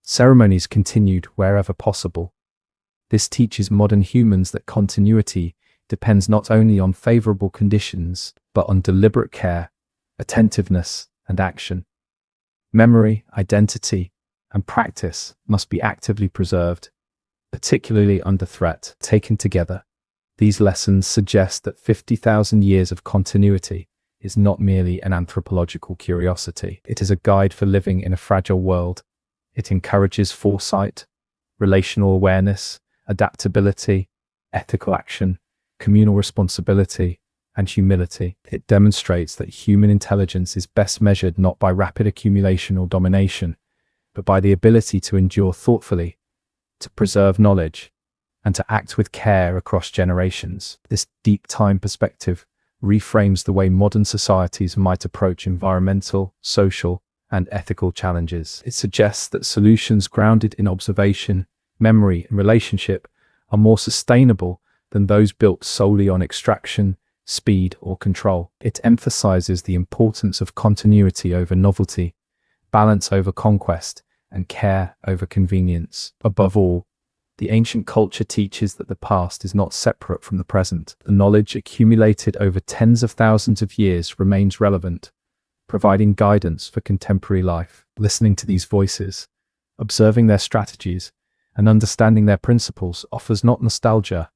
Ceremonies continued wherever possible. This teaches modern humans that continuity depends not only on favorable conditions, but on deliberate care, attentiveness, and action. Memory, identity, and practice must be actively preserved, particularly under threat. Taken together, these lessons suggest that 50,000 years of continuity is not merely an anthropological curiosity. It is a guide for living in a fragile world. It encourages foresight, relational awareness, adaptability, ethical action, communal responsibility, and humility. It demonstrates that human intelligence is best measured not by rapid accumulation or domination, but by the ability to endure thoughtfully, to preserve knowledge, and to act with care across generations. This deep time perspective reframes the way modern societies might approach environmental, social, and ethical challenges. It suggests that solutions grounded in observation, memory, and relationship are more sustainable than those built solely on extraction, speed, or control. It emphasizes the importance of continuity over novelty, balance over conquest, and care over convenience. Above all, the ancient culture teaches that the past is not separate from the present. The knowledge accumulated over tens of thousands of years remains relevant, providing guidance for contemporary life. Listening to these voices, observing their strategies, and understanding their principles offers not nostalgia,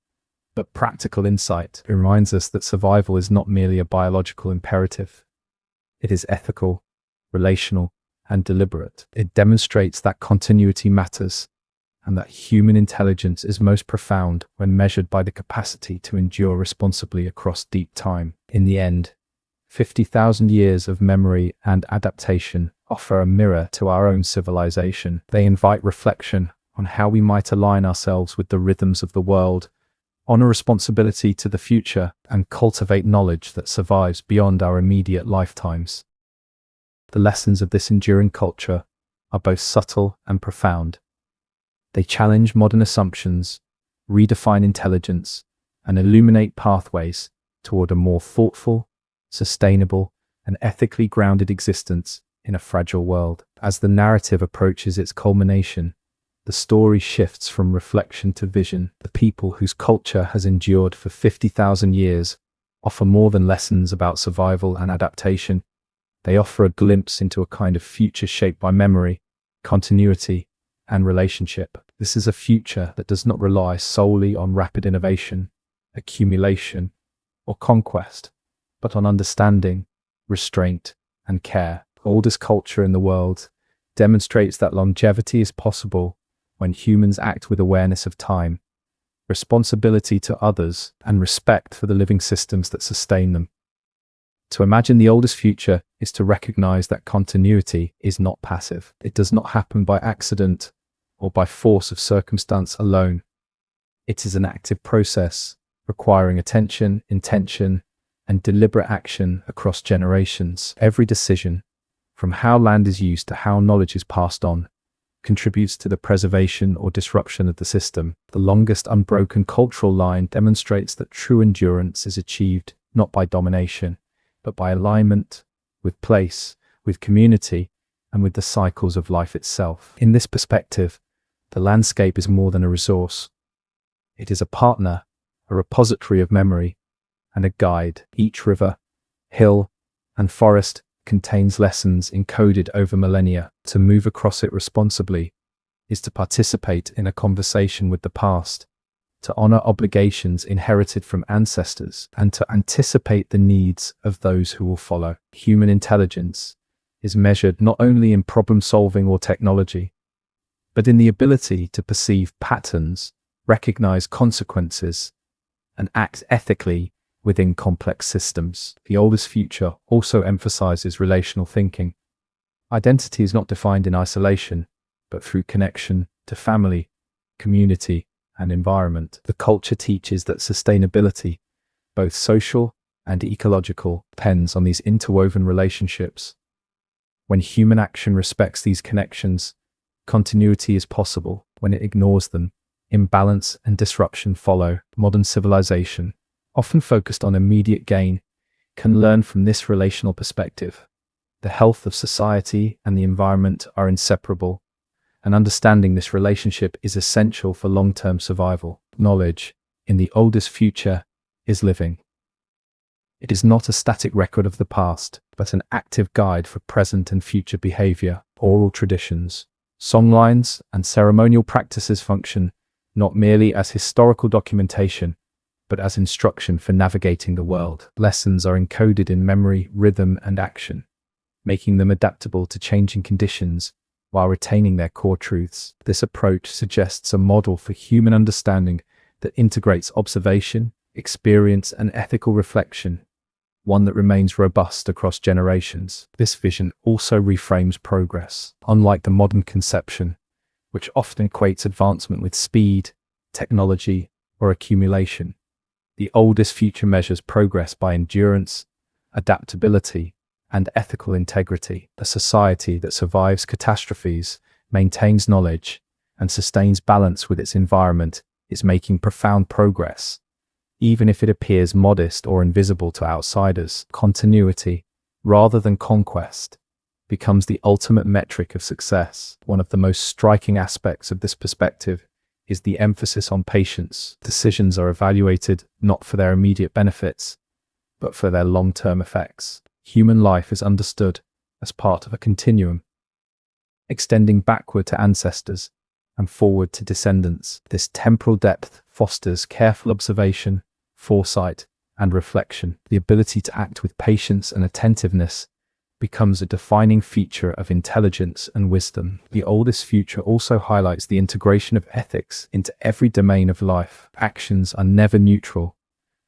but practical insight. It reminds us that survival is not merely a biological imperative. It is ethical, relational, and deliberate. It demonstrates that continuity matters, and that human intelligence is most profound when measured by the capacity to endure responsibly across deep time. In the end, 50,000 years of memory and adaptation offer a mirror to our own civilization. They invite reflection on how we might align ourselves with the rhythms of the world, honor responsibility to the future, and cultivate knowledge that survives beyond our immediate lifetimes. The lessons of this enduring culture are both subtle and profound. They challenge modern assumptions, redefine intelligence, and illuminate pathways toward a more thoughtful, sustainable, and ethically grounded existence in a fragile world. As the narrative approaches its culmination, the story shifts from reflection to vision. The people whose culture has endured for 50,000 years offer more than lessons about survival and adaptation. They offer a glimpse into a kind of future shaped by memory, continuity, and relationship. This is a future that does not rely solely on rapid innovation, accumulation, or conquest, but on understanding, restraint, and care. The oldest culture in the world demonstrates that longevity is possible when humans act with awareness of time, responsibility to others, and respect for the living systems that sustain them. To imagine the oldest future is to recognize that continuity is not passive. It does not happen by accident or by force of circumstance alone. It is an active process requiring attention, intention, and deliberate action across generations. Every decision, from how land is used to how knowledge is passed on, contributes to the preservation or disruption of the system. The longest unbroken cultural line demonstrates that true endurance is achieved not by domination, but by alignment with place, with community, and with the cycles of life itself. In this perspective, the landscape is more than a resource. It is a partner, a repository of memory, and a guide. Each river, hill, and forest contains lessons encoded over millennia. To move across it responsibly is to participate in a conversation with the past, to honor obligations inherited from ancestors, and to anticipate the needs of those who will follow. Human intelligence is measured not only in problem solving or technology, but in the ability to perceive patterns, recognize consequences, and act ethically within complex systems. The oldest future also emphasizes relational thinking. Identity is not defined in isolation, but through connection to family, community, and environment. The culture teaches that sustainability, both social and ecological, depends on these interwoven relationships. When human action respects these connections, continuity is possible. When it ignores them, imbalance and disruption follow. Modern civilization, often focused on immediate gain, can learn from this relational perspective. The health of society and the environment are inseparable, and understanding this relationship is essential for long-term survival. Knowledge, in the oldest future, is living. It is not a static record of the past, but an active guide for present and future behavior. Oral traditions, songlines, and ceremonial practices function not merely as historical documentation, but as instruction for navigating the world. Lessons are encoded in memory, rhythm, and action, making them adaptable to changing conditions while retaining their core truths. This approach suggests a model for human understanding that integrates observation, experience, and ethical reflection, one that remains robust across generations. This vision also reframes progress. Unlike the modern conception, which often equates advancement with speed, technology, or accumulation, the oldest future measures progress by endurance, adaptability, and ethical integrity. A society that survives catastrophes, maintains knowledge, and sustains balance with its environment is making profound progress, even if it appears modest or invisible to outsiders. Continuity, rather than conquest, becomes the ultimate metric of success. One of the most striking aspects of this perspective is the emphasis on patience. Decisions are evaluated not for their immediate benefits, but for their long-term effects. Human life is understood as part of a continuum, extending backward to ancestors and forward to descendants. This temporal depth fosters careful observation, foresight, and reflection. The ability to act with patience and attentiveness becomes a defining feature of intelligence and wisdom. The oldest future also highlights the integration of ethics into every domain of life. Actions are never neutral.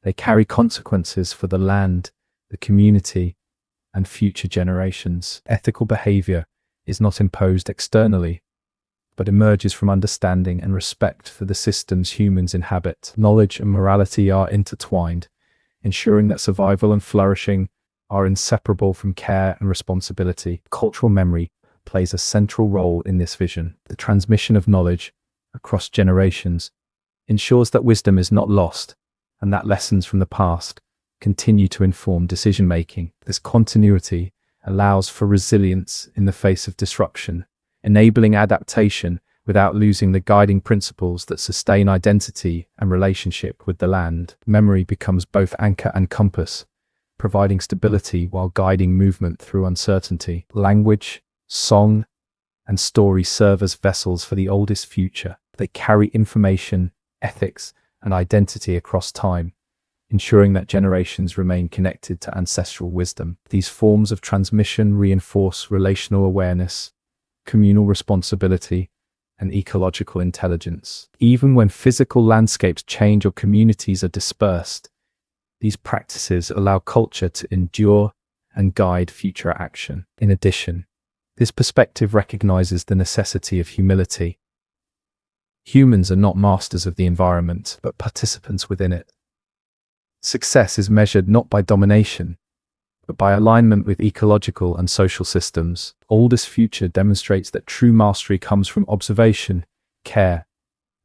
They carry consequences for the land, the community, and future generations. Ethical behavior is not imposed externally, but emerges from understanding and respect for the systems humans inhabit. Knowledge and morality are intertwined, ensuring that survival and flourishing are inseparable from care and responsibility. Cultural memory plays a central role in this vision. The transmission of knowledge across generations ensures that wisdom is not lost and that lessons from the past continue to inform decision-making. This continuity allows for resilience in the face of disruption, enabling adaptation without losing the guiding principles that sustain identity and relationship with the land. Memory becomes both anchor and compass, providing stability while guiding movement through uncertainty. Language, song, and story serve as vessels for the oldest future. They carry information, ethics, and identity across time, ensuring that generations remain connected to ancestral wisdom. These forms of transmission reinforce relational awareness, communal responsibility, and ecological intelligence. Even when physical landscapes change or communities are dispersed, these practices allow culture to endure and guide future action. In addition, this perspective recognizes the necessity of humility. Humans are not masters of the environment, but participants within it. Success is measured not by domination, but by alignment with ecological and social systems. Oldest future demonstrates that true mastery comes from observation, care,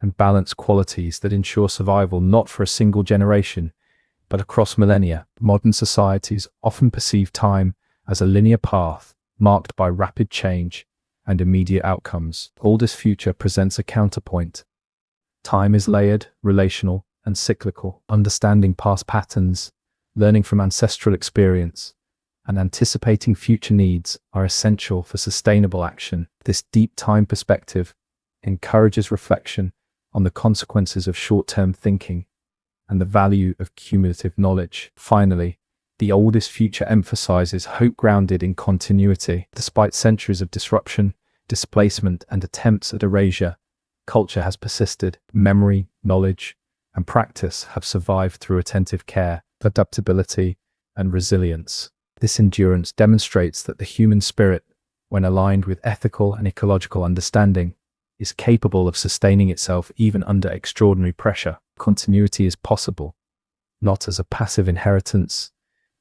and balanced qualities that ensure survival not for a single generation, but across millennia. Modern societies often perceive time as a linear path marked by rapid change and immediate outcomes. Oldest future presents a counterpoint. Time is layered, relational, and cyclical. Understanding past patterns, learning from ancestral experience, and anticipating future needs are essential for sustainable action. This deep time perspective encourages reflection on the consequences of short-term thinking and the value of cumulative knowledge. Finally, the oldest future emphasizes hope grounded in continuity. Despite centuries of disruption, displacement, and attempts at erasure, culture has persisted. Memory, knowledge, and practice have survived through attentive care, adaptability, and resilience. This endurance demonstrates that the human spirit, when aligned with ethical and ecological understanding, is capable of sustaining itself even under extraordinary pressure. Continuity is possible, not as a passive inheritance,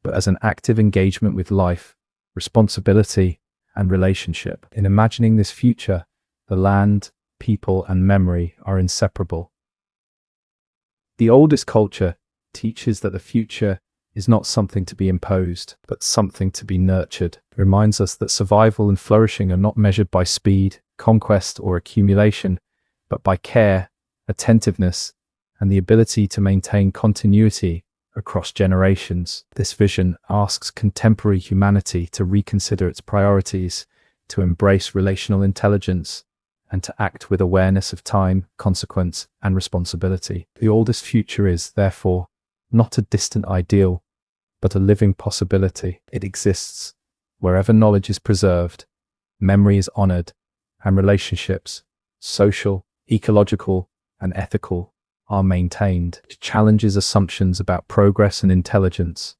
but as an active engagement with life, responsibility, and relationship. In imagining this future, the land, people, and memory are inseparable. The oldest culture teaches that the future is not something to be imposed, but something to be nurtured. It reminds us that survival and flourishing are not measured by speed, conquest, or accumulation, but by care, attentiveness, and the ability to maintain continuity across generations. This vision asks contemporary humanity to reconsider its priorities, to embrace relational intelligence, and to act with awareness of time, consequence, and responsibility. The oldest future is, therefore, not a distant ideal, but a living possibility. It exists wherever knowledge is preserved, memory is honored, and relationships, social, ecological, and ethical, are maintained. It challenges assumptions about progress and intelligence,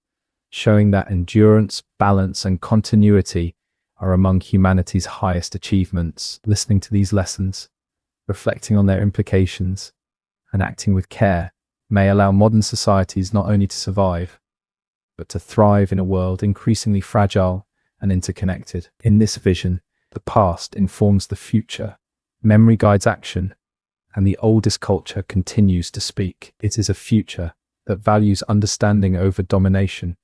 showing that endurance, balance, and continuity are among humanity's highest achievements. Listening to these lessons, reflecting on their implications, and acting with care may allow modern societies not only to survive, but to thrive in a world increasingly fragile and interconnected. In this vision, the past informs the future, memory guides action, and the oldest culture continues to speak. It is a future that values understanding over domination,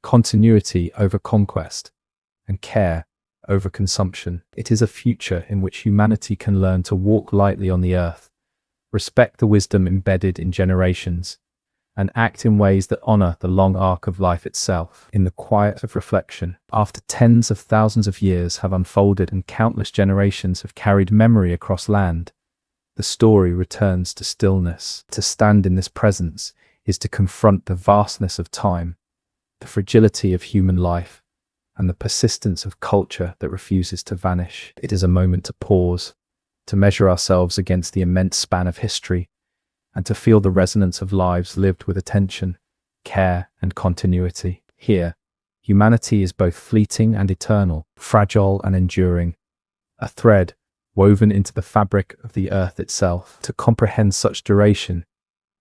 continuity over conquest, and care over consumption. It is a future in which humanity can learn to walk lightly on the earth, respect the wisdom embedded in generations, and act in ways that honor the long arc of life itself. In the quiet of reflection, after tens of thousands of years have unfolded and countless generations have carried memory across land, the story returns to stillness. To stand in this presence is to confront the vastness of time, the fragility of human life, and the persistence of culture that refuses to vanish. It is a moment to pause, to measure ourselves against the immense span of history, and to feel the resonance of lives lived with attention, care, and continuity. Here, humanity is both fleeting and eternal, fragile and enduring, a thread woven into the fabric of the earth itself. To comprehend such duration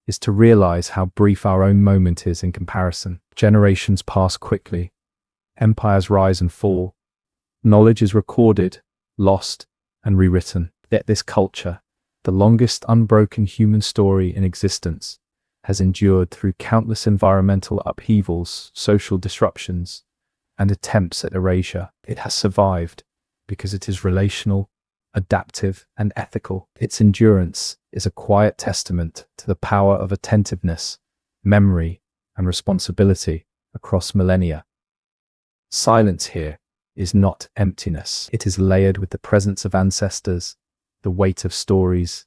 is to realize how brief our own moment is in comparison. Generations pass quickly, empires rise and fall, knowledge is recorded, lost, and rewritten. Yet this culture, the longest unbroken human story in existence, has endured through countless environmental upheavals, social disruptions, and attempts at erasure. It has survived because it is relational, adaptive, and ethical. Its endurance is a quiet testament to the power of attentiveness, memory, and responsibility across millennia. Silence here is not emptiness. It is layered with the presence of ancestors, the weight of stories,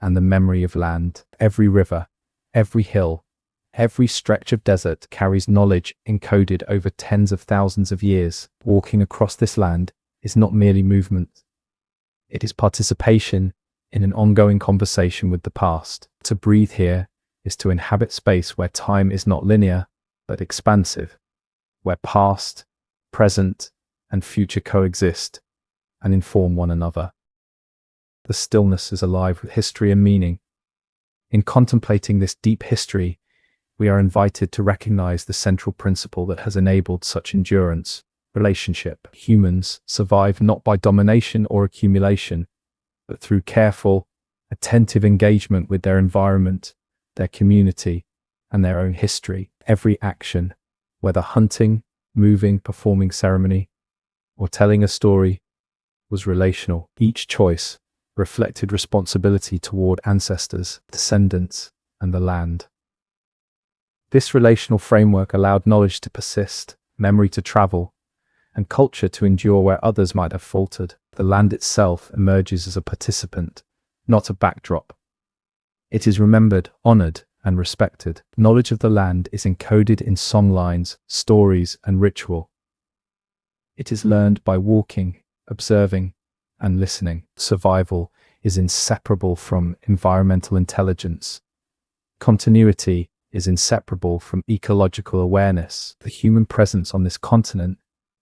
and the memory of land. Every river, every hill, every stretch of desert carries knowledge encoded over tens of thousands of years. Walking across this land is not merely movement. It is participation in an ongoing conversation with the past. To breathe here is to inhabit space where time is not linear, but expansive, where past, present, and future coexist and inform one another. The stillness is alive with history and meaning. In contemplating this deep history, we are invited to recognize the central principle that has enabled such endurance: relationship. Humans survive not by domination or accumulation, but through careful, attentive engagement with their environment, their community, and their own history. Every action, whether hunting, moving, performing ceremony, or telling a story, was relational. Each choice reflected responsibility toward ancestors, descendants, and the land. This relational framework allowed knowledge to persist, memory to travel, and culture to endure where others might have faltered. The land itself emerges as a participant, not a backdrop. It is remembered, honored, and respected. Knowledge of the land is encoded in songlines, stories, and ritual. It is learned by walking, observing, and listening. Survival is inseparable from environmental intelligence. Continuity is inseparable from ecological awareness. The human presence on this continent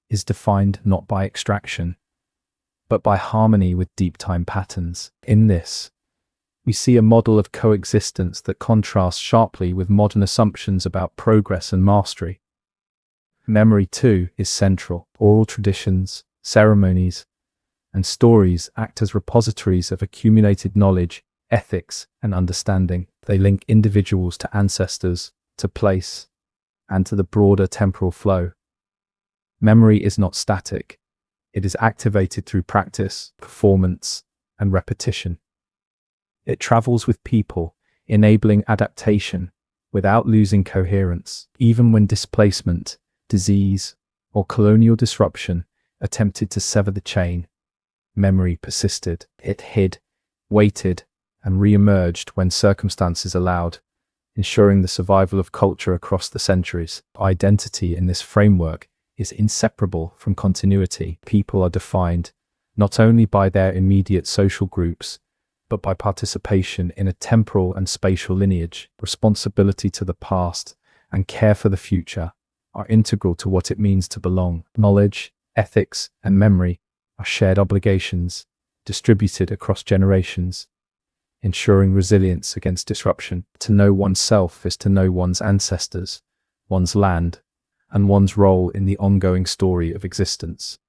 is defined not by extraction, but by harmony with deep time patterns. In this, we see a model of coexistence that contrasts sharply with modern assumptions about progress and mastery. Memory, too, is central. Oral traditions, ceremonies, and stories act as repositories of accumulated knowledge, ethics, and understanding. They link individuals to ancestors, to place, and to the broader temporal flow. Memory is not static. It is activated through practice, performance, and repetition. It travels with people, enabling adaptation without losing coherence. Even when displacement, disease, or colonial disruption attempted to sever the chain, memory persisted. It hid, waited, and re-emerged when circumstances allowed, ensuring the survival of culture across the centuries. Identity in this framework is inseparable from continuity. People are defined not only by their immediate social groups, but by participation in a temporal and spatial lineage. Responsibility to the past and care for the future are integral to what it means to belong. Knowledge, ethics, and memory are shared obligations distributed across generations, ensuring resilience against disruption. To know oneself is to know one's ancestors, one's land, and one's role in the ongoing story of existence.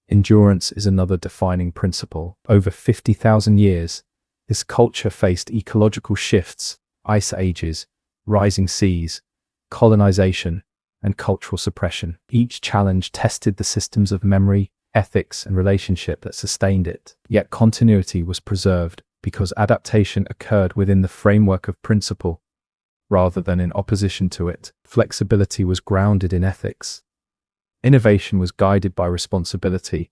Endurance is another defining principle. Over 50,000 years, This culture faced ecological shifts, ice ages, rising seas, colonization, and cultural suppression. Each challenge tested the systems of memory, ethics, and relationship that sustained it. Yet continuity was preserved because adaptation occurred within the framework of principle, rather than in opposition to it. Flexibility was grounded in ethics. Innovation was guided by responsibility.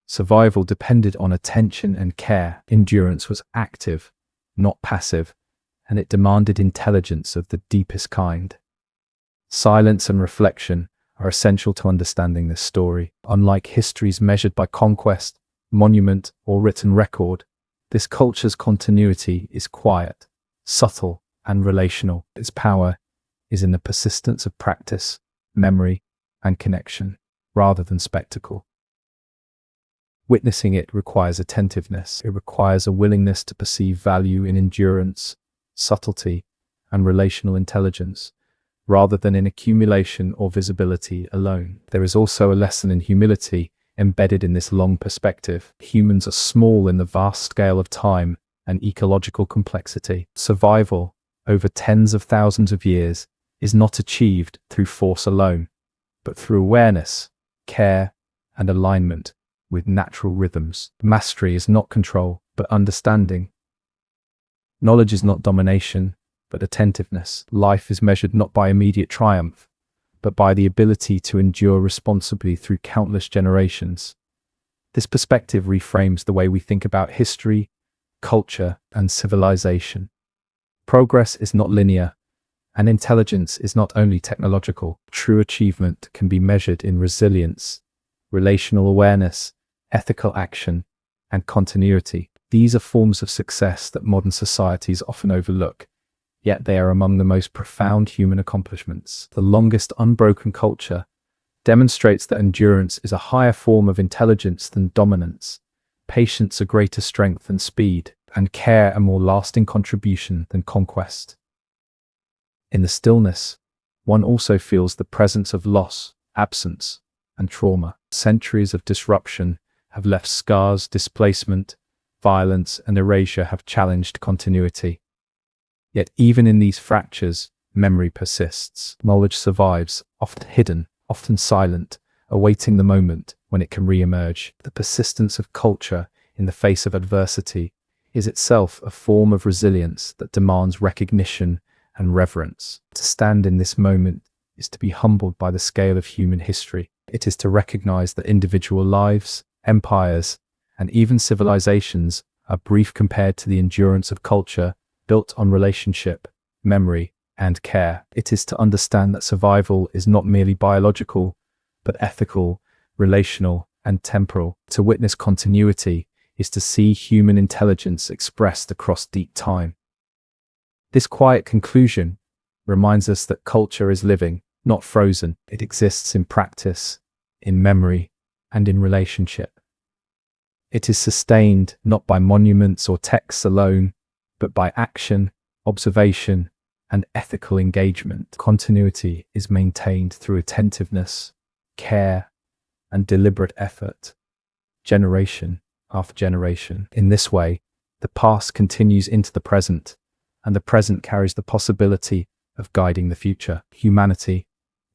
Survival depended on attention and care. Endurance was active, not passive, and it demanded intelligence of the deepest kind. Silence and reflection are essential to understanding this story. Unlike histories measured by conquest, monument, or written record, this culture's continuity is quiet, subtle, and relational. Its power is in the persistence of practice, memory, and connection, rather than spectacle. Witnessing it requires attentiveness. It requires a willingness to perceive value in endurance, subtlety, and relational intelligence, rather than in accumulation or visibility alone. There is also a lesson in humility embedded in this long perspective. Humans are small in the vast scale of time and ecological complexity. Survival, over tens of thousands of years, is not achieved through force alone, but through awareness, care, and alignment with natural rhythms. Mastery is not control, but understanding. Knowledge is not domination, but attentiveness. Life is measured not by immediate triumph, but by the ability to endure responsibly through countless generations. This perspective reframes the way we think about history, culture, and civilization. Progress is not linear, and intelligence is not only technological. True achievement can be measured in resilience, relational awareness, ethical action, and continuity. These are forms of success that modern societies often overlook, yet they are among the most profound human accomplishments. The longest unbroken culture demonstrates that endurance is a higher form of intelligence than dominance, patience a greater strength than speed, and care a more lasting contribution than conquest. In the stillness, one also feels the presence of loss, absence, and trauma. Centuries of disruption have left scars. Displacement, violence, and erasure have challenged continuity. Yet even in these fractures, memory persists. Knowledge survives, often hidden, often silent, awaiting the moment when it can re-emerge. The persistence of culture in the face of adversity is itself a form of resilience that demands recognition and reverence. To stand in this moment is to be humbled by the scale of human history. It is to recognize that individual lives, empires, and even civilizations are brief compared to the endurance of culture built on relationship, memory, and care. It is to understand that survival is not merely biological, but ethical, relational, and temporal. To witness continuity is to see human intelligence expressed across deep time. This quiet conclusion reminds us that culture is living, not frozen. It exists in practice, in memory, and in relationship. It is sustained not by monuments or texts alone, but by action, observation, and ethical engagement. Continuity is maintained through attentiveness, care, and deliberate effort, generation after generation. In this way, the past continues into the present, and the present carries the possibility of guiding the future. Humanity,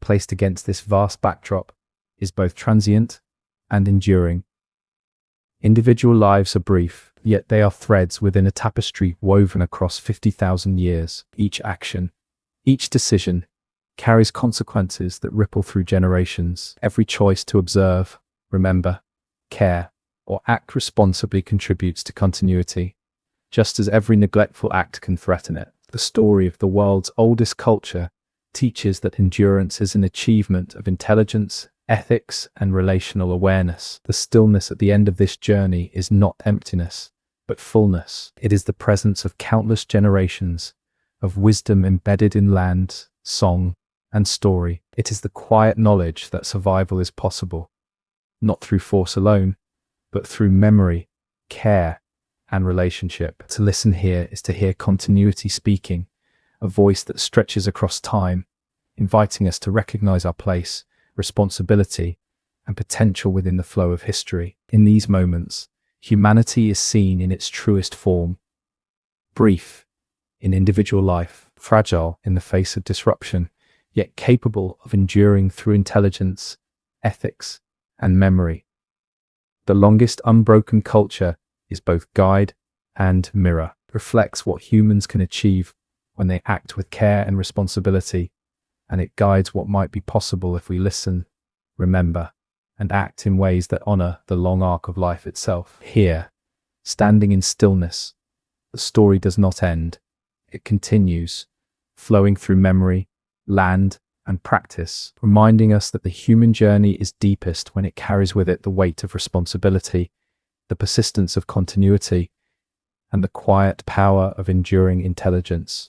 placed against this vast backdrop, is both transient and enduring. Individual lives are brief, yet they are threads within a tapestry woven across 50,000 years. Each action, each decision, carries consequences that ripple through generations. Every choice to observe, remember, care, or act responsibly contributes to continuity, just as every neglectful act can threaten it. The story of the world's oldest culture teaches that endurance is an achievement of intelligence, ethics, and relational awareness. The stillness at the end of this journey is not emptiness, but fullness. It is the presence of countless generations of wisdom embedded in land, song, and story. It is the quiet knowledge that survival is possible, not through force alone, but through memory, care, and relationship. To listen here is to hear continuity speaking, a voice that stretches across time, inviting us to recognize our place, responsibility, and potential within the flow of history. In these moments, humanity is seen in its truest form, brief in individual life, fragile in the face of disruption, yet capable of enduring through intelligence, ethics, and memory. The longest unbroken culture is both guide and mirror, reflects what humans can achieve when they act with care and responsibility, and it guides what might be possible if we listen, remember, and act in ways that honor the long arc of life itself. Here, standing in stillness, the story does not end. It continues, flowing through memory, land, and practice, reminding us that the human journey is deepest when it carries with it the weight of responsibility, the persistence of continuity, and the quiet power of enduring intelligence.